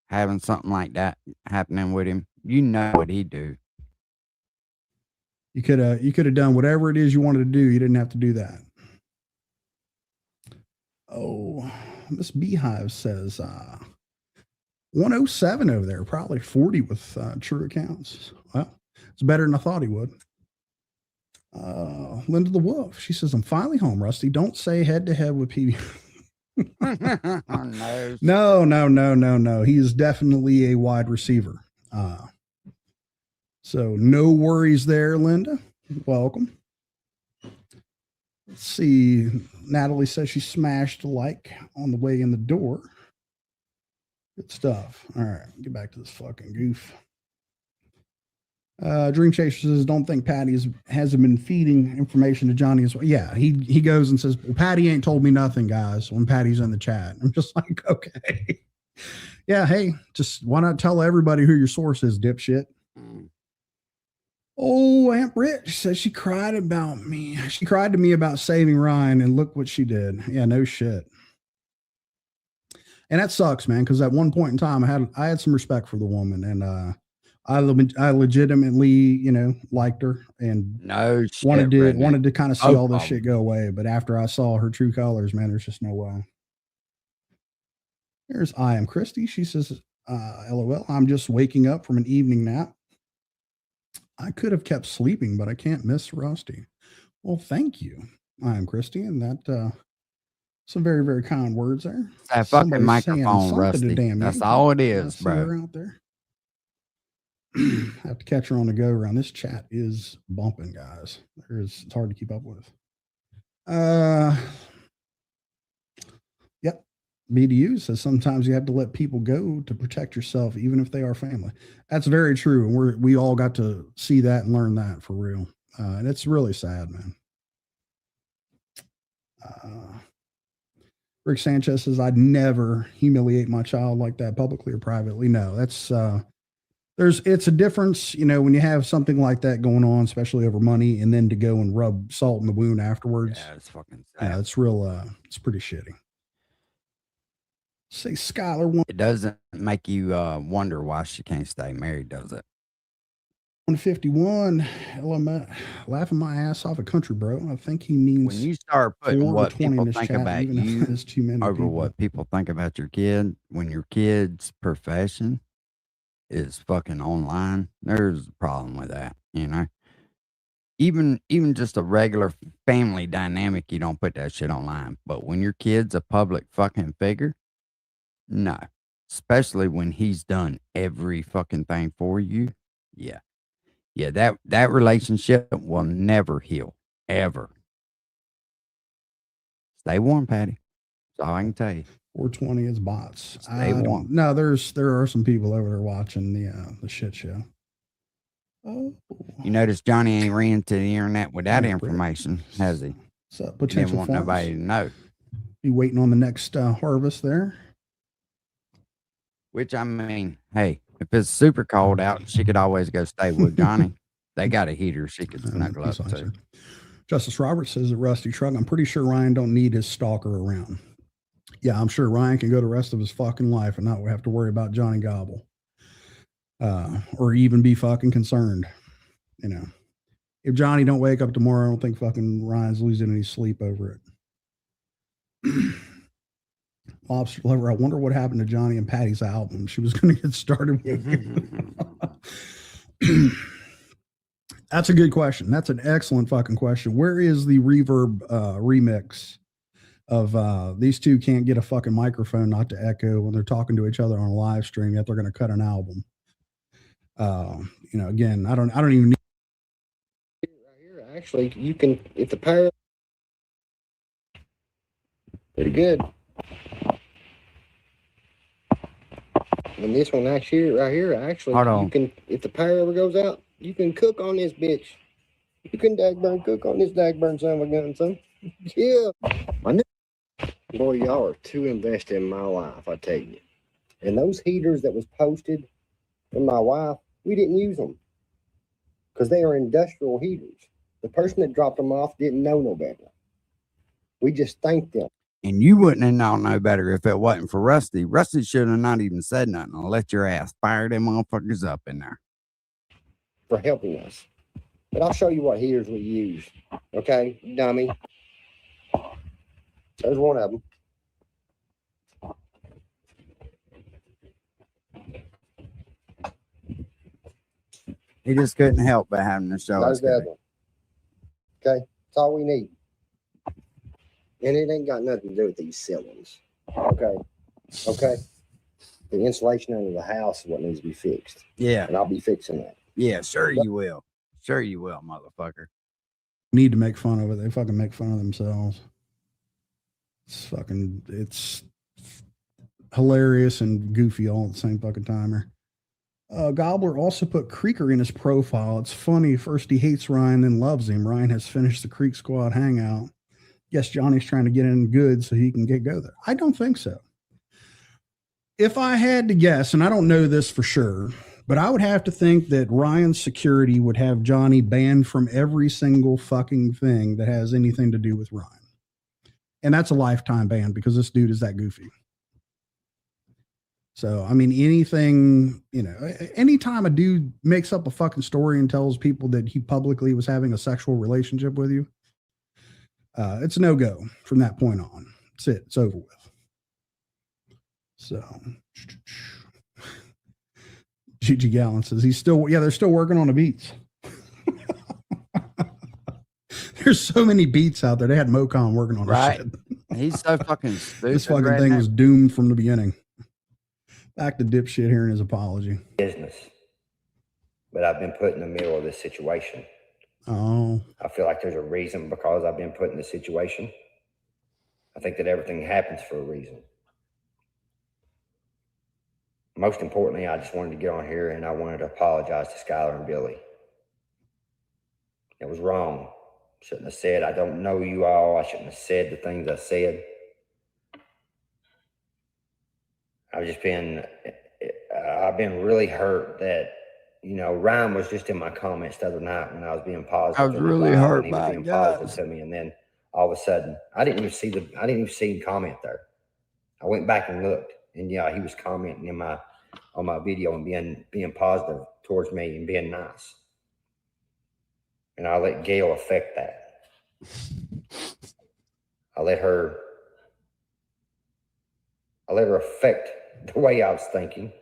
[SPEAKER 1] having something like that happening with him? You know what he'd do.
[SPEAKER 18] You could have done whatever it is you wanted to do. You didn't have to do that. Oh, Miss Beehive says 107 over there, probably 40 with true accounts. Well, it's better than I thought he would. Linda the Wolf, she says, I'm finally home, Rusty. Don't say head to head with PB.
[SPEAKER 1] Oh, no.
[SPEAKER 18] No. He is definitely a wide receiver. So no worries there, Linda. Welcome. Let's see. Natalie says she smashed a like on the way in the door. Good stuff. All right, get back to this fucking goof. Dream Chaser says, don't think Patty hasn't been feeding information to Johnny as well. Yeah, he goes and says, well, Patty ain't told me nothing, guys, when Patty's in the chat. I'm just like, okay. Yeah, hey, just why not tell everybody who your source is, dipshit? Oh, Aunt Rich says she cried about me. She cried to me about saving Ryan, and look what she did. Yeah, no shit. And that sucks, man, because at one point in time, I had some respect for the woman, and I legitimately, you know, liked her and wanted to kind of see all this shit go away. But after I saw her true colors, man, there's just no way. There's I am Christy. She says, LOL, I'm just waking up from an evening nap. I could have kept sleeping, but I can't miss Rusty. Well, thank you. I am Christy, and that some very, very kind words there.
[SPEAKER 1] That fucking microphone, Rusty. That's all it is, bro.
[SPEAKER 18] Out there. I have to catch her on the go around. This chat is bumping, guys. It's hard to keep up with. Yep. BDU says sometimes you have to let people go to protect yourself, even if they are family. That's very true. And we all got to see that and learn that for real. And it's really sad, man. Rick Sanchez says, I'd never humiliate my child like that publicly or privately. No, that's, it's a difference, you know, when you have something like that going on, especially over money, and then to go and rub salt in the wound afterwards.
[SPEAKER 1] Yeah, it's fucking sad.
[SPEAKER 18] Yeah, it's real, it's pretty shitty. Say Skylar.
[SPEAKER 1] It doesn't make you wonder why she can't stay married, does it?
[SPEAKER 18] 151. Laughing my ass off a country bro. I think he means
[SPEAKER 1] when you start putting what people think about you
[SPEAKER 18] too many
[SPEAKER 1] over
[SPEAKER 18] people.
[SPEAKER 1] what people think about your kid, when your kid's profession is fucking online, there's a problem with that, you know. Even just a regular family dynamic, you don't put that shit online. But when your kid's a public fucking figure, no. Especially when he's done every fucking thing for you. Yeah. Yeah, that relationship will never heal. Ever. Stay warm, Patty. That's all I can tell you.
[SPEAKER 18] 420 is bots.
[SPEAKER 1] Stay warm.
[SPEAKER 18] No, there are some people over there watching the shit show. Oh.
[SPEAKER 1] You notice Johnny ain't ran to the internet with that information, has he?
[SPEAKER 18] So
[SPEAKER 1] He didn't want nobody to know.
[SPEAKER 18] Be waiting on the next harvest there.
[SPEAKER 1] Which, I mean, hey, if it's super cold out, she could always go stay with Johnny. They got a heater she could snuggle up to.
[SPEAKER 18] Justice Roberts says at Rusty Truck, I'm pretty sure Ryan don't need his stalker around. Yeah, I'm sure Ryan can go the rest of his fucking life and not have to worry about Johnny Gobble. Or even be fucking concerned, you know. If Johnny don't wake up tomorrow, I don't think fucking Ryan's losing any sleep over it. Lobster Lover, I wonder what happened to Johnny and Patty's album. She was going to get started with. That's a good question. That's an excellent fucking question. Where is the Reverb remix of these two can't get a fucking microphone not to echo when they're talking to each other on a live stream, yet they're going to cut an album? Again, I don't even need.
[SPEAKER 19] Actually, you can, if the power, pretty good. And this one right here, actually,
[SPEAKER 1] Hold on.
[SPEAKER 19] you can, if the power ever goes out, you can cook on this bitch. You can dagburn cook on this dagburn son of a gun, son. Yeah. Boy, y'all are too invested in my life, I tell you. And those heaters that was posted from my wife, we didn't use them because they are industrial heaters. The person that dropped them off didn't know no better. We just thanked them.
[SPEAKER 1] And you wouldn't have known no better if it wasn't for Rusty. Rusty should have not even said nothing and let your ass fire them motherfuckers up in there.
[SPEAKER 19] For helping us. But I'll show you what heaters we use. Okay, dummy. There's one of them.
[SPEAKER 1] He just couldn't help but having to show us.
[SPEAKER 19] There's the other one. Okay, that's all we need. And it ain't got nothing to do with these cylinders. Okay. Okay. The insulation under the house is what needs to be fixed.
[SPEAKER 1] Yeah.
[SPEAKER 19] And I'll be fixing that.
[SPEAKER 1] Yeah, sure you will. Sure you will, motherfucker.
[SPEAKER 18] Need to make fun of it. They fucking make fun of themselves. It's hilarious and goofy all at the same fucking timer. Gobbler also put Creeker in his profile. It's funny. First he hates Ryan, then loves him. Ryan has finished the Creek Squad hangout. Yes, Johnny's trying to get in good so he can go there. I don't think so. If I had to guess, and I don't know this for sure, but I would have to think that Ryan's security would have Johnny banned from every single fucking thing that has anything to do with Ryan. And that's a lifetime ban because this dude is that goofy. So, I mean, anything, anytime a dude makes up a fucking story and tells people that he publicly was having a sexual relationship with you, it's a no-go from that point on. That's it. It's over with. So, Gigi Gallen says they're still working on the beats. There's so many beats out there. They had Mocon working on
[SPEAKER 1] right.
[SPEAKER 18] Shit.
[SPEAKER 1] He's so fucking stupid.
[SPEAKER 18] This fucking thing was doomed from the beginning. Back to dipshit hearing his apology.
[SPEAKER 2] Business. But I've been put in the middle of this situation.
[SPEAKER 18] Oh.
[SPEAKER 2] I feel like there's a reason because I've been put in this situation. I think that everything happens for a reason. Most importantly, I just wanted to get on here and I wanted to apologize to Skylar and Billy. It was wrong. Shouldn't have said, I don't know you all. I shouldn't have said the things I said. I've been really hurt that, Ryan was just in my comments the other night when I was being positive.
[SPEAKER 1] I was really hurt
[SPEAKER 2] he was
[SPEAKER 1] by
[SPEAKER 2] being
[SPEAKER 1] it,
[SPEAKER 2] positive
[SPEAKER 1] guys.
[SPEAKER 2] to me, and then all of a sudden, I didn't even see him comment there. I went back and looked, and yeah, he was commenting on my video and being positive towards me and being nice. And I let Gail affect that. I let her affect the way I was thinking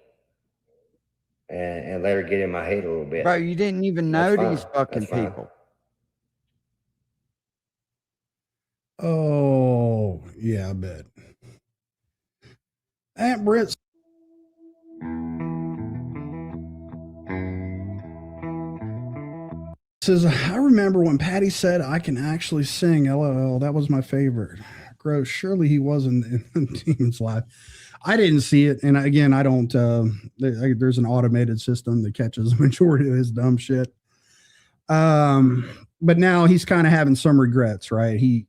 [SPEAKER 2] and let her get in my head a little bit.
[SPEAKER 1] Bro, you didn't even know these fucking
[SPEAKER 2] That's fine.
[SPEAKER 1] people.
[SPEAKER 18] Oh, yeah, I bet. Aunt Britt says, I remember when Patty said I can actually sing. LOL, that was my favorite. Gross. Surely he wasn't in Demon's Live. I didn't see it. And again, I don't, there's an automated system that catches the majority of his dumb shit. But now he's kind of having some regrets, right? He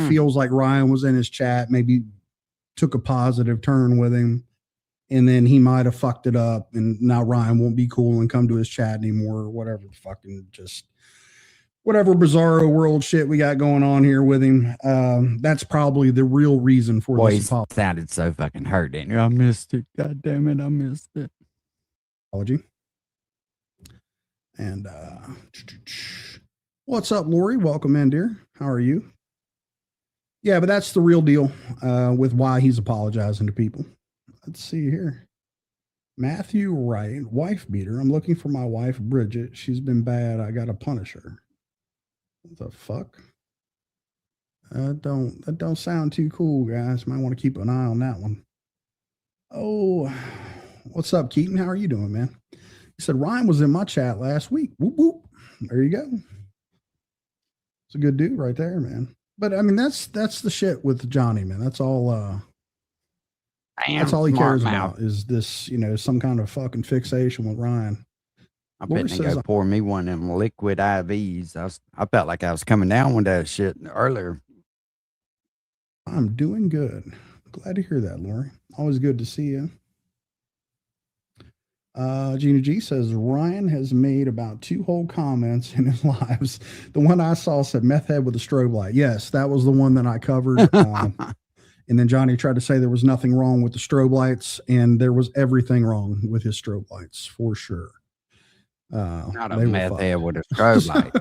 [SPEAKER 18] feels like Ryan was in his chat, maybe took a positive turn with him, and then he might have fucked it up, and now Ryan won't be cool and come to his chat anymore, or whatever fucking just whatever bizarro world shit we got going on here with him. That's probably the real reason for
[SPEAKER 1] Boy,
[SPEAKER 18] this
[SPEAKER 1] he
[SPEAKER 18] apology.
[SPEAKER 1] sounded so fucking hurt, didn't you? I missed it. God damn it, I missed it.
[SPEAKER 18] Apology. And What's up, Lori? Welcome in, dear. How are you? Yeah, but that's the real deal with why he's apologizing to people. Let's see here. Matthew Wright, wife beater. I'm looking for my wife, Bridget. She's been bad. I got to punish her. What the fuck? That don't sound too cool, guys. Might want to keep an eye on that one. Oh, what's up, Keaton? How are you doing, man? He said Ryan was in my chat last week. Whoop whoop. There you go. It's a good dude right there, man. But I mean, that's the shit with Johnny, man. That's all. That's all he cares about is this, some kind of fucking fixation with Ryan.
[SPEAKER 1] I bet they go pour me one of them liquid IVs. I felt like I was coming down with that shit earlier.
[SPEAKER 18] I'm doing good. Glad to hear that, Lori. Always good to see you. Gina G says Ryan has made about 2 whole comments in his lives. The one I saw said meth head with a strobe light. Yes, that was the one that I covered. And then Johnny tried to say there was nothing wrong with the strobe lights, and there was everything wrong with his strobe lights for sure.
[SPEAKER 1] Not a meth head with a strobe light.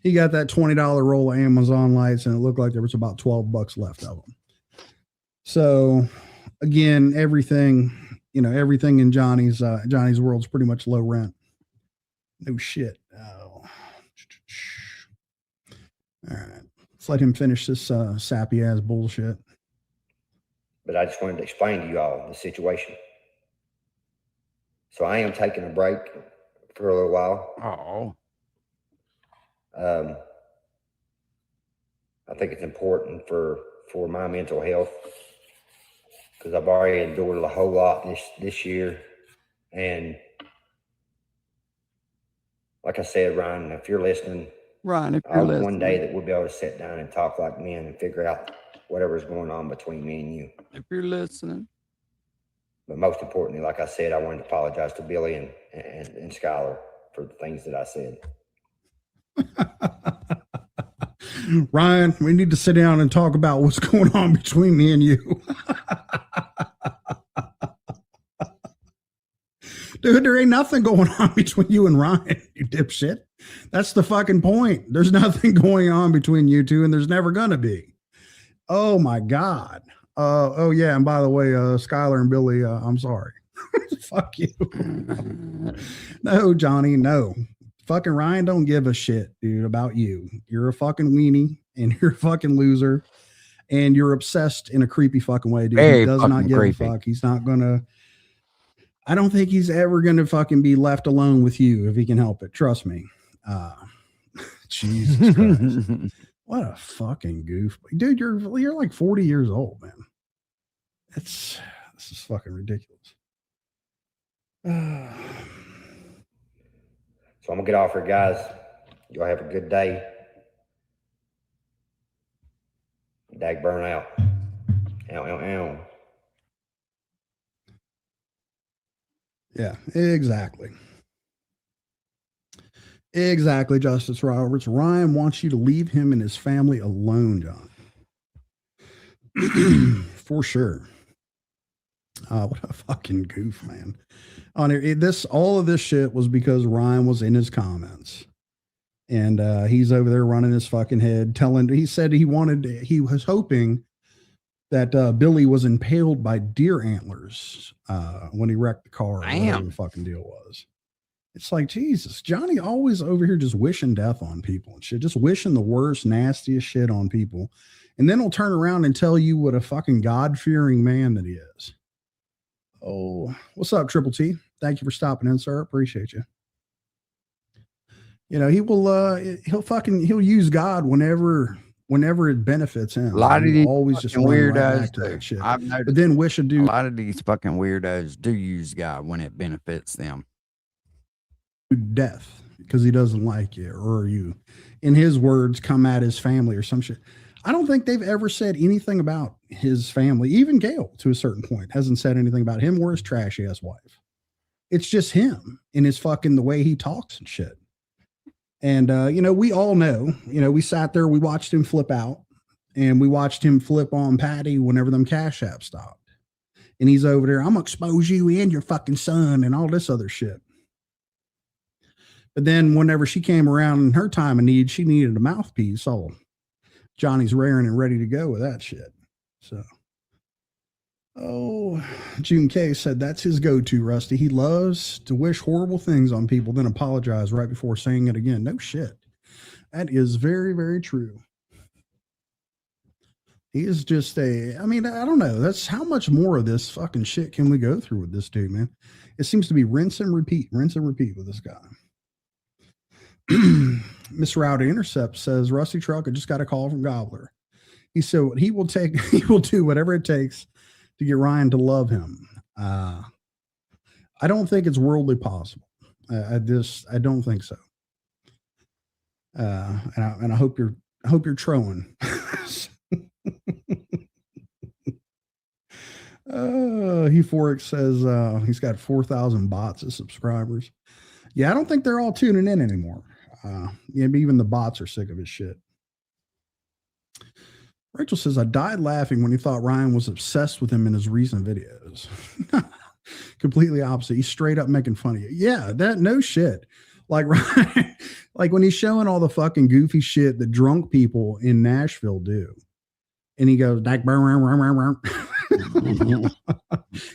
[SPEAKER 18] He got that $20 roll of Amazon lights, and it looked like there was about $12 left of them. So again, everything in Johnny's world's pretty much low rent. No shit. Oh. All right. Let's let him finish this sappy ass bullshit.
[SPEAKER 2] But I just wanted to explain to you all the situation. So I am taking a break for a little while. I think it's important for my mental health because I've already endured a whole lot this year. And like I said, Ryan, if you're listening, one day that we'll be able to sit down and talk like men and figure out whatever's going on between me and you.
[SPEAKER 1] If you're listening.
[SPEAKER 2] But most importantly, like I said, I wanted to apologize to Billy and Skylar for the things that I said.
[SPEAKER 18] Ryan, we need to sit down and talk about what's going on between me and you. Dude, there ain't nothing going on between you and Ryan, you dipshit. That's the fucking point. There's nothing going on between you two, and there's never gonna be. Oh my God. Oh yeah, and by the way, Skylar and Billy, I'm sorry. Fuck you. No, Johnny, no. Fucking Ryan don't give a shit, dude, about you. You're a fucking weenie, and you're a fucking loser, and you're obsessed in a creepy fucking way, dude.
[SPEAKER 1] Very
[SPEAKER 18] he does not give
[SPEAKER 1] creepy.
[SPEAKER 18] a fuck. He's not gonna. I don't think he's ever gonna fucking be left alone with you if he can help it. Trust me. Jesus Christ. What a fucking goof. Dude, you're like 40 years old, man. This is fucking ridiculous.
[SPEAKER 2] So I'm gonna get off here, guys. Y'all have a good day. Dag burn out. Ow, ow, ow.
[SPEAKER 18] Yeah, exactly. Exactly, Justice Roberts. Ryan wants you to leave him and his family alone, John. For sure. What a fucking goof, man. All of this shit was because Ryan was in his comments. And he's over there running his fucking head, he said he was hoping that Billy was impaled by deer antlers when he wrecked the car. Whatever the fucking deal was. It's like, Jesus, Johnny always over here just wishing death on people and shit, just wishing the worst, nastiest shit on people. And then he'll turn around and tell you what a fucking God-fearing man that he is. Oh, what's up, Triple T? Thank you for stopping in, sir. Appreciate you. He'll use God whenever it benefits him.
[SPEAKER 1] A lot of these
[SPEAKER 18] always just
[SPEAKER 1] weirdos
[SPEAKER 18] to that shit.
[SPEAKER 1] I've noticed,
[SPEAKER 18] but then wish a dude.
[SPEAKER 1] A lot of these fucking weirdos do use God when it benefits them.
[SPEAKER 18] Death because he doesn't like you, or you, in his words, come at his family or some shit. I don't think they've ever said anything about his family. Even Gail, to a certain point, hasn't said anything about him or his trashy ass wife. It's just him and his fucking the way he talks and shit. And we all know, we sat there, we watched him flip out, and we watched him flip on Patty whenever them Cash Apps stopped. And he's over there, I'm gonna expose you and your fucking son and all this other shit. But then whenever she came around in her time of need, she needed a mouthpiece. Oh, Johnny's raring and ready to go with that shit. So, oh, June K said that's his go-to, Rusty. He loves to wish horrible things on people, then apologize right before saying it again. No shit. That is very, very true. He is just I mean, I don't know. That's how much more of this fucking shit can we go through with this dude, man? It seems to be rinse and repeat with this guy. Miss Rowdy Intercept says, Rusty Truck, I just got a call from Gobbler. He said he will do whatever it takes to get Ryan to love him. I don't think it's worldly possible. I don't think so. And I hope you're trolling. Euphoric says he's got 4,000 bots as subscribers. Yeah, I don't think they're all tuning in anymore. Even the bots are sick of his shit. Rachel says, I died laughing when he thought Ryan was obsessed with him in his recent videos. Completely opposite. He's straight up making fun of you. Yeah, that no shit. Like Ryan, like when he's showing all the fucking goofy shit that drunk people in Nashville do. And he goes,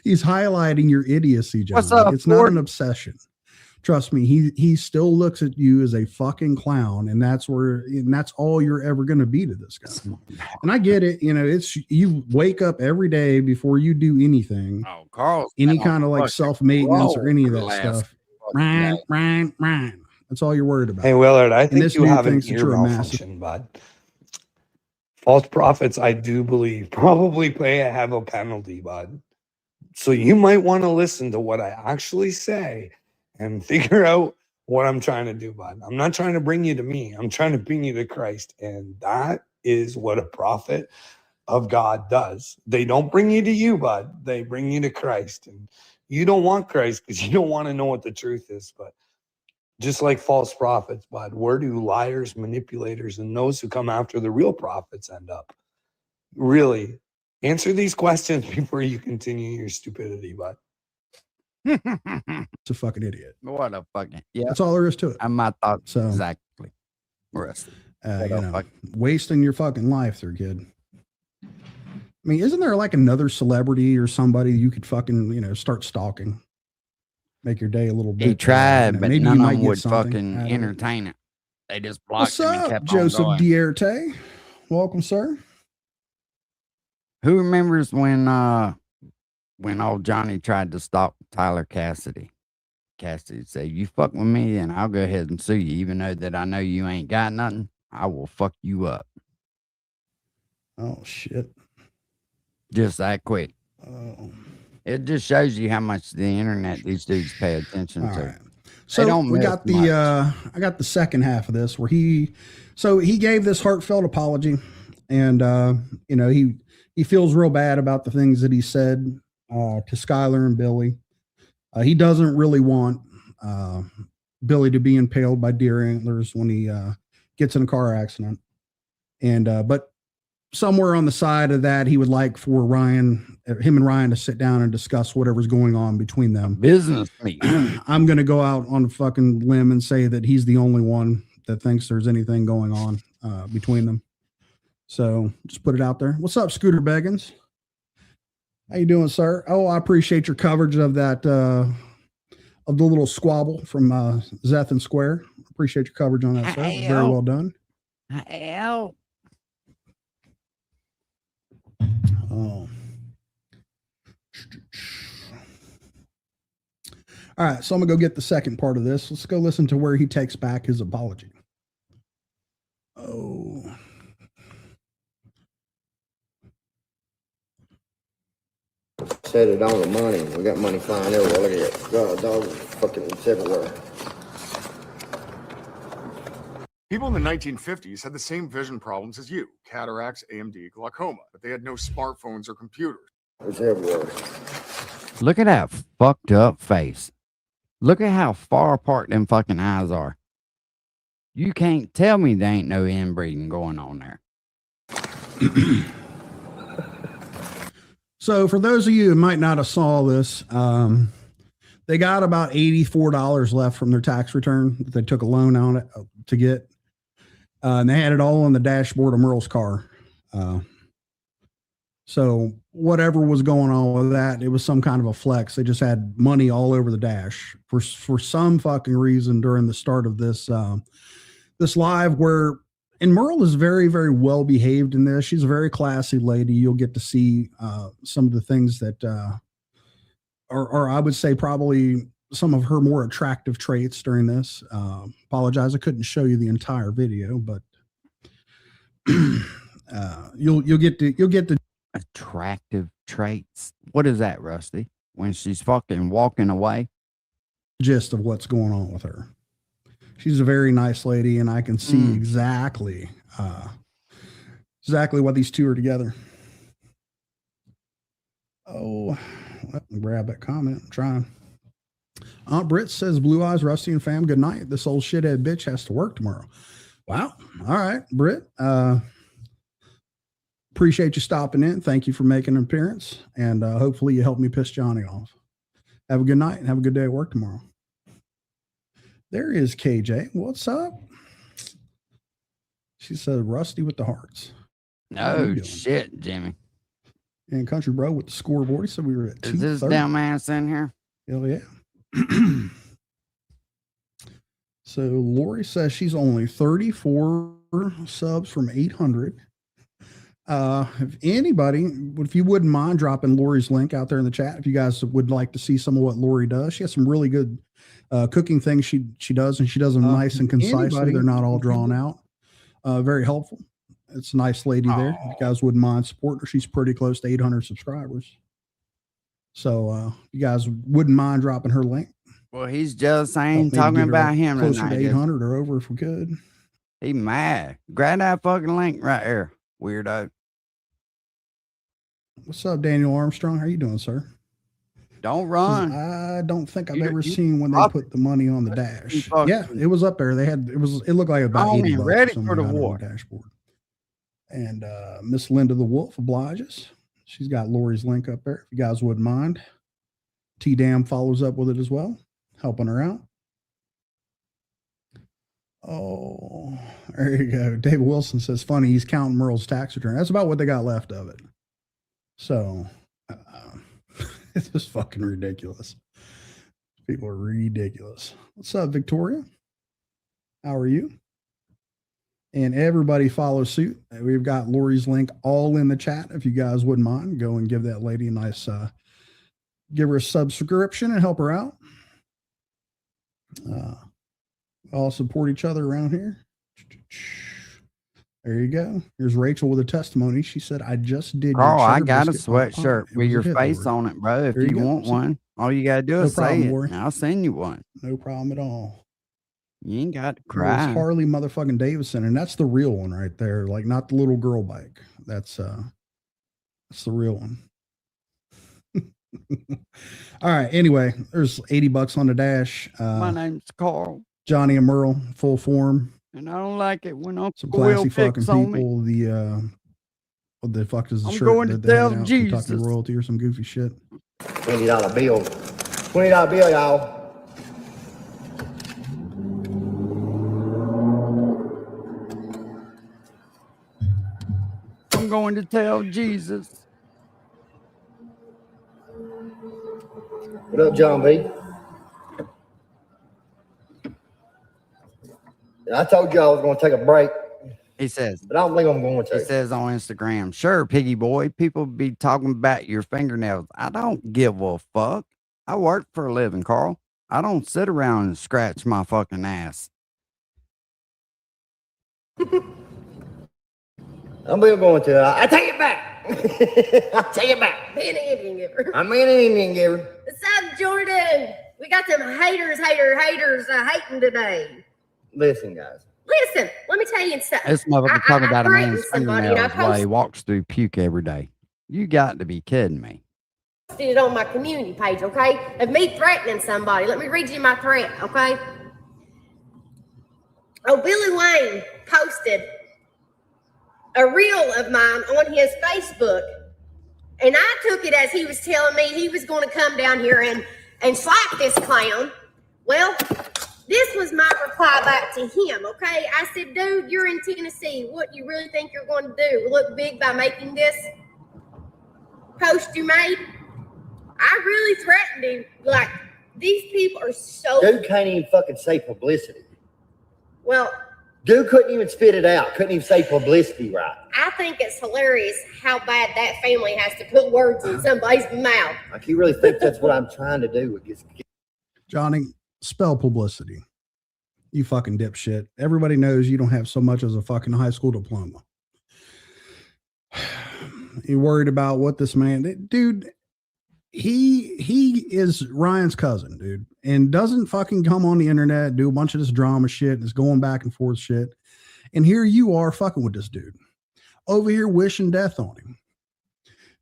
[SPEAKER 18] he's highlighting your idiocy, John.
[SPEAKER 1] What's up,
[SPEAKER 18] it's not an obsession. Trust me, he still looks at you as a fucking clown, and that's all you're ever going to be to this guy. And I get it, it's you wake up every day before you do anything.
[SPEAKER 1] Oh, Carl,
[SPEAKER 18] any kind of like self-maintenance or any of that stuff. Ryan. That's all you're worried about.
[SPEAKER 20] Hey, Willard, I think you have an
[SPEAKER 18] thinks that
[SPEAKER 20] ear
[SPEAKER 18] you're a
[SPEAKER 20] malfunction, bud. False prophets, I do believe, probably have a penalty, bud. So you might want to listen to what I actually say and figure out what I'm trying to do, bud. I'm not trying to bring you to me. I'm trying to bring you to Christ. And that is what a prophet of God does. They don't bring you to you, bud. They bring you to Christ. And you don't want Christ because you don't want to know what the truth is. But just like false prophets, bud, where do liars, manipulators, and those who come after the real prophets end up? Really, answer these questions before you continue your stupidity, bud.
[SPEAKER 18] It's a fucking idiot.
[SPEAKER 1] What a fucking
[SPEAKER 18] That's all there is to it.
[SPEAKER 1] And my thoughts
[SPEAKER 18] So-
[SPEAKER 1] exactly. Rusty.
[SPEAKER 18] Wasting your fucking life there, kid. I mean, isn't there like another celebrity or somebody you could fucking, start stalking? Make your day a little bit.
[SPEAKER 1] He tried, but
[SPEAKER 18] maybe
[SPEAKER 1] none
[SPEAKER 18] you
[SPEAKER 1] of
[SPEAKER 18] might
[SPEAKER 1] them
[SPEAKER 18] get
[SPEAKER 1] would
[SPEAKER 18] something
[SPEAKER 1] fucking
[SPEAKER 18] out of it.
[SPEAKER 1] entertain it. They just blocked
[SPEAKER 18] What's
[SPEAKER 1] him and
[SPEAKER 18] up,
[SPEAKER 1] kept
[SPEAKER 18] Joseph
[SPEAKER 1] on going.
[SPEAKER 18] Dierte? Welcome, sir.
[SPEAKER 1] Who remembers when old Johnny tried to stalk Tyler Cassidy? Cassidy said, "You fuck with me, and I'll go ahead and sue you, even though that I know you ain't got nothing. I will fuck you up."
[SPEAKER 18] Oh shit!
[SPEAKER 1] Just that quick.
[SPEAKER 18] Oh.
[SPEAKER 1] It just shows you how much the internet these dudes pay attention
[SPEAKER 18] All
[SPEAKER 1] to.
[SPEAKER 18] right.
[SPEAKER 1] They
[SPEAKER 18] So
[SPEAKER 1] don't
[SPEAKER 18] we
[SPEAKER 1] miss
[SPEAKER 18] got
[SPEAKER 1] much.
[SPEAKER 18] I got the second half of this where he gave this heartfelt apology, and he feels real bad about the things that he said to Skylar and Billy. He doesn't really want Billy to be impaled by deer antlers when he gets in a car accident, and but somewhere on the side of that, he would like for him and Ryan to sit down and discuss whatever's going on between them.
[SPEAKER 1] Business meeting.
[SPEAKER 18] I'm going to go out on a fucking limb and say that he's the only one that thinks there's anything going on between them. So just put it out there. What's up, Scooter Beggins? How you doing, sir? Oh, I appreciate your coverage of that, of the little squabble from Zethan Square. Appreciate your coverage on that, sir. Very well done.
[SPEAKER 1] Hell.
[SPEAKER 18] Oh. All right, so I'm gonna go get the second part of this. Let's go listen to where he takes back his apology. Oh.
[SPEAKER 19] Set it on the money. We got money flying everywhere. Look at it. God, dog, fucking it's everywhere.
[SPEAKER 13] People in the 1950s had the same vision problems as you, cataracts, AMD, glaucoma, but they had no smartphones or computers.
[SPEAKER 19] It's everywhere.
[SPEAKER 1] Look at that fucked up face. Look at how far apart them fucking eyes are. You can't tell me there ain't no inbreeding going on there.
[SPEAKER 18] So for those of you who might not have saw this, They got about $84 left from their tax return that they took a loan on it to get. And they had it all on the dashboard of Merle's car. So whatever was going on with that, it was some kind of a flex. They just had money all over the dash for some fucking reason during the start of this this live and Merle is very, very well behaved in this. She's a very classy lady. You'll get to see some of the things that or I would say probably some of her more attractive traits during this. Apologize, I couldn't show you the entire video, but you'll get to
[SPEAKER 1] attractive traits. What is that, Rusty? When she's fucking walking away?
[SPEAKER 18] Gist of what's going on with her. She's a very nice lady, and I can see exactly what these two are together. Oh, let me grab that comment. I'm trying. Aunt Britt says, Blue Eyes, Rusty, and fam, good night. This old shithead bitch has to work tomorrow. Wow. All right, Britt. Appreciate you stopping in. Thank you for making an appearance. And hopefully you help me piss Johnny off. Have a good night and have a good day at work tomorrow. There is KJ. What's up? She said, Rusty with the hearts.
[SPEAKER 1] No shit, Jimmy.
[SPEAKER 18] And Country Bro with the scoreboard. He said we were at
[SPEAKER 1] Is this damn ass in here?
[SPEAKER 18] Hell yeah. So Lori says she's only 34 subs from 800. If anybody, if you wouldn't mind dropping Lori's link out there in the chat, if you guys would like to see some of what Lori does, she has some really good cooking things she does, and she does them nice and concisely. They're not all drawn out. Very helpful. It's a nice lady there. If you guys wouldn't mind supporting her, she's pretty close to 800 subscribers. So you guys wouldn't mind dropping her link.
[SPEAKER 1] Well, he's just saying, talking about him
[SPEAKER 18] closer
[SPEAKER 1] tonight.
[SPEAKER 18] to 800 or over if we could.
[SPEAKER 1] He mad. Grab that fucking link right here, weirdo.
[SPEAKER 18] What's up, Daniel Armstrong? How you doing, sir?
[SPEAKER 1] Don't run.
[SPEAKER 18] I don't think I've ever seen when they put the money on the dash. Yeah, it was up there. It looked like about 80 bucks.
[SPEAKER 1] Ready for the war.
[SPEAKER 18] Dashboard. And Miss Linda the Wolf obliges. She's got Lori's link up there. If you guys wouldn't mind. T-Dam follows up with it as well, helping her out. Oh, there you go. David Wilson says, funny, he's counting Merle's tax return. That's about what they got left of it. So it's just fucking ridiculous. People are ridiculous. What's up, Victoria? How are you? And everybody follow suit. We've got Lori's link all in the chat. If you guys wouldn't mind, go and give that lady a nice, give her a subscription and help her out. All support each other around here. There you go. Here's Rachel with a testimony. She said, I just did.
[SPEAKER 1] Oh, I got a sweatshirt with your face on it, bro. If you want one, all you got to do is say it. I'll send you one.
[SPEAKER 18] No problem at all.
[SPEAKER 1] You ain't got to cry.
[SPEAKER 18] It's Harley motherfucking Davidson, and that's the real one right there. Like, not the little girl bike. That's the real one. All right. Anyway, there's 80 bucks on the dash.
[SPEAKER 1] My name's Carl.
[SPEAKER 18] Johnny and Merle, full form.
[SPEAKER 1] And I don't like it when Uncle
[SPEAKER 18] Some
[SPEAKER 1] Will
[SPEAKER 18] classy fucking
[SPEAKER 1] picks on
[SPEAKER 18] people.
[SPEAKER 1] me.
[SPEAKER 18] What the fuck does the
[SPEAKER 1] I'm
[SPEAKER 18] shirt
[SPEAKER 1] going
[SPEAKER 18] that
[SPEAKER 1] to
[SPEAKER 18] they had
[SPEAKER 1] tell
[SPEAKER 18] out,
[SPEAKER 1] Jesus.
[SPEAKER 18] Kentucky Royalty or some goofy shit.
[SPEAKER 19] $20 bill. $20 bill, y'all.
[SPEAKER 1] I'm going to tell Jesus.
[SPEAKER 19] What up, John B? I told you I was going to take a break.
[SPEAKER 1] He says,
[SPEAKER 19] but I don't think I'm going to.
[SPEAKER 1] He says on Instagram, sure, piggy boy, people be talking about your fingernails. I don't give a fuck. I work for a living, Carl. I don't sit around and scratch my fucking ass.
[SPEAKER 19] I'm going to. I take it back. I take it back.
[SPEAKER 5] Be an Indian giver.
[SPEAKER 19] I'm an Indian giver.
[SPEAKER 5] What's up, Jordan? We got some haters hating today.
[SPEAKER 19] Listen, guys.
[SPEAKER 5] Listen, let me tell you something.
[SPEAKER 1] This motherfucker talking about a man's
[SPEAKER 5] somebody and I
[SPEAKER 1] fingernails while he walks through puke every day. You got to be kidding me.
[SPEAKER 5] posted it on my community page, okay? Of me threatening somebody. Let me read you my threat, okay? Oh, Billy Wayne posted a reel of mine on his Facebook. And I took it as he was telling me he was going to come down here and and slap this clown. Well, this was my reply back to him, okay? I said, dude, you're in Tennessee. What you really think you're going to do? Look big by making this post you made? I really threatened him. Like, these people are so...
[SPEAKER 19] Dude can't even fucking say publicity.
[SPEAKER 5] Well...
[SPEAKER 19] Dude couldn't even spit it out. Couldn't even say publicity right.
[SPEAKER 5] I think it's hilarious how bad that family has to put words in somebody's mouth.
[SPEAKER 19] Like, you really think that's what I'm trying to do with this?
[SPEAKER 18] Johnny, spell publicity. You fucking dipshit. Everybody knows you don't have so much as a fucking high school diploma. You're worried about what this man... Dude, he is Ryan's cousin, dude, and doesn't fucking come on the internet, do a bunch of this drama shit, and is going back and forth shit. And here you are fucking with this dude over here wishing death on him,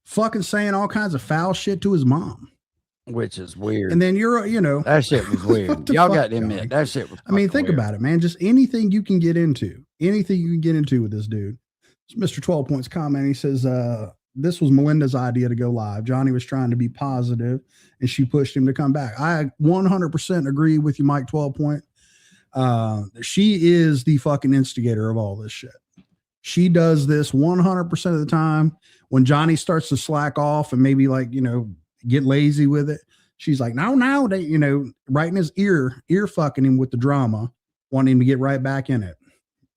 [SPEAKER 18] fucking saying all kinds of foul shit to his mom,
[SPEAKER 1] which is weird.
[SPEAKER 18] And then you're,
[SPEAKER 1] that shit was weird. Y'all got to admit that shit was.
[SPEAKER 18] I mean, think about it, man. Just anything you can get into with this dude. It's Mr. 12 Points comment. He says, this was Melinda's idea to go live. Johnny was trying to be positive and she pushed him to come back. I 100% agree with you, Mike 12 Point. She is the fucking instigator of all this shit. She does this 100% of the time. When Johnny starts to slack off and maybe get lazy with it, she's like, no, they, right in his ear fucking him with the drama, wanting him to get right back in it.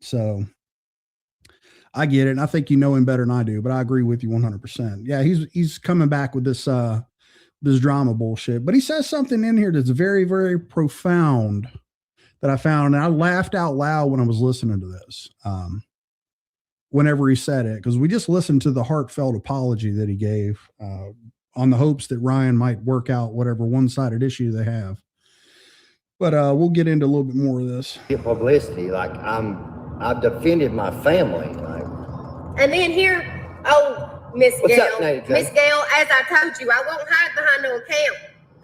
[SPEAKER 18] So I get it. And I think you know him better than I do, but I agree with you 100%. Yeah, he's coming back with this this drama bullshit. But he says something in here that's very, very profound that I found, and I laughed out loud when I was listening to this. Whenever he said it, because we just listened to the heartfelt apology that he gave on the hopes that Ryan might work out whatever one-sided issue they have. But we'll get into a little bit more of this.
[SPEAKER 19] Get publicity, like I've defended my family, like.
[SPEAKER 5] And then here, Miss Gail, Miss Gail, as I told you, I won't hide behind no account.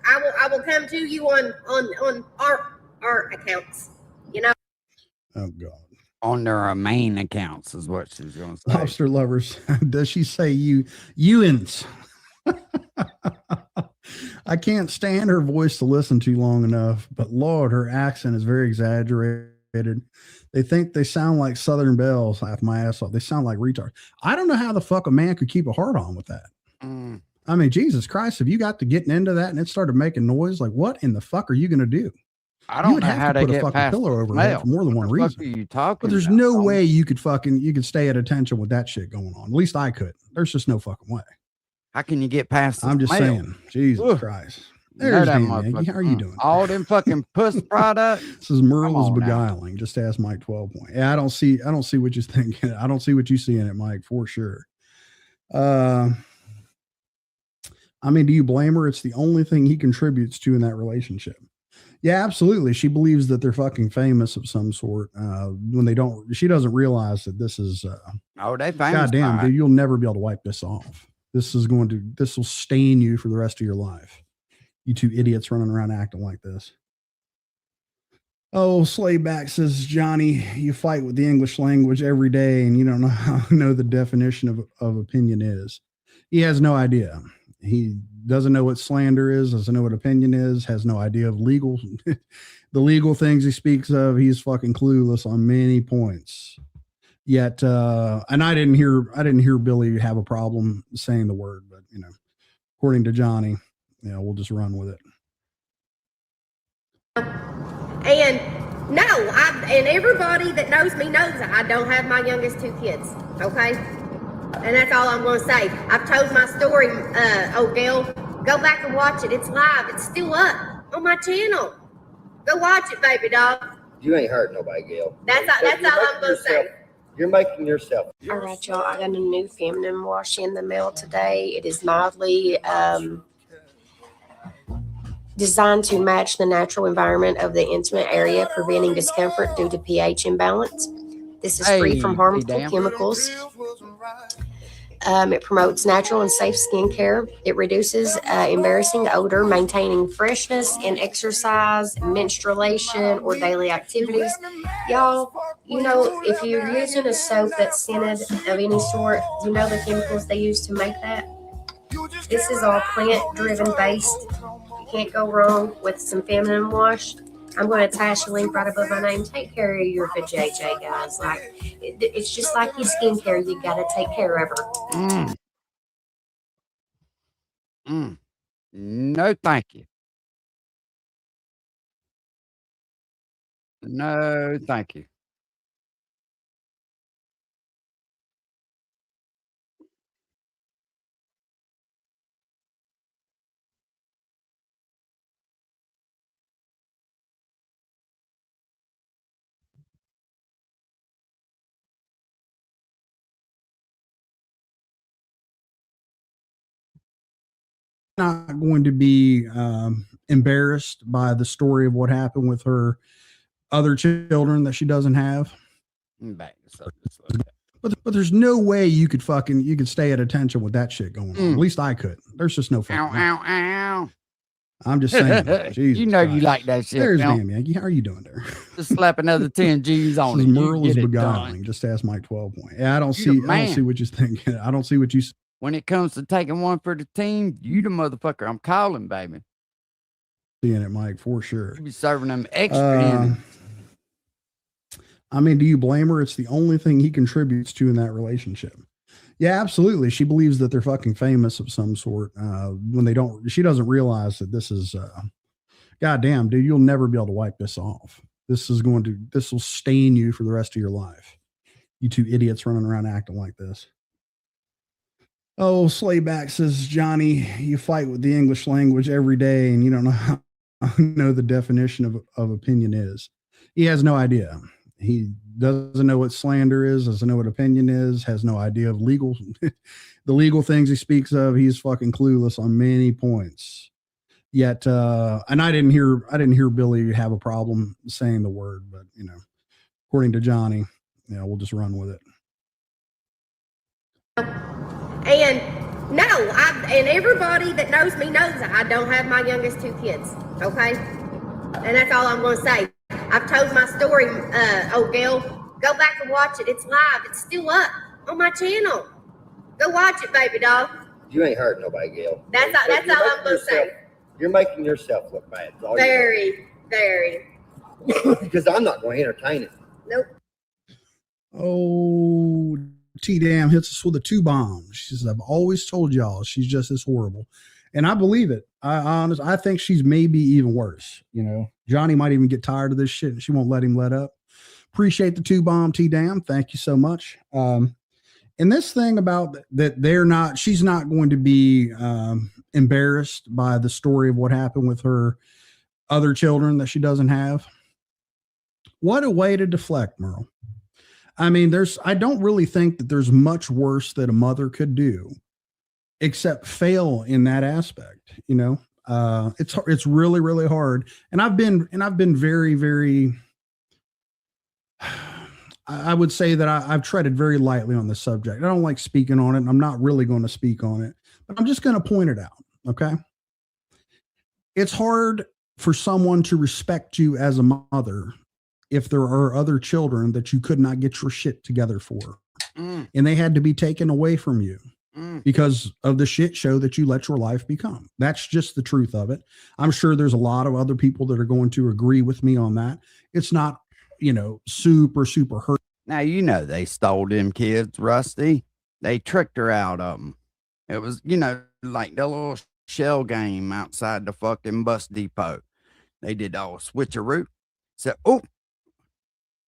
[SPEAKER 5] I will come to you on our accounts.
[SPEAKER 18] Oh God.
[SPEAKER 1] On their main accounts is what she's going to say.
[SPEAKER 18] Lobster lovers. Does she say Ewans? I can't stand her voice to listen to long enough, but Lord, her accent is very exaggerated. They think they sound like Southern Bells. Laugh my ass off. They sound like retards. I don't know how the fuck a man could keep a heart on with that. I mean, Jesus Christ, if you got to getting into that and it started making noise, like what in the fuck are you going to do?
[SPEAKER 1] I don't know how to get
[SPEAKER 18] put a fucking
[SPEAKER 1] past
[SPEAKER 18] pillow over her head for more than one reason.
[SPEAKER 1] What are you talking
[SPEAKER 18] But there's
[SPEAKER 1] about,
[SPEAKER 18] no
[SPEAKER 1] homie?
[SPEAKER 18] way you could stay at attention with that shit going on. At least I could. There's just no fucking way.
[SPEAKER 1] How can you get past this
[SPEAKER 18] I'm just
[SPEAKER 1] mail?
[SPEAKER 18] saying. Jesus Christ. There's Dan Yankee. How are you doing?
[SPEAKER 1] All them fucking puss products.
[SPEAKER 18] This is Merle is
[SPEAKER 1] Come on now.
[SPEAKER 18] beguiling. Just ask Mike 12 Point. Yeah, I don't see what you're thinking. I don't see what you see in it, Mike, for sure. I mean, do you blame her? It's the only thing he contributes to in that relationship. Yeah, absolutely. She believes that they're fucking famous of some sort. When they don't, she doesn't realize that this is
[SPEAKER 1] they famous.
[SPEAKER 18] goddamn,
[SPEAKER 1] by it.
[SPEAKER 18] dude, you'll never be able to wipe this off. This will stain you for the rest of your life. You two idiots running around acting like this. Oh, Slayback says, Johnny, you fight with the English language every day and you don't know the definition of opinion is. He has no idea. He doesn't know what slander is, doesn't know what opinion is, has no idea of the legal things he speaks of. He's fucking clueless on many points. Yet, and I didn't hear Billy have a problem saying the word, but according to Johnny, we'll just run with it.
[SPEAKER 5] And no, and everybody that knows me knows I don't have my youngest two kids. Okay. And that's all I'm going to say. I've told my story, Gail. Go back and watch it. It's live. It's still up on my channel. Go watch it, baby dog.
[SPEAKER 19] You ain't hurt nobody, Gail.
[SPEAKER 5] That's all I'm going to say.
[SPEAKER 19] You're making yourself.
[SPEAKER 21] All right, y'all. I got a new feminine wash in the mail today. It is mildly designed to match the natural environment of the intimate area, preventing discomfort due to pH imbalance. This is free from harmful chemicals. It promotes natural and safe skincare. It reduces embarrassing odor, maintaining freshness in exercise, menstruation, or daily activities. Y'all, if you're using a soap that's scented of any sort, the chemicals they use to make that. This is all plant-driven based can't go wrong with some feminine wash. I'm going to attach a link right above my name. Take care of your vajayjay, guys. Like it's just like your skincare. You got to take care of her.
[SPEAKER 1] No, thank you. No, thank you.
[SPEAKER 18] Not going to be embarrassed by the story of what happened with her other children that she doesn't have.
[SPEAKER 1] Back
[SPEAKER 18] But there's no way you could stay at attention with that shit going on. At least I could. There's just no fucking way.
[SPEAKER 1] Ow.
[SPEAKER 18] I'm just saying. Jesus
[SPEAKER 1] You know
[SPEAKER 18] Christ.
[SPEAKER 1] you like that shit.
[SPEAKER 18] There's
[SPEAKER 1] don't
[SPEAKER 18] Damn Yankee. How are you doing there?
[SPEAKER 1] Just slap another 10 G's on
[SPEAKER 18] This
[SPEAKER 1] it.
[SPEAKER 18] is
[SPEAKER 1] You
[SPEAKER 18] Merle's
[SPEAKER 1] get it done.
[SPEAKER 18] beguiling. Just ask Mike 12 point. Yeah, I don't
[SPEAKER 1] You the
[SPEAKER 18] see. I don't see
[SPEAKER 1] man.
[SPEAKER 18] what you're thinking. I don't see what you.
[SPEAKER 1] When it comes to taking one for the team, you the motherfucker I'm calling, baby.
[SPEAKER 18] Seeing it, Mike, for sure.
[SPEAKER 1] You be serving them extra innings.
[SPEAKER 18] I mean, do you blame her? It's the only thing he contributes to in that relationship. Yeah, absolutely. She believes that they're fucking famous of some sort. When they don't, she doesn't realize that this is, goddamn, dude, you'll never be able to wipe this off. This will stain you for the rest of your life. You two idiots running around acting like this. Oh, Slayback says, Johnny, you fight with the English language every day and you don't know the definition of opinion is. He has no idea. He doesn't know what slander is, doesn't know what opinion is, has no idea of the legal things he speaks of. He's fucking clueless on many points. Yet, and I didn't hear Billy have a problem saying the word, but according to Johnny, we'll just run with it.
[SPEAKER 5] And no, and everybody that knows me knows I don't have my youngest two kids. Okay, and that's all I'm going to say. I've told my story, Gail. Go back and watch it. It's live. It's still up on my channel. Go watch it, baby doll.
[SPEAKER 2] You ain't hurt nobody, Gail.
[SPEAKER 5] That's all I'm going to say.
[SPEAKER 2] You're making yourself look bad.
[SPEAKER 5] Very.
[SPEAKER 2] Because I'm not going to entertain it.
[SPEAKER 5] Nope.
[SPEAKER 18] Oh, T-Dam hits us with a 2 bomb. She says, I've always told y'all she's just as horrible. And I believe it. I think she's maybe even worse. Johnny might even get tired of this shit and she won't let him let up. Appreciate the 2 bomb, T-Dam. Thank you so much. And this thing about that she's not going to be embarrassed by the story of what happened with her other children that she doesn't have. What a way to deflect, Merle. I mean, I don't really think that there's much worse that a mother could do except fail in that aspect. It's really, really hard. And I've been very, very, I would say that I've treaded very lightly on this subject. I don't like speaking on it, and I'm not really going to speak on it, but I'm just going to point it out. Okay. It's hard for someone to respect you as a mother if there are other children that you could not get your shit together for, and they had to be taken away from you because of the shit show that you let your life become. That's just the truth of it. I'm sure there's a lot of other people that are going to agree with me on that. It's not, super, super hurt.
[SPEAKER 1] Now, they stole them kids, Rusty. They tricked her out of them. It was, like the little shell game outside the fucking bus depot. They did all switcheroo. Said, oh,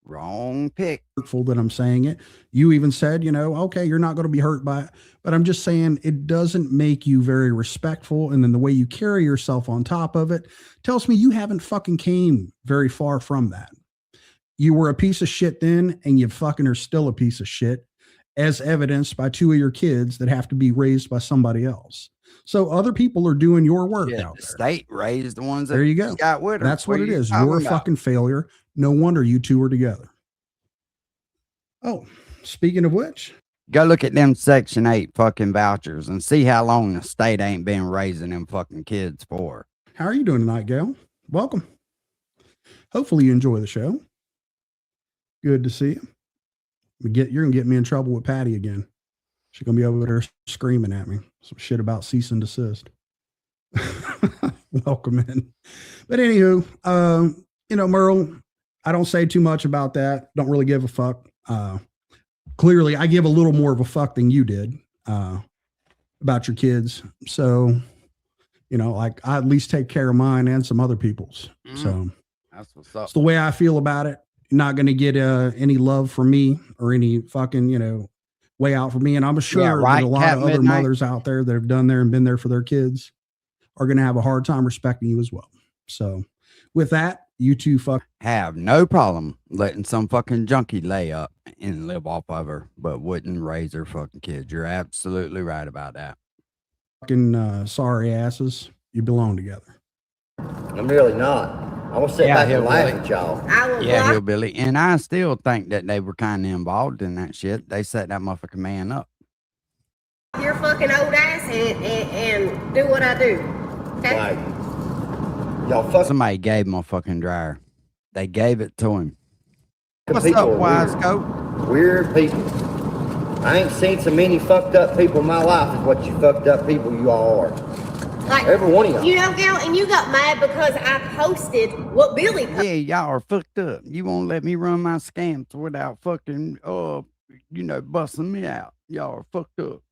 [SPEAKER 1] wrong pick.
[SPEAKER 18] Hurtful that I'm saying it. You even said, okay, you're not going to be hurt by it. But I'm just saying it doesn't make you very respectful. And then the way you carry yourself on top of it tells me you haven't fucking came very far from that. You were a piece of shit then, and you fucking are still a piece of shit, as evidenced by 2 of your kids that have to be raised by somebody else. So other people are doing your work out
[SPEAKER 1] The
[SPEAKER 18] there.
[SPEAKER 1] state raised the ones that
[SPEAKER 18] There you go.
[SPEAKER 1] got with her.
[SPEAKER 18] That's what it is.
[SPEAKER 1] talking
[SPEAKER 18] You're a
[SPEAKER 1] about?
[SPEAKER 18] fucking failure. No wonder you two are together. Oh, speaking of which,
[SPEAKER 1] Go look at them Section 8 fucking vouchers and see how long the state ain't been raising them fucking kids for.
[SPEAKER 18] how are you doing tonight, Gail? Welcome. Hopefully you enjoy the show. Good to see you. You're gonna get me in trouble with Patty again. She's gonna be over there screaming at me some shit about cease and desist. Welcome in. But anywho, you know, Merle, I don't say too much about that. Don't really give a fuck. Clearly, I give a little more of a fuck than you did about your kids. So, you know, like I at least take care of mine and some other people's. So
[SPEAKER 1] That's what's up.
[SPEAKER 18] it's the way I feel about it. You're not going to get any love from me or any fucking, you know, way out for me. And I'm sure
[SPEAKER 1] right,
[SPEAKER 18] that a lot
[SPEAKER 1] Cat
[SPEAKER 18] of other
[SPEAKER 1] Midnight.
[SPEAKER 18] mothers out there that have done there and been there for their kids are going to have a hard time respecting you as well. So with that, you two
[SPEAKER 1] have no problem letting some fucking junkie lay up and live off of her, but wouldn't raise her fucking kids. You're absolutely right about that.
[SPEAKER 18] fucking sorry asses. You belong together.
[SPEAKER 2] I'm really not. I'm gonna sit back and laugh at y'all.
[SPEAKER 5] I will
[SPEAKER 1] Yeah,
[SPEAKER 5] block
[SPEAKER 1] hillbilly. And I still think that they were kind of involved in that shit. They set that motherfucking man up.
[SPEAKER 5] your fucking old ass and do what I do. Okay?
[SPEAKER 2] Like, y'all fuck
[SPEAKER 1] Somebody gave him a fucking dryer. They gave it to him. What's
[SPEAKER 2] people
[SPEAKER 1] up,
[SPEAKER 2] are
[SPEAKER 1] Wise
[SPEAKER 2] weird.
[SPEAKER 1] Coat?
[SPEAKER 2] Weird people. I ain't seen so many fucked up people in my life as what you fucked up people you all are.
[SPEAKER 5] Like,
[SPEAKER 2] Every one of y'all.
[SPEAKER 5] you know, Gal, and you got mad because I posted what Billy posted.
[SPEAKER 1] Yeah, y'all are fucked up. You won't let me run my scams without fucking, you know, busting me out. Y'all are fucked up.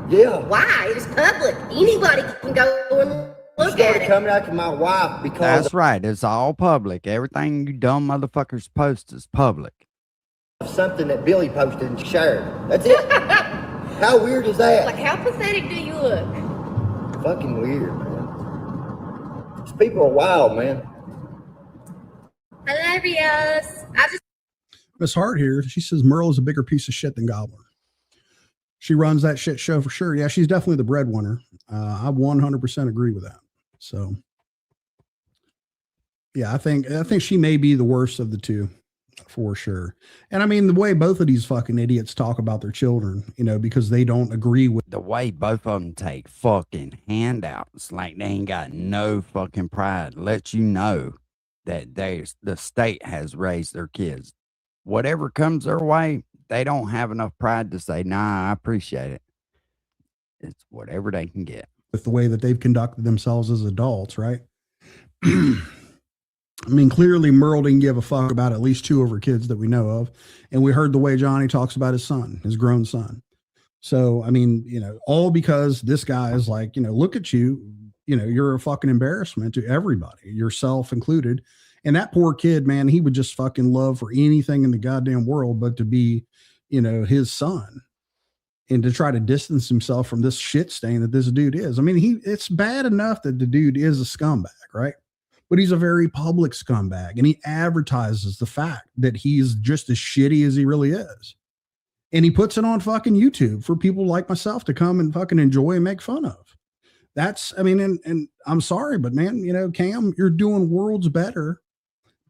[SPEAKER 2] Yeah.
[SPEAKER 5] Why? It's public. Anybody can go and look at
[SPEAKER 2] Started
[SPEAKER 5] it.
[SPEAKER 2] coming after my wife because
[SPEAKER 1] That's right. It's all public. Everything you dumb motherfuckers post is public.
[SPEAKER 2] of something that Billy posted and shared. That's it. How weird is that?
[SPEAKER 5] Like, how pathetic do you look?
[SPEAKER 2] Fucking weird, man. These people are wild, man.
[SPEAKER 5] Hilarious. I just
[SPEAKER 18] Miss Hart here. She says Merle is a bigger piece of shit than Gobbler. She runs that shit show for sure. Yeah, she's definitely the breadwinner. I 100% agree with that. So, yeah, I think she may be the worst of the two, for sure. And I mean, the way both of these fucking idiots talk about their children, you know, because they don't agree with
[SPEAKER 1] The way both of them take fucking handouts, like they ain't got no fucking pride, lets you know that the state has raised their kids. Whatever comes their way, they don't have enough pride to say, nah, I appreciate it. It's whatever they can get.
[SPEAKER 18] the way that they've conducted themselves as adults, right? I mean, clearly Merle didn't give a fuck about at least two of her kids that we know of. And we heard the way Johnny talks about his son, his grown son. So, I mean, you know, all because this guy is like, you know, look at you, you know, you're a fucking embarrassment to everybody, yourself included. And that poor kid, man, he would just fucking love for anything in the goddamn world, but to be, you know, his son and to try to distance himself from this shit stain that this dude is. I mean, it's bad enough that the dude is a scumbag, right? But he's a very public scumbag and he advertises the fact that he's just as shitty as he really is. And he puts it on fucking YouTube for people like myself to come and fucking enjoy and make fun of. That's, I mean, and I'm sorry, but man, you know, Cam, you're doing worlds better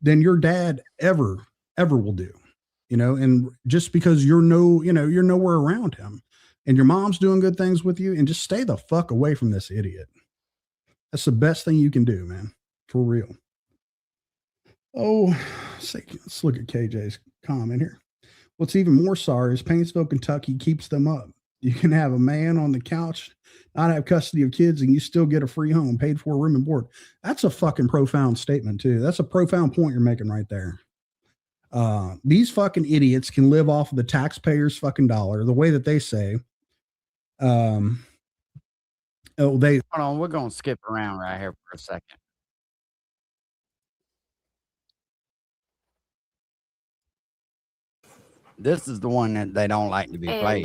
[SPEAKER 18] than your dad ever will do, you know, and just because you're nowhere around him and your mom's doing good things with you, and just stay the fuck away from this idiot. That's the best thing you can do, man. For real. Oh, let's look at KJ's comment here. What's even more sorry is Paintsville, Kentucky keeps them up. You can have a man on the couch, not have custody of kids, and you still get a free home, paid for, room and board. That's a fucking profound statement too. That's a profound point you're making right there. These fucking idiots can live off of the taxpayers' fucking dollar, the way that they say. Hold
[SPEAKER 1] on, we're gonna skip around right here for a second. This is the one that they don't like to be played.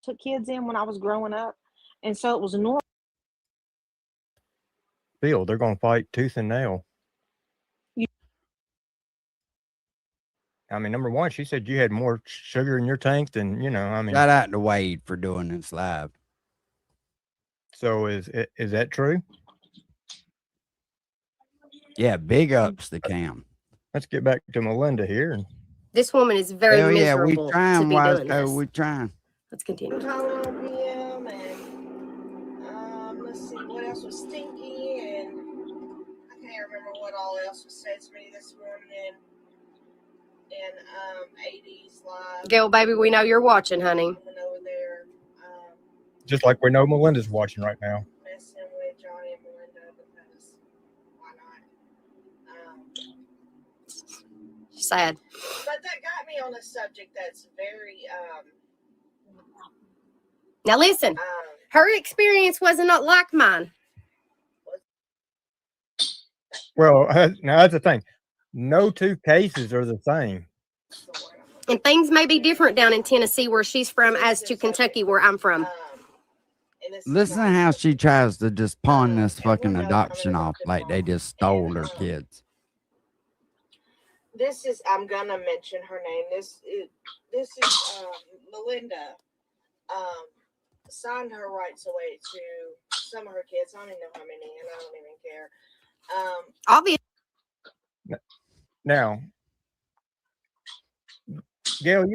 [SPEAKER 3] Took kids in when I was growing up, and so it was normal.
[SPEAKER 22] Bill, they're going to fight tooth and nail. I mean, number one, she said you had more sugar in your tank than, you know, I mean.
[SPEAKER 1] Shout out to Wade for doing this live.
[SPEAKER 22] So is that true?
[SPEAKER 1] Yeah, big ups to Cam.
[SPEAKER 22] Let's get back to Melinda here.
[SPEAKER 21] This woman is very
[SPEAKER 1] Hell yeah, we
[SPEAKER 21] miserable to
[SPEAKER 1] trying,
[SPEAKER 21] be
[SPEAKER 1] Wise
[SPEAKER 21] doing
[SPEAKER 1] Coat,
[SPEAKER 21] this.
[SPEAKER 1] we trying.
[SPEAKER 21] Let's continue.
[SPEAKER 3] Let's see what else was stinky, and I can't remember what all else was said to me this morning in 80s live.
[SPEAKER 21] Gail, baby, we know you're watching, honey.
[SPEAKER 3] Over there.
[SPEAKER 22] Just like we know Melinda's watching right now.
[SPEAKER 3] messing with Johnny and Melinda because why not?
[SPEAKER 21] Sad.
[SPEAKER 3] But that got me on a subject that's very
[SPEAKER 21] Now listen, her experience was not like mine.
[SPEAKER 22] Well, now that's the thing. No two cases are the same.
[SPEAKER 21] And things may be different down in Tennessee where she's from as to Kentucky where I'm from.
[SPEAKER 1] Listen to how she tries to just pawn this fucking adoption off like they just stole her kids.
[SPEAKER 3] This is, I'm gonna mention her name. This is Melinda. Signed her rights away to some of her kids. I don't even know how many, and I don't even care.
[SPEAKER 21] Obviously.
[SPEAKER 22] Now, Gail,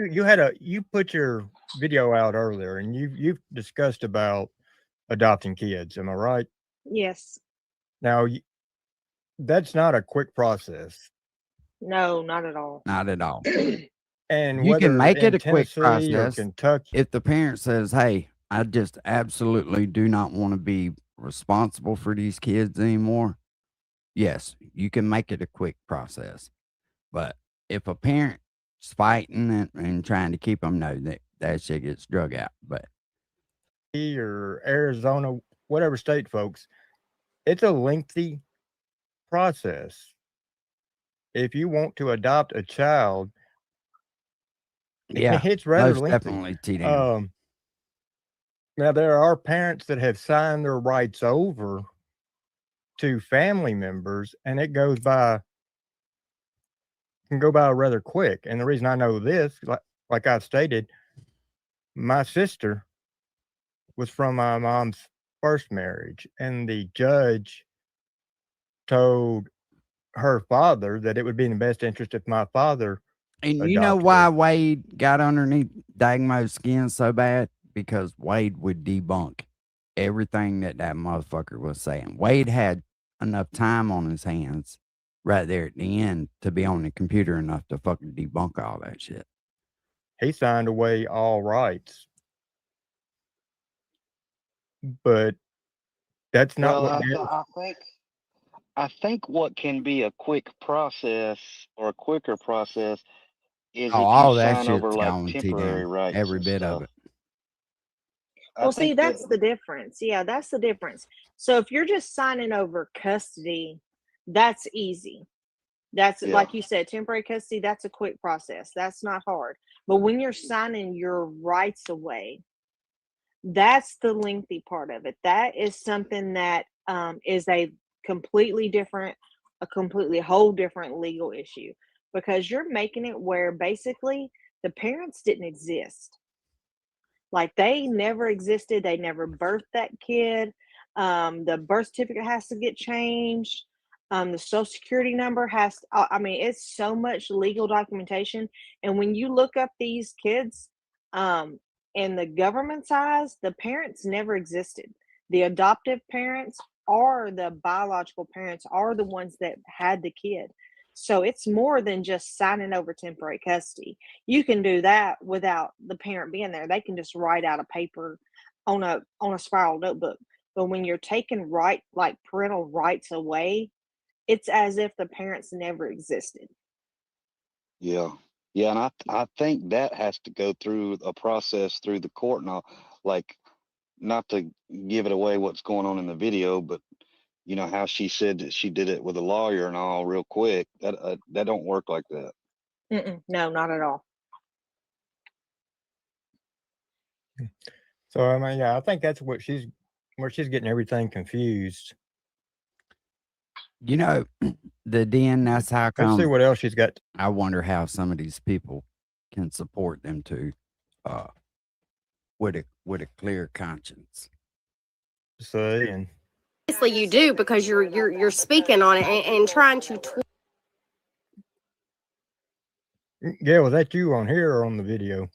[SPEAKER 22] you put your video out earlier, and you've discussed about adopting kids. Am I right?
[SPEAKER 6] Yes.
[SPEAKER 22] Now, that's not a quick process.
[SPEAKER 6] No, not at all.
[SPEAKER 1] Not at all.
[SPEAKER 22] And
[SPEAKER 1] You can
[SPEAKER 22] whether
[SPEAKER 1] make it
[SPEAKER 22] in
[SPEAKER 1] a quick
[SPEAKER 22] Tennessee or
[SPEAKER 1] process.
[SPEAKER 22] Kentucky,
[SPEAKER 1] If the parent says, hey, I just absolutely do not want to be responsible for these kids anymore, yes, you can make it a quick process. But if a parent's fighting and trying to keep them, no, that shit gets drug out. But
[SPEAKER 22] or Arizona, whatever state, folks, it's a lengthy process. If you want to adopt a child,
[SPEAKER 1] yeah,
[SPEAKER 22] it's rather
[SPEAKER 1] most
[SPEAKER 22] lengthy.
[SPEAKER 1] definitely, T-Dan.
[SPEAKER 22] Now there are parents that have signed their rights over to family members, and it can go by rather quick. And the reason I know this, like I stated, my sister was from my mom's first marriage, and the judge told her father that it would be in the best interest if my father
[SPEAKER 1] And you know
[SPEAKER 22] adopted
[SPEAKER 1] why
[SPEAKER 22] her.
[SPEAKER 1] Wade got underneath Dagmo's skin so bad? Because Wade would debunk everything that motherfucker was saying. Wade had enough time on his hands right there at the end to be on the computer enough to fucking debunk all that shit.
[SPEAKER 22] He signed away all rights. But that's not
[SPEAKER 7] Well,
[SPEAKER 22] what Gail-
[SPEAKER 7] I think what can be a quick process or a quicker process is if
[SPEAKER 1] Oh,
[SPEAKER 7] you
[SPEAKER 1] all that
[SPEAKER 7] sign over
[SPEAKER 1] shit's
[SPEAKER 7] like
[SPEAKER 1] gone,
[SPEAKER 7] temporary
[SPEAKER 1] T-Dan.
[SPEAKER 7] rights
[SPEAKER 1] Every
[SPEAKER 7] and
[SPEAKER 1] bit
[SPEAKER 7] stuff.
[SPEAKER 1] of it.
[SPEAKER 7] I
[SPEAKER 6] Well, see,
[SPEAKER 7] think that
[SPEAKER 6] that's the difference. Yeah, that's the difference. So if you're just signing over custody, that's easy. That's
[SPEAKER 7] Yeah.
[SPEAKER 6] like you said, temporary custody, that's a quick process. That's not hard. But when you're signing your rights away, that's the lengthy part of it. That is something that is a completely whole different legal issue, because you're making it where basically the parents didn't exist. Like they never existed. They never birthed that kid. The birth certificate has to get changed. The social security number has to, I mean, it's so much legal documentation. And when you look up these kids, in the government's eyes, the parents never existed. The adoptive parents or the biological parents are the ones that had the kid. So it's more than just signing over temporary custody. You can do that without the parent being there. They can just write out a paper on a spiral notebook. But when you're taking parental rights away, it's as if the parents never existed.
[SPEAKER 7] Yeah. Yeah, and I think that has to go through a process through the court now. Like, not to give it away what's going on in the video, but you know how she said that she did it with a lawyer and all real quick. That don't work like that.
[SPEAKER 6] No, not at all.
[SPEAKER 22] So I mean, yeah, I think that's where she's getting everything confused.
[SPEAKER 1] You know, that's how come.
[SPEAKER 22] Let's see what else she's got.
[SPEAKER 1] I wonder how some of these people can support them to, with a clear conscience.
[SPEAKER 22] Saying.
[SPEAKER 21] Obviously you do, because you're speaking on it and trying to
[SPEAKER 22] Yeah, was that you on here or on the video?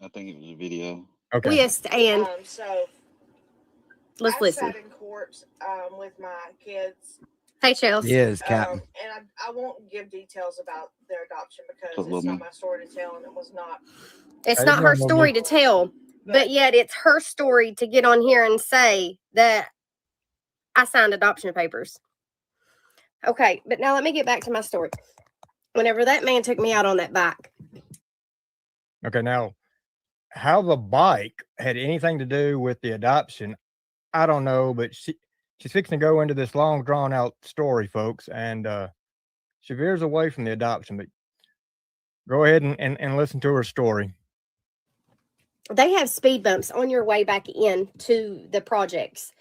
[SPEAKER 7] I think it was a video.
[SPEAKER 22] Okay.
[SPEAKER 21] twist. And
[SPEAKER 3] So
[SPEAKER 21] let's
[SPEAKER 3] I
[SPEAKER 21] listen.
[SPEAKER 3] sat in court with my kids.
[SPEAKER 21] Hey, Chelsea.
[SPEAKER 1] Yes, Captain.
[SPEAKER 3] And I won't give details about their adoption because
[SPEAKER 7] Put
[SPEAKER 3] it's
[SPEAKER 7] little
[SPEAKER 3] not
[SPEAKER 7] man.
[SPEAKER 3] my story to tell, and it was not.
[SPEAKER 21] It's not her story to tell.
[SPEAKER 5] but yet it's her story to get on here and say that I signed adoption papers. Okay, but now let me get back to my story. Whenever that man took me out on that bike,
[SPEAKER 22] Okay, now how the bike had anything to do with the adoption, I don't know, but she's fixing to go into this long drawn out story, folks, and she veers away from the adoption. But go ahead and listen to her story.
[SPEAKER 5] they have speed bumps on your way back in to the projects.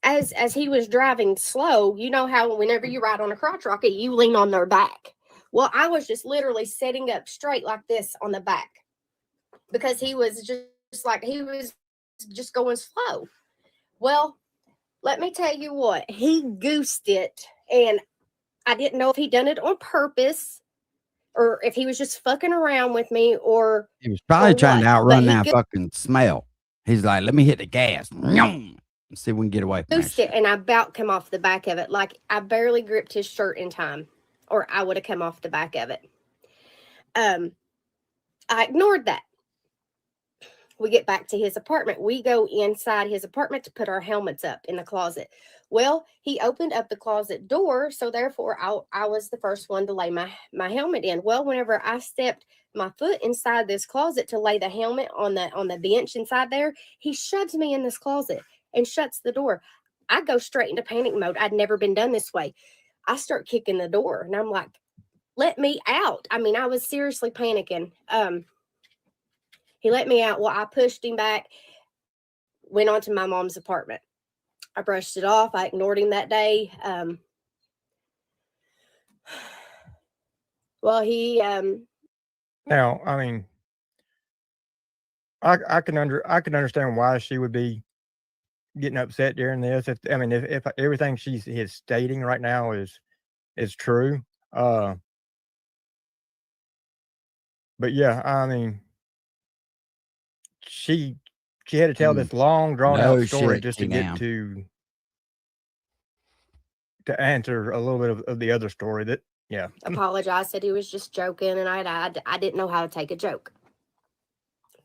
[SPEAKER 5] As he was driving slow, you know how whenever you ride on a crotch rocket, you lean on their back. Well, I was just literally sitting up straight like this on the back because he was just going slow. Well, let me tell you what, he goosed it, and I didn't know if he done it on purpose or if he was just fucking around with me or
[SPEAKER 1] He was probably trying to
[SPEAKER 5] what,
[SPEAKER 1] outrun
[SPEAKER 5] but he
[SPEAKER 1] that fucking smell. He's like, let me hit the gas. Nyum. Let's see if we can get away from
[SPEAKER 5] goosed
[SPEAKER 1] that.
[SPEAKER 5] it, and I about come off the back of it. Like I barely gripped his shirt in time, or I would have come off the back of it. I ignored that. We get back to his apartment. We go inside his apartment to put our helmets up in the closet. Well, he opened up the closet door, so therefore I was the first one to lay my helmet in. Well, whenever I stepped my foot inside this closet to lay the helmet on the bench inside there, he shoves me in this closet and shuts the door. I go straight into panic mode. I'd never been done this way. I start kicking the door, and I'm like, let me out. I mean, I was seriously panicking. He let me out. Well, I pushed him back, went on to my mom's apartment. I brushed it off. I ignored him that day. Well, he
[SPEAKER 22] Now, I mean, I can understand why she would be getting upset during this. If everything she's is stating right now is true. But yeah, I mean, she had to tell this long drawn out
[SPEAKER 1] No
[SPEAKER 22] story
[SPEAKER 1] shit,
[SPEAKER 22] just to
[SPEAKER 1] sit
[SPEAKER 22] get
[SPEAKER 1] down.
[SPEAKER 22] to answer a little bit of the other story that
[SPEAKER 5] apologized, said he was just joking, and I didn't know how to take a joke.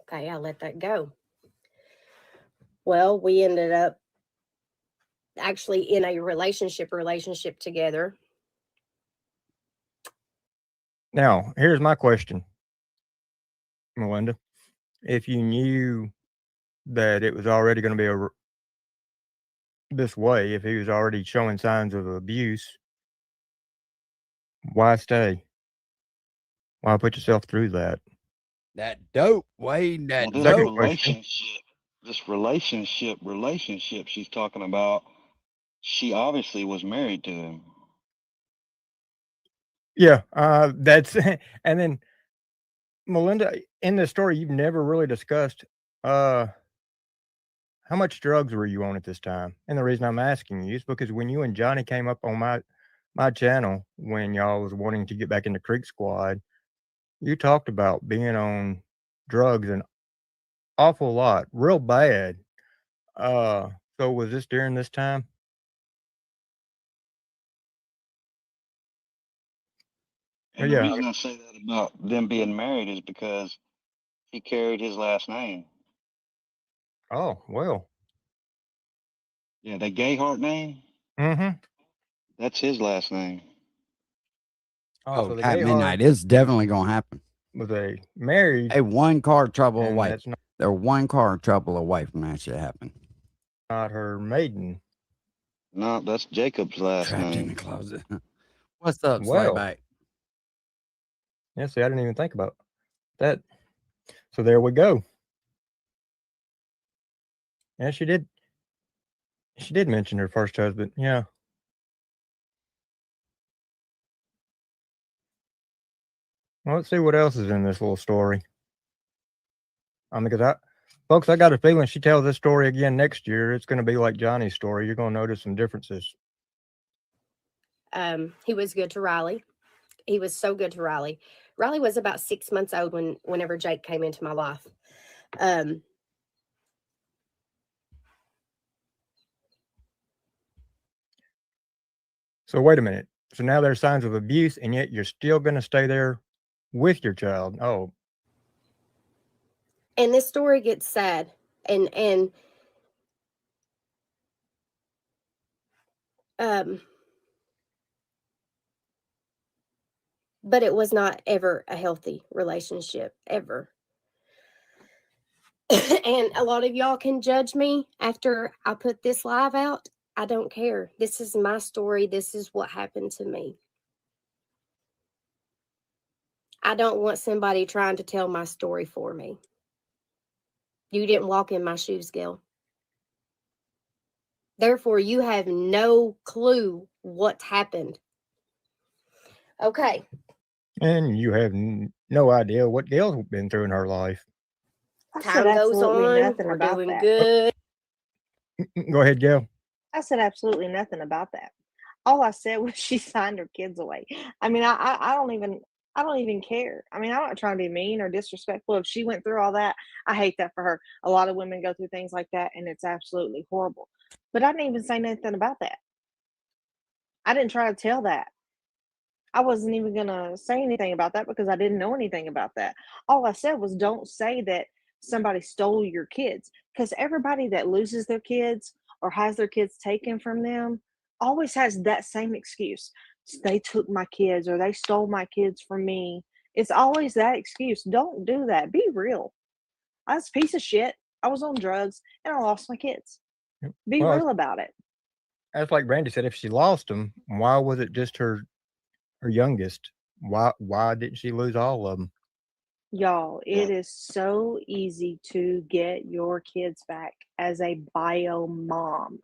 [SPEAKER 5] Okay, I let that go. Well, we ended up actually in a relationship together.
[SPEAKER 22] Now, here's my question, Melinda. If you knew that it was already going to be this way, if he was already showing signs of abuse, why stay? Why put yourself through that?
[SPEAKER 1] That dope, Wayne. That
[SPEAKER 7] Well,
[SPEAKER 22] Second question.
[SPEAKER 7] this relationship she's talking about, she obviously was married to him.
[SPEAKER 22] Yeah, that's and then Melinda, in this story, you've never really discussed how much drugs were you on at this time? And the reason I'm asking you is because when you and Johnny came up on my channel when y'all was wanting to get back into Creek Squad, you talked about being on drugs an awful lot, real bad. So was this during this time?
[SPEAKER 7] And
[SPEAKER 22] Yeah.
[SPEAKER 7] the reason I say that about them being married is because he carried his last name.
[SPEAKER 22] Oh, well.
[SPEAKER 7] Yeah, the Gayheart name,
[SPEAKER 22] Mm-hmm.
[SPEAKER 7] that's his last name.
[SPEAKER 1] Oh,
[SPEAKER 22] so the
[SPEAKER 1] at
[SPEAKER 22] Gayheart
[SPEAKER 1] midnight, it's definitely gonna happen.
[SPEAKER 22] was a married.
[SPEAKER 1] Hey, one car trouble
[SPEAKER 22] and
[SPEAKER 1] away.
[SPEAKER 22] that's
[SPEAKER 1] They're one car trouble away from that shit happening.
[SPEAKER 22] not her maiden.
[SPEAKER 7] No, that's Jacob's last
[SPEAKER 1] Trapped in
[SPEAKER 7] name.
[SPEAKER 1] the closet. What's up,
[SPEAKER 22] Well.
[SPEAKER 1] Slayback?
[SPEAKER 22] Yeah, see, I didn't even think about that. So there we go. Yeah, she did mention her first husband. Yeah. Well, let's see what else is in this little story. Because folks, I got a feeling she tells this story again next year, it's going to be like Johnny's story. You're going to notice some differences.
[SPEAKER 5] He was good to Riley. He was so good to Riley. Riley was about 6 months old whenever Jake came into my life.
[SPEAKER 22] So wait a minute. So now there's signs of abuse, and yet you're still going to stay there with your child. Oh,
[SPEAKER 5] And this story gets sad, and but it was not ever a healthy relationship, ever. And a lot of y'all can judge me after I put this live out. I don't care. This is my story. This is what happened to me. I don't want somebody trying to tell my story for me. You didn't walk in my shoes, Gail. Therefore, you have no clue what happened. Okay.
[SPEAKER 22] And you have no idea what Gail's been through in her life.
[SPEAKER 6] I said
[SPEAKER 5] Time goes
[SPEAKER 6] absolutely
[SPEAKER 5] on.
[SPEAKER 6] nothing
[SPEAKER 5] We're
[SPEAKER 6] about
[SPEAKER 5] doing
[SPEAKER 6] that.
[SPEAKER 5] good.
[SPEAKER 22] Go ahead, Gail.
[SPEAKER 6] I said absolutely nothing about that. All I said was she signed her kids away. I mean, I don't even care. I mean, I'm not trying to be mean or disrespectful. If she went through all that, I hate that for her. A lot of women go through things like that, and it's absolutely horrible. But I didn't even say nothing about that. I didn't try to tell that. I wasn't even gonna say anything about that because I didn't know anything about that. All I said was don't say that somebody stole your kids, because everybody that loses their kids or has their kids taken from them always has that same excuse. They took my kids or they stole my kids from me. It's always that excuse. Don't do that. Be real. I was a piece of shit. I was on drugs and I lost my kids. Be
[SPEAKER 22] Well,
[SPEAKER 6] real about it.
[SPEAKER 22] that's like Brandy said. If she lost them, why was it just her youngest? Why didn't she lose all of them?
[SPEAKER 6] Y'all, it is so easy to get your kids back as a bio mom.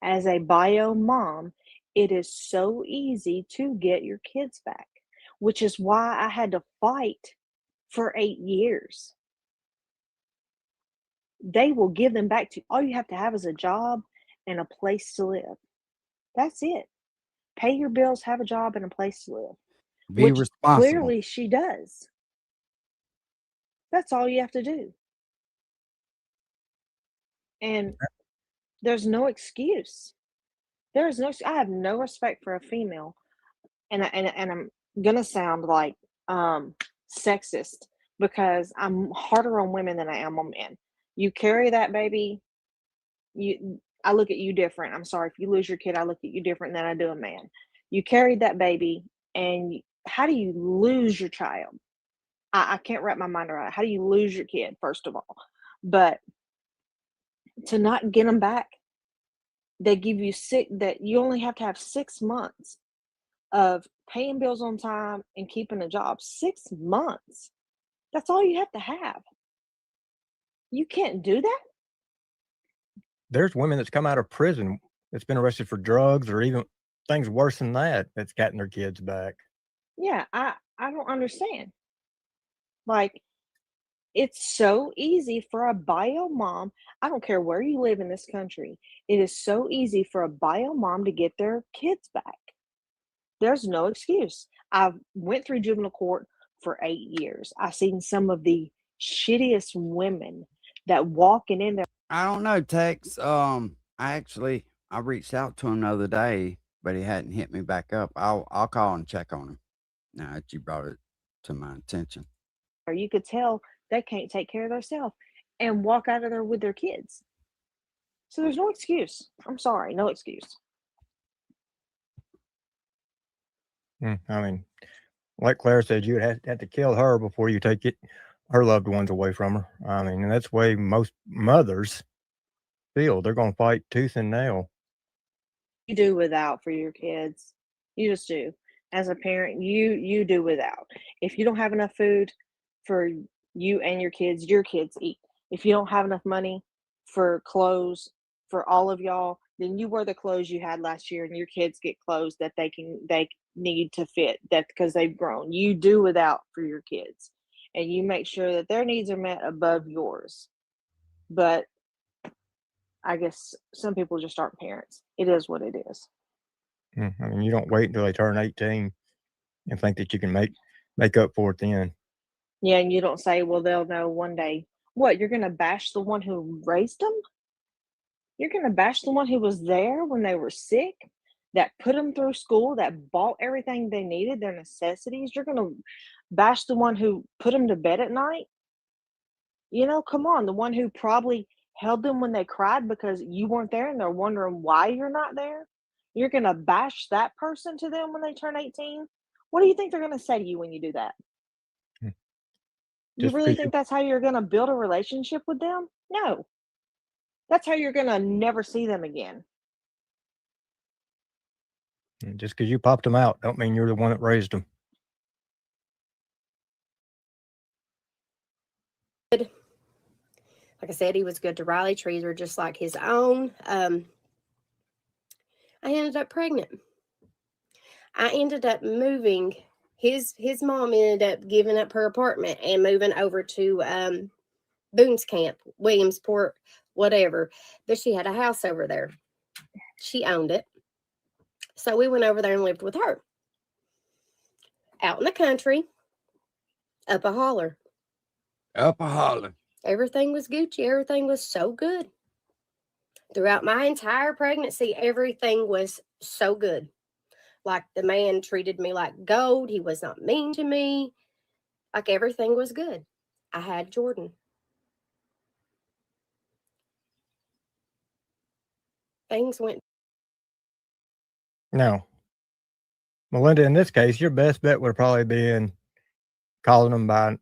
[SPEAKER 6] As a bio mom, it is so easy to get your kids back, which is why I had to fight for 8 years. They will give them back to you. All you have to have is a job and a place to live. That's it. Pay your bills, have a job, and a place to live.
[SPEAKER 1] Be
[SPEAKER 6] Which
[SPEAKER 1] responsible.
[SPEAKER 6] clearly she does. That's all you have to do. And there's no excuse. There is no. I have no respect for a female, and I'm gonna sound like sexist because I'm harder on women than I am on men. You carry that baby. I look at you different. I'm sorry if you lose your kid. I look at you different than I do a man. You carried that baby, and how do you lose your child? I can't wrap my mind around it. How do you lose your kid, first of all? But to not get them back, they give you that you only have to have 6 months of paying bills on time and keeping a job. 6 months. That's all you have to have. You can't do that?
[SPEAKER 22] There's women that's come out of prison that's been arrested for drugs or even things worse than that that's gotten their kids back.
[SPEAKER 6] Yeah, I don't understand. Like, it's so easy for a bio mom. I don't care where you live in this country. It is so easy for a bio mom to get their kids back. There's no excuse. I went through juvenile court for 8 years. I've seen some of the shittiest women that walking in there.
[SPEAKER 1] I don't know, Tex. I reached out to him the other day, but he hadn't hit me back up. I'll call and check on him now that you brought it to my attention.
[SPEAKER 6] Or you could tell they can't take care of themselves and walk out of there with their kids. So there's no excuse. I'm sorry, no excuse.
[SPEAKER 22] I mean, like Claire said, you would have to kill her before you take her loved ones away from her. I mean, and that's the way most mothers feel. They're going to fight tooth and nail.
[SPEAKER 6] You do without for your kids. You just do. As a parent, you do without. If you don't have enough food for you and your kids eat. If you don't have enough money for clothes for all of y'all, then you wear the clothes you had last year and your kids get clothes that they need to fit, that because they've grown. You do without for your kids, and you make sure that their needs are met above yours. But I guess some people just aren't parents. It is what it is.
[SPEAKER 22] I mean, you don't wait until they turn 18 and think that you can make up for it then.
[SPEAKER 6] Yeah, and you don't say, well, they'll know one day. What, you're going to bash the one who raised them? You're going to bash the one who was there when they were sick, that put them through school, that bought everything they needed, their necessities? You're going to bash the one who put them to bed at night? You know, come on, the one who probably held them when they cried because you weren't there and they're wondering why you're not there. You're going to bash that person to them when they turn 18. What do you think they're going to say to you when you do that? You
[SPEAKER 22] Just
[SPEAKER 6] really
[SPEAKER 22] because
[SPEAKER 6] think that's how you're going to build a relationship with them? No. That's how you're going to never see them again.
[SPEAKER 22] just because you popped them out, don't mean you're the one that raised them.
[SPEAKER 21] Like I said, he was good to Riley. Trees were just like his own. I ended up pregnant. I ended up moving. His mom ended up giving up her apartment and moving over to Boone's Camp, Williamsport, whatever. But she had a house over there. She owned it. So we went over there and lived with her. Out in the country, up a holler.
[SPEAKER 1] Up a holler.
[SPEAKER 21] Everything was Gucci. Everything was so good. Throughout my entire pregnancy, everything was so good. Like the man treated me like gold. He was not mean to me. Like everything was good. I had Jordan. Things went.
[SPEAKER 22] No. Melinda, in this case, your best bet would probably be in calling them by,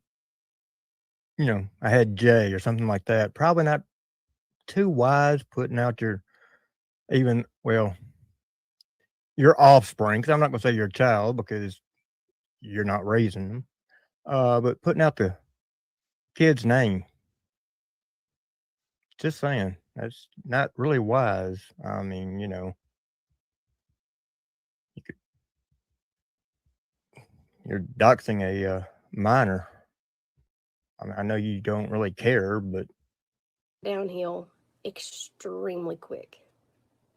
[SPEAKER 22] I had Jay or something like that. Probably not too wise putting out your offspring, because I'm not going to say your child because you're not raising them, but putting out the kid's name. Just saying, that's not really wise. I mean, you're doxing a minor. I mean, I know you don't really care, but
[SPEAKER 21] Downhill extremely quick.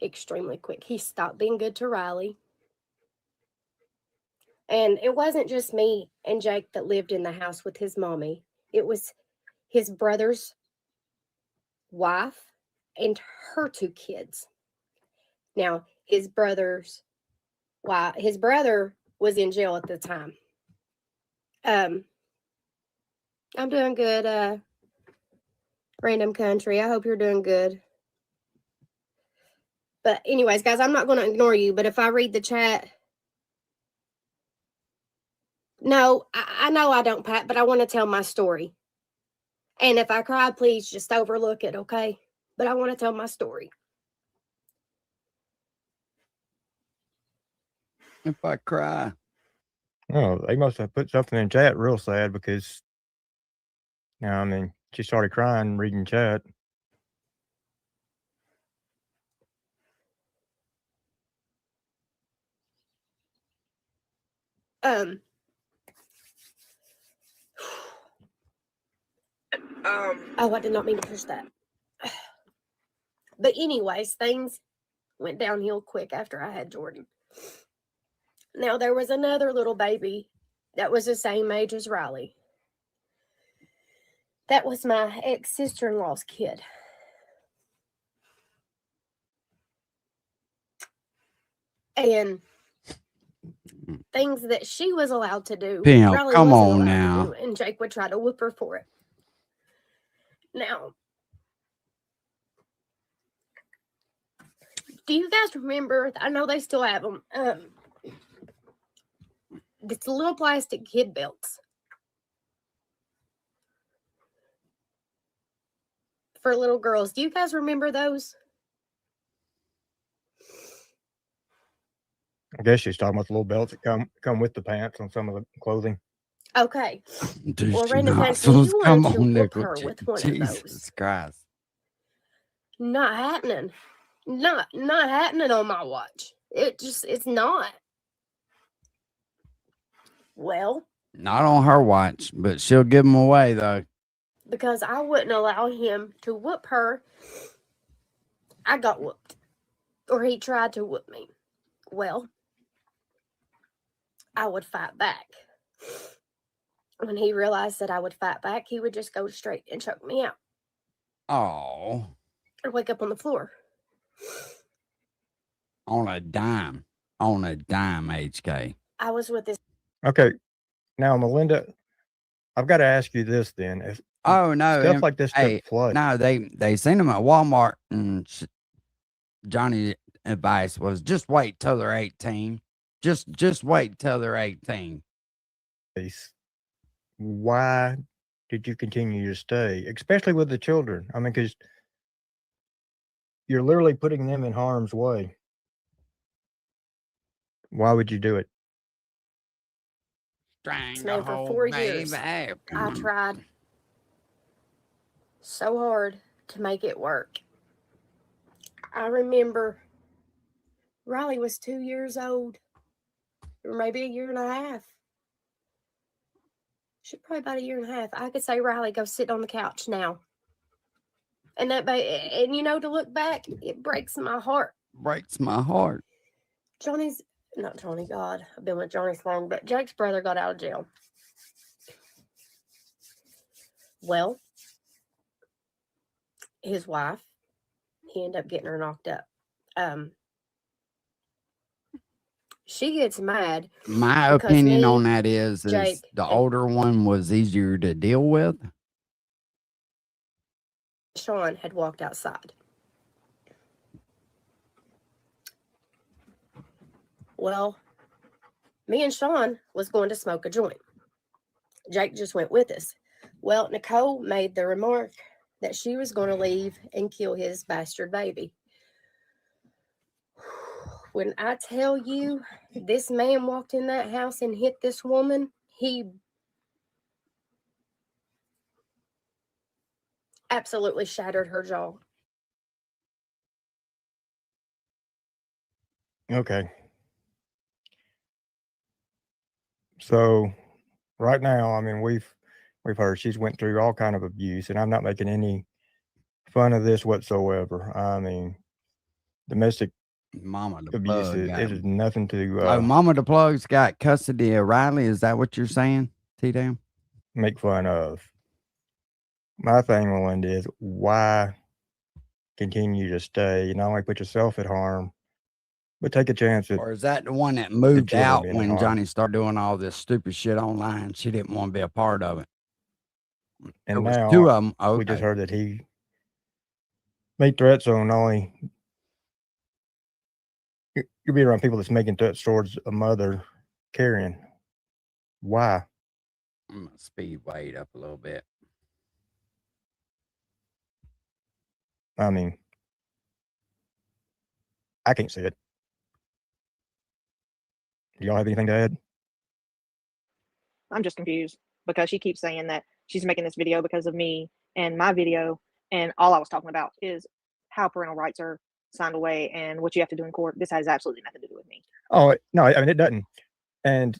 [SPEAKER 21] Extremely quick. He stopped being good to Riley. And it wasn't just me and Jake that lived in the house with his mommy. It was his brother's wife and her 2 kids. Now, his brother was in jail at the time. I'm doing good, Random Country. I hope you're doing good. But anyways, guys, I'm not going to ignore you, but if I read the chat, no, I know I don't, Pat, but I want to tell my story. And if I cry, please just overlook it, okay? But I want to tell my story.
[SPEAKER 1] If I cry.
[SPEAKER 22] oh, they must have put something in chat real sad because, she started crying reading chat.
[SPEAKER 21] Oh, I did not mean to push that. But anyways, things went downhill quick after I had Jordan. Now, there was another little baby that was the same age as Riley. That was my ex-sister-in-law's kid. And things that she was allowed to do,
[SPEAKER 1] Pimp,
[SPEAKER 21] Riley
[SPEAKER 1] come
[SPEAKER 21] wasn't
[SPEAKER 1] on
[SPEAKER 21] allowed
[SPEAKER 1] now.
[SPEAKER 21] to do, and Jake would try to whoop her for it. Now, do you guys remember? I know they still have them. It's little plastic kid belts for little girls. Do you guys remember those?
[SPEAKER 22] I guess she's talking about the little belts that come with the pants on some of the clothing.
[SPEAKER 21] Okay.
[SPEAKER 1] These
[SPEAKER 21] Well, Random Country,
[SPEAKER 1] nostrils,
[SPEAKER 21] you
[SPEAKER 1] come
[SPEAKER 21] wanted to
[SPEAKER 1] on,
[SPEAKER 21] whoop
[SPEAKER 1] Nickel.
[SPEAKER 21] her with one of those.
[SPEAKER 1] Jesus Christ.
[SPEAKER 21] Not happening. Not happening on my watch. It's not. Well,
[SPEAKER 1] Not on her watch, but she'll give them away, though.
[SPEAKER 21] because I wouldn't allow him to whoop her, I got whooped. Or he tried to whoop me. Well, I would fight back. When he realized that I would fight back, he would just go straight and choke me out.
[SPEAKER 1] Oh,
[SPEAKER 21] Or wake up on the floor.
[SPEAKER 1] on a dime. On a dime, HK.
[SPEAKER 21] I was with this.
[SPEAKER 22] Okay. Now, Melinda, I've got to ask you this then.
[SPEAKER 1] Oh no,
[SPEAKER 22] stuff like this
[SPEAKER 1] hey,
[SPEAKER 22] took place.
[SPEAKER 1] no, they seen him at Walmart, and Johnny's advice was just wait till they're 18. Just wait till they're 18.
[SPEAKER 22] Why did you continue to stay, especially with the children? I mean, because you're literally putting them in harm's way. Why would you do it?
[SPEAKER 5] Man, for 4 years, I tried so hard to make it work. I remember Riley was 2 years old, or maybe a year and a half. She's probably about a year and a half. I could say, Riley, go sit on the couch now. And and you know, to look back, it breaks my heart.
[SPEAKER 1] Breaks my heart.
[SPEAKER 5] Not Johnny, God, I've been with Johnny so long, but Jake's brother got out of jail. Well, his wife, he ended up getting her knocked up. She gets mad.
[SPEAKER 1] My
[SPEAKER 5] because
[SPEAKER 1] opinion
[SPEAKER 5] me,
[SPEAKER 1] on that is
[SPEAKER 5] Jake,
[SPEAKER 1] the
[SPEAKER 5] and
[SPEAKER 1] older one was easier to deal with.
[SPEAKER 5] Sean had walked outside. Well, me and Sean was going to smoke a joint. Jake just went with us. Well, Nicole made the remark that she was going to leave and kill his bastard baby. When I tell you this man walked in that house and hit this woman, he absolutely shattered her jaw.
[SPEAKER 22] Okay. So right now, I mean, we've heard she's went through all kind of abuse, and I'm not making any fun of this whatsoever. I mean, domestic
[SPEAKER 1] Mama the
[SPEAKER 22] abuse
[SPEAKER 1] plug got
[SPEAKER 22] it is nothing to
[SPEAKER 1] Oh, Mama the plug's got custody of Riley. Is that what you're saying, T-Dam?
[SPEAKER 22] make fun of. My thing, Melinda, is why continue to stay? Not only put yourself at harm, but take a chance at.
[SPEAKER 1] Or is that the one that moved
[SPEAKER 22] children
[SPEAKER 1] out
[SPEAKER 22] being at
[SPEAKER 1] when
[SPEAKER 22] harm.
[SPEAKER 1] Johnny started doing all this stupid shit online? She didn't want to be a part of it.
[SPEAKER 22] And
[SPEAKER 1] There was
[SPEAKER 22] now
[SPEAKER 1] two of them.
[SPEAKER 22] we just
[SPEAKER 1] Okay.
[SPEAKER 22] heard that he made threats on not only you'll be around people that's making threats towards a mother carrying. Why?
[SPEAKER 1] I'm gonna speed weight up a little bit.
[SPEAKER 22] I mean, I can't see it. Do y'all have anything to add?
[SPEAKER 6] I'm just confused because she keeps saying that she's making this video because of me and my video, and all I was talking about is how parental rights are signed away and what you have to do in court. This has absolutely nothing to do with me.
[SPEAKER 22] Oh no, I mean it doesn't. And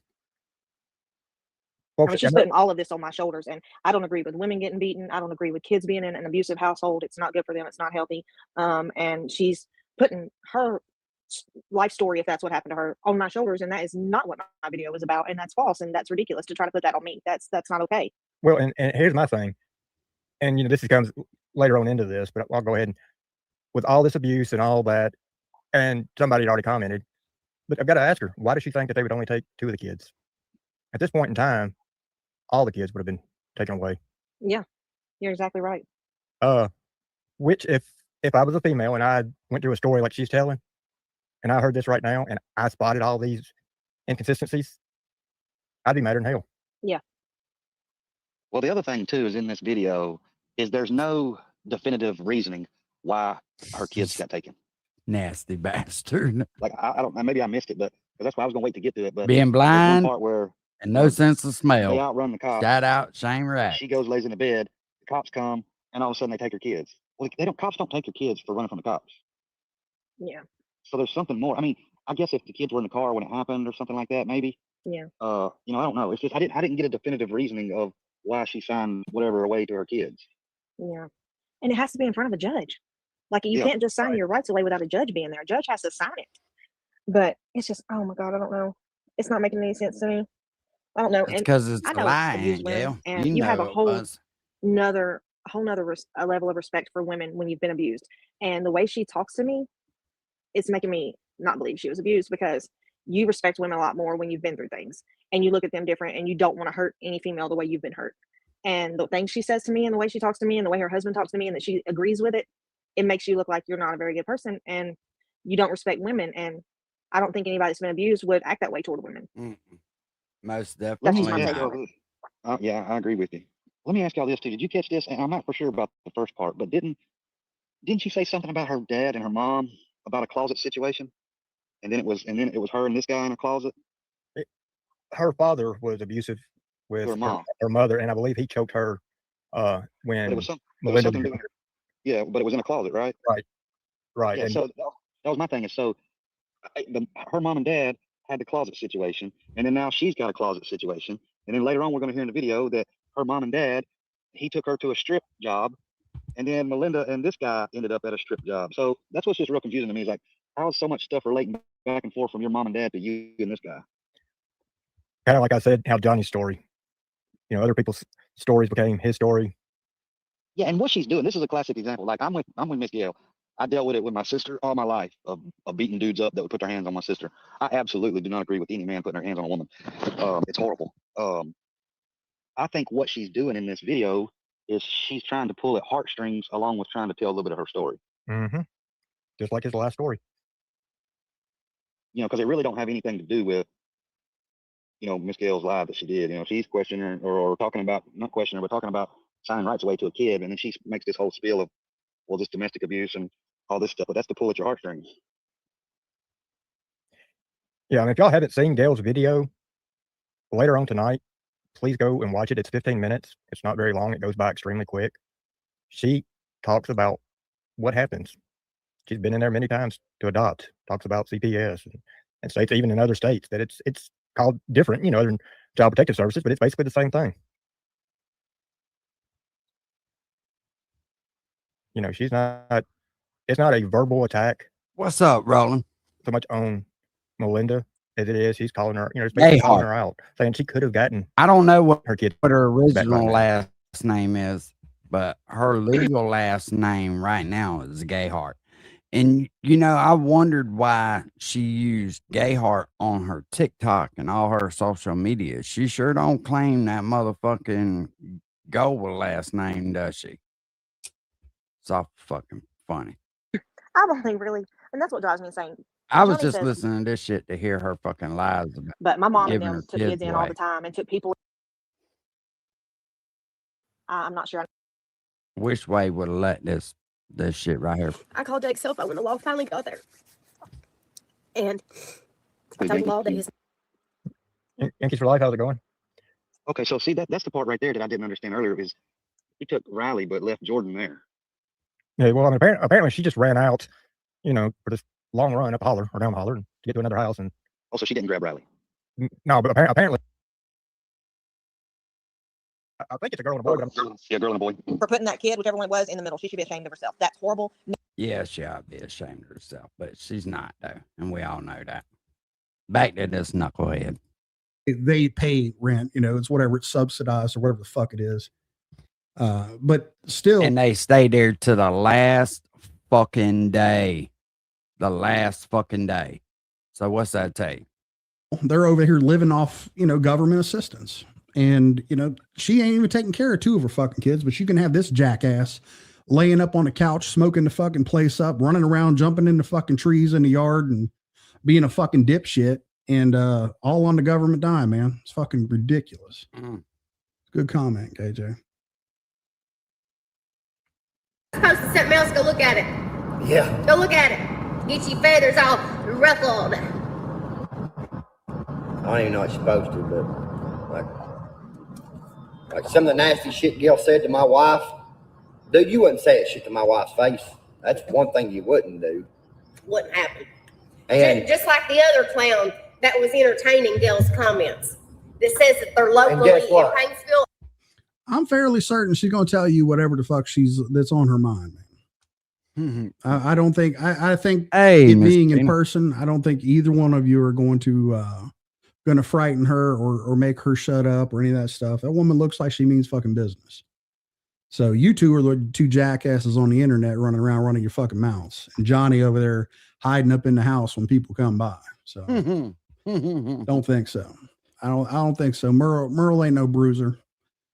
[SPEAKER 6] I
[SPEAKER 22] folks,
[SPEAKER 6] mean, she's putting all of this on my shoulders, and I don't agree with women getting beaten. I don't agree with kids being in an abusive household. It's not good for them. It's not healthy. And she's putting her life story, if that's what happened to her, on my shoulders, and that is not what my video was about, and that's false, and that's ridiculous to try to put that on me. That's not okay.
[SPEAKER 22] well, and here's my thing, and you know this comes later on into this, but I'll go ahead and with all this abuse and all that, and somebody had already commented, but I've got to ask her, why does she think that they would only take 2 of the kids? At this point in time, all the kids would have been taken away.
[SPEAKER 6] Yeah, you're exactly right.
[SPEAKER 22] Which if I was a female and I went through a story like she's telling, and I heard this right now, and I spotted all these inconsistencies, I'd be madder than hell.
[SPEAKER 6] Yeah.
[SPEAKER 7] Well, the other thing too is in this video is there's no definitive reasoning why her kids got taken.
[SPEAKER 1] Nasty bastard.
[SPEAKER 7] Like I don't, maybe I missed it, but 'cause that's why I was gonna wait to get to it. But
[SPEAKER 1] Being
[SPEAKER 7] there's one
[SPEAKER 1] blind
[SPEAKER 7] part where
[SPEAKER 1] and no sense of
[SPEAKER 7] they
[SPEAKER 1] smell.
[SPEAKER 7] outrun the cops.
[SPEAKER 1] Shout out Shane Rat.
[SPEAKER 7] She goes, lays in the bed. The cops come, and all of a sudden they take her kids. Well, cops don't take your kids for running from the cops.
[SPEAKER 6] Yeah.
[SPEAKER 7] So there's something more. I mean, I guess if the kids were in the car when it happened or something like that, maybe.
[SPEAKER 6] Yeah.
[SPEAKER 7] You know, I don't know. It's just I didn't get a definitive reasoning of why she signed whatever away to her kids.
[SPEAKER 6] Yeah. And it has to be in front of a judge. Like you
[SPEAKER 7] Yeah,
[SPEAKER 6] can't just sign your rights away without a judge being there. A judge has to sign it. But it's just, oh my God, I don't know. It's not making any sense to me. I don't know.
[SPEAKER 1] It's because it's
[SPEAKER 6] I
[SPEAKER 1] a
[SPEAKER 6] know
[SPEAKER 1] lie,
[SPEAKER 6] abused
[SPEAKER 1] Aunt
[SPEAKER 6] women,
[SPEAKER 1] Gail.
[SPEAKER 6] and you have a
[SPEAKER 1] know it
[SPEAKER 6] whole
[SPEAKER 1] was.
[SPEAKER 6] nother a level of respect for women when you've been abused. And the way she talks to me, it's making me not believe she was abused, because you respect women a lot more when you've been through things and you look at them different and you don't want to hurt any female the way you've been hurt. and the things she says to me and the way she talks to me and the way her husband talks to me and that she agrees with it, it makes you look like you're not a very good person and you don't respect women. And I don't think anybody that's been abused would act that way toward women.
[SPEAKER 1] Most
[SPEAKER 7] Let
[SPEAKER 1] definitely
[SPEAKER 7] me
[SPEAKER 6] That's just my
[SPEAKER 7] ask
[SPEAKER 6] take
[SPEAKER 1] not.
[SPEAKER 6] on it.
[SPEAKER 7] y'all this. Yeah, I agree with you. Let me ask y'all this too. Did you catch this? And I'm not for sure about the first part, but didn't she say something about her dad and her mom about a closet situation? And then it was her and this guy in a closet?
[SPEAKER 22] Her father was abusive
[SPEAKER 7] To
[SPEAKER 22] with
[SPEAKER 7] her mom.
[SPEAKER 22] her mother, and I believe he choked her
[SPEAKER 7] But it
[SPEAKER 22] when
[SPEAKER 7] was
[SPEAKER 22] Melinda
[SPEAKER 7] something to do with yeah, but it was in a closet, right?
[SPEAKER 22] right.
[SPEAKER 7] Yeah,
[SPEAKER 22] And
[SPEAKER 7] so that was my thing. And so her mom and dad had the closet situation, and then now she's got a closet situation. And then later on, we're going to hear in the video that her mom and dad, he took her to a strip job, and then Melinda and this guy ended up at a strip job. So that's what's just real confusing to me. Is like, how is so much stuff relating back and forth from your mom and dad to you and this guy?
[SPEAKER 22] kind of like I said, how Johnny's story, other people's stories became his story.
[SPEAKER 7] Yeah, and what she's doing, this is a classic example. Like I'm with Miss Gail. I dealt with it with my sister all my life of beating dudes up that would put their hands on my sister. I absolutely do not agree with any man putting their hands on a woman. It's horrible. I think what she's doing in this video is she's trying to pull at heartstrings along with trying to tell a little bit of her story.
[SPEAKER 22] Mm-hmm. Just like his last story.
[SPEAKER 7] Because it really don't have anything to do with, Miss Gail's live that she did. She's questioning or talking about, not questioning her, but talking about signing rights away to a kid. And then she makes this whole spiel of, well, this domestic abuse and all this stuff. But that's to pull at your heartstrings.
[SPEAKER 22] Yeah, and if y'all haven't seen Gail's video later on tonight, please go and watch it. It's 15 minutes. It's not very long. It goes by extremely quick. She talks about what happens. She's been in there many times to adopt. Talks about CPS and states, even in other states, that it's called different, other than Child Protective Services, but it's basically the same thing. She's not. It's not a verbal attack.
[SPEAKER 1] What's up, Roland?
[SPEAKER 22] So much on Melinda as it is. He's calling her. It's basically calling her out, saying she could have gotten.
[SPEAKER 1] I don't know what
[SPEAKER 22] her kid.
[SPEAKER 1] What her
[SPEAKER 22] back right
[SPEAKER 1] original
[SPEAKER 22] now.
[SPEAKER 1] last name is, but her legal last name right now is Gayheart. And I wondered why she used Gayheart on her TikTok and all her social media. She sure don't claim that motherfucking Goble last name, does she? It's all fucking funny.
[SPEAKER 6] I don't think really, and that's what drives me insane.
[SPEAKER 1] I was
[SPEAKER 6] Johnny
[SPEAKER 1] just
[SPEAKER 6] says,
[SPEAKER 1] listening to this shit to hear her fucking lies about
[SPEAKER 6] but my mom and
[SPEAKER 1] giving
[SPEAKER 6] them
[SPEAKER 1] her
[SPEAKER 6] took kids in all
[SPEAKER 1] away.
[SPEAKER 6] the time and took people. I'm not sure.
[SPEAKER 1] Which way would have let this shit right here?
[SPEAKER 5] I called Jake's cell phone when the law finally got there. And I told the law that his
[SPEAKER 22] Yankees for Life, how's it going?
[SPEAKER 7] Okay, so see that's the part right there that I didn't understand earlier is he took Riley but left Jordan there.
[SPEAKER 22] Yeah, well, I mean, apparently she just ran out, for this long run up holler or down holler to get to another house. And
[SPEAKER 7] also, she didn't grab Riley.
[SPEAKER 22] No, but apparently, I think it's a girl and a boy. But
[SPEAKER 7] yeah, girl and a boy.
[SPEAKER 3] For putting that kid, whichever one it was, in the middle. She should be ashamed of herself. That's horrible.
[SPEAKER 1] Yeah, she ought to be ashamed of herself, but she's not, though. And we all know that. Back to this knucklehead.
[SPEAKER 18] They pay rent, it's whatever it's subsidized or whatever the fuck it is. But still,
[SPEAKER 1] And they stay there to the last fucking day. The last fucking day. So what's that take?
[SPEAKER 18] they're over here living off, government assistance. And, she ain't even taking care of two of her fucking kids, but you can have this jackass laying up on the couch, smoking the fucking place up, running around, jumping into fucking trees in the yard and being a fucking dipshit and all on the government dime, man. It's fucking ridiculous. Good comment, KJ.
[SPEAKER 5] Post something else, go look at it.
[SPEAKER 19] Yeah.
[SPEAKER 5] Go look at it. Get your feathers all ruffled.
[SPEAKER 19] I don't even know what you're supposed to, but like some of the nasty shit Gil said to my wife, dude, you wouldn't say that shit to my wife's face. That's one thing you wouldn't do.
[SPEAKER 5] Wouldn't happen.
[SPEAKER 19] And
[SPEAKER 5] Just like the other clown that was entertaining Gail's comments that says that they're locally
[SPEAKER 19] guess
[SPEAKER 5] in
[SPEAKER 19] what?
[SPEAKER 5] Paintsville.
[SPEAKER 18] I'm fairly certain she's going to tell you whatever the fuck that's on her mind, man. I don't think, I think
[SPEAKER 1] Hey,
[SPEAKER 18] it
[SPEAKER 1] Miss
[SPEAKER 18] being in
[SPEAKER 1] Tina.
[SPEAKER 18] person, I don't think either one of you are going to frighten her or make her shut up or any of that stuff. That woman looks like she means fucking business. So you two are the two jackasses on the internet running around running your fucking mouths, and Johnny over there hiding up in the house when people come by. So don't think so. I don't think so. Merle ain't no bruiser.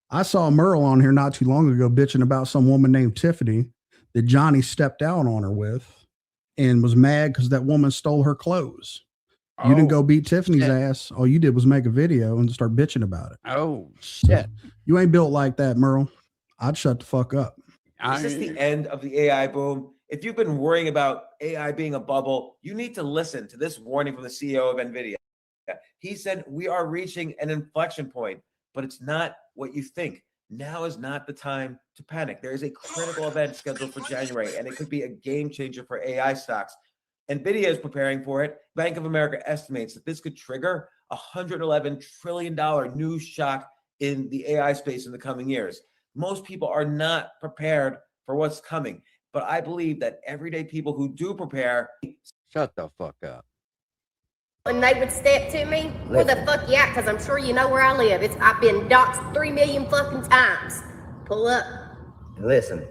[SPEAKER 18] I saw Merle on here not too long ago bitching about some woman named Tiffany that Johnny stepped out on her with and was mad because that woman stole her clothes. You didn't go beat Tiffany's ass. All you did was make a video and start bitching about it.
[SPEAKER 1] Oh, shit.
[SPEAKER 18] You ain't built like that, Merle. I'd shut the fuck up.
[SPEAKER 11] Is this the end of the AI boom? If you've been worrying about AI being a bubble, you need to listen to this warning from the CEO of NVIDIA. He said, we are reaching an inflection point, but it's not what you think. Now is not the time to panic. There is a critical event scheduled for January, and it could be a game changer for AI stocks. NVIDIA is preparing for it. Bank of America estimates that this could trigger a $111 trillion news shock in the AI space in the coming years. Most people are not prepared for what's coming, but I believe that everyday people who do prepare.
[SPEAKER 1] Shut the fuck up.
[SPEAKER 5] And they would step to me, where the fuck you at? Because I'm sure you know where I live. I've been doxxed 3 million fucking times. Pull up.
[SPEAKER 19] Listen,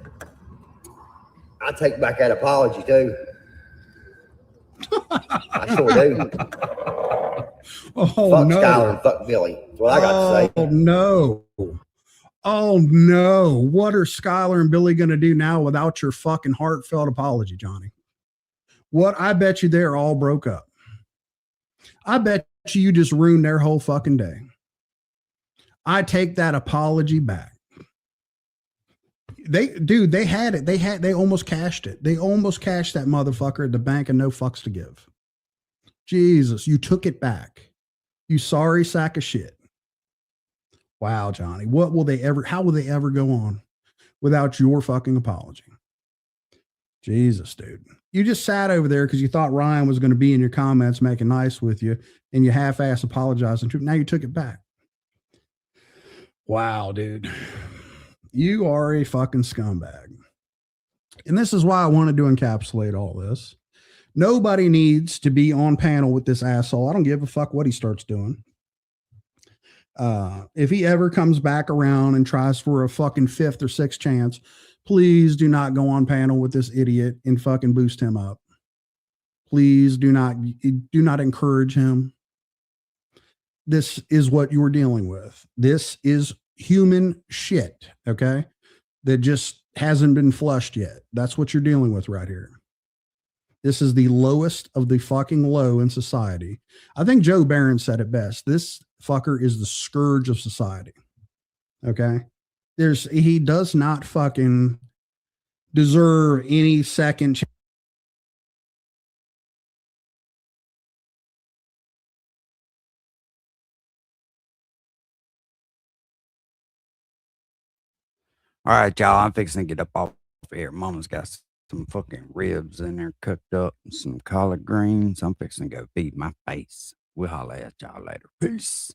[SPEAKER 19] I take back that apology too. I sure do.
[SPEAKER 18] Oh,
[SPEAKER 19] Fuck
[SPEAKER 18] no.
[SPEAKER 19] Skylar and fuck Billy. That's what I got to say.
[SPEAKER 18] Oh, no. Oh, no. What are Skylar and Billy going to do now without your fucking heartfelt apology, Johnny? What? I bet you they're all broke up. I bet you just ruined their whole fucking day. I take that apology back. They had it. They almost cashed it. They almost cashed that motherfucker at the bank and no fucks to give. Jesus, you took it back. You sorry sack of shit. Wow, Johnny. How will they ever go on without your fucking apology? Jesus, dude. You just sat over there because you thought Ryan was going to be in your comments making nice with you and you half-ass apologizing to him. Now you took it back. Wow, dude. You are a fucking scumbag. And this is why I wanted to encapsulate all this. Nobody needs to be on panel with this asshole. I don't give a fuck what he starts doing. If he ever comes back around and tries for a fucking 5th or 6th chance, please do not go on panel with this idiot and fucking boost him up. Please do not encourage him. This is what you're dealing with. This is human shit, okay? That just hasn't been flushed yet. That's what you're dealing with right here. This is the lowest of the fucking low in society. I think Joe Barron said it best. This fucker is the scourge of society. Okay? He does not fucking deserve any second chance.
[SPEAKER 1] All right, y'all. I'm fixing to get up off here. Mama's got some fucking ribs in there cooked up and some collard greens. I'm fixing to go feed my face. We'll holler at y'all later. Peace.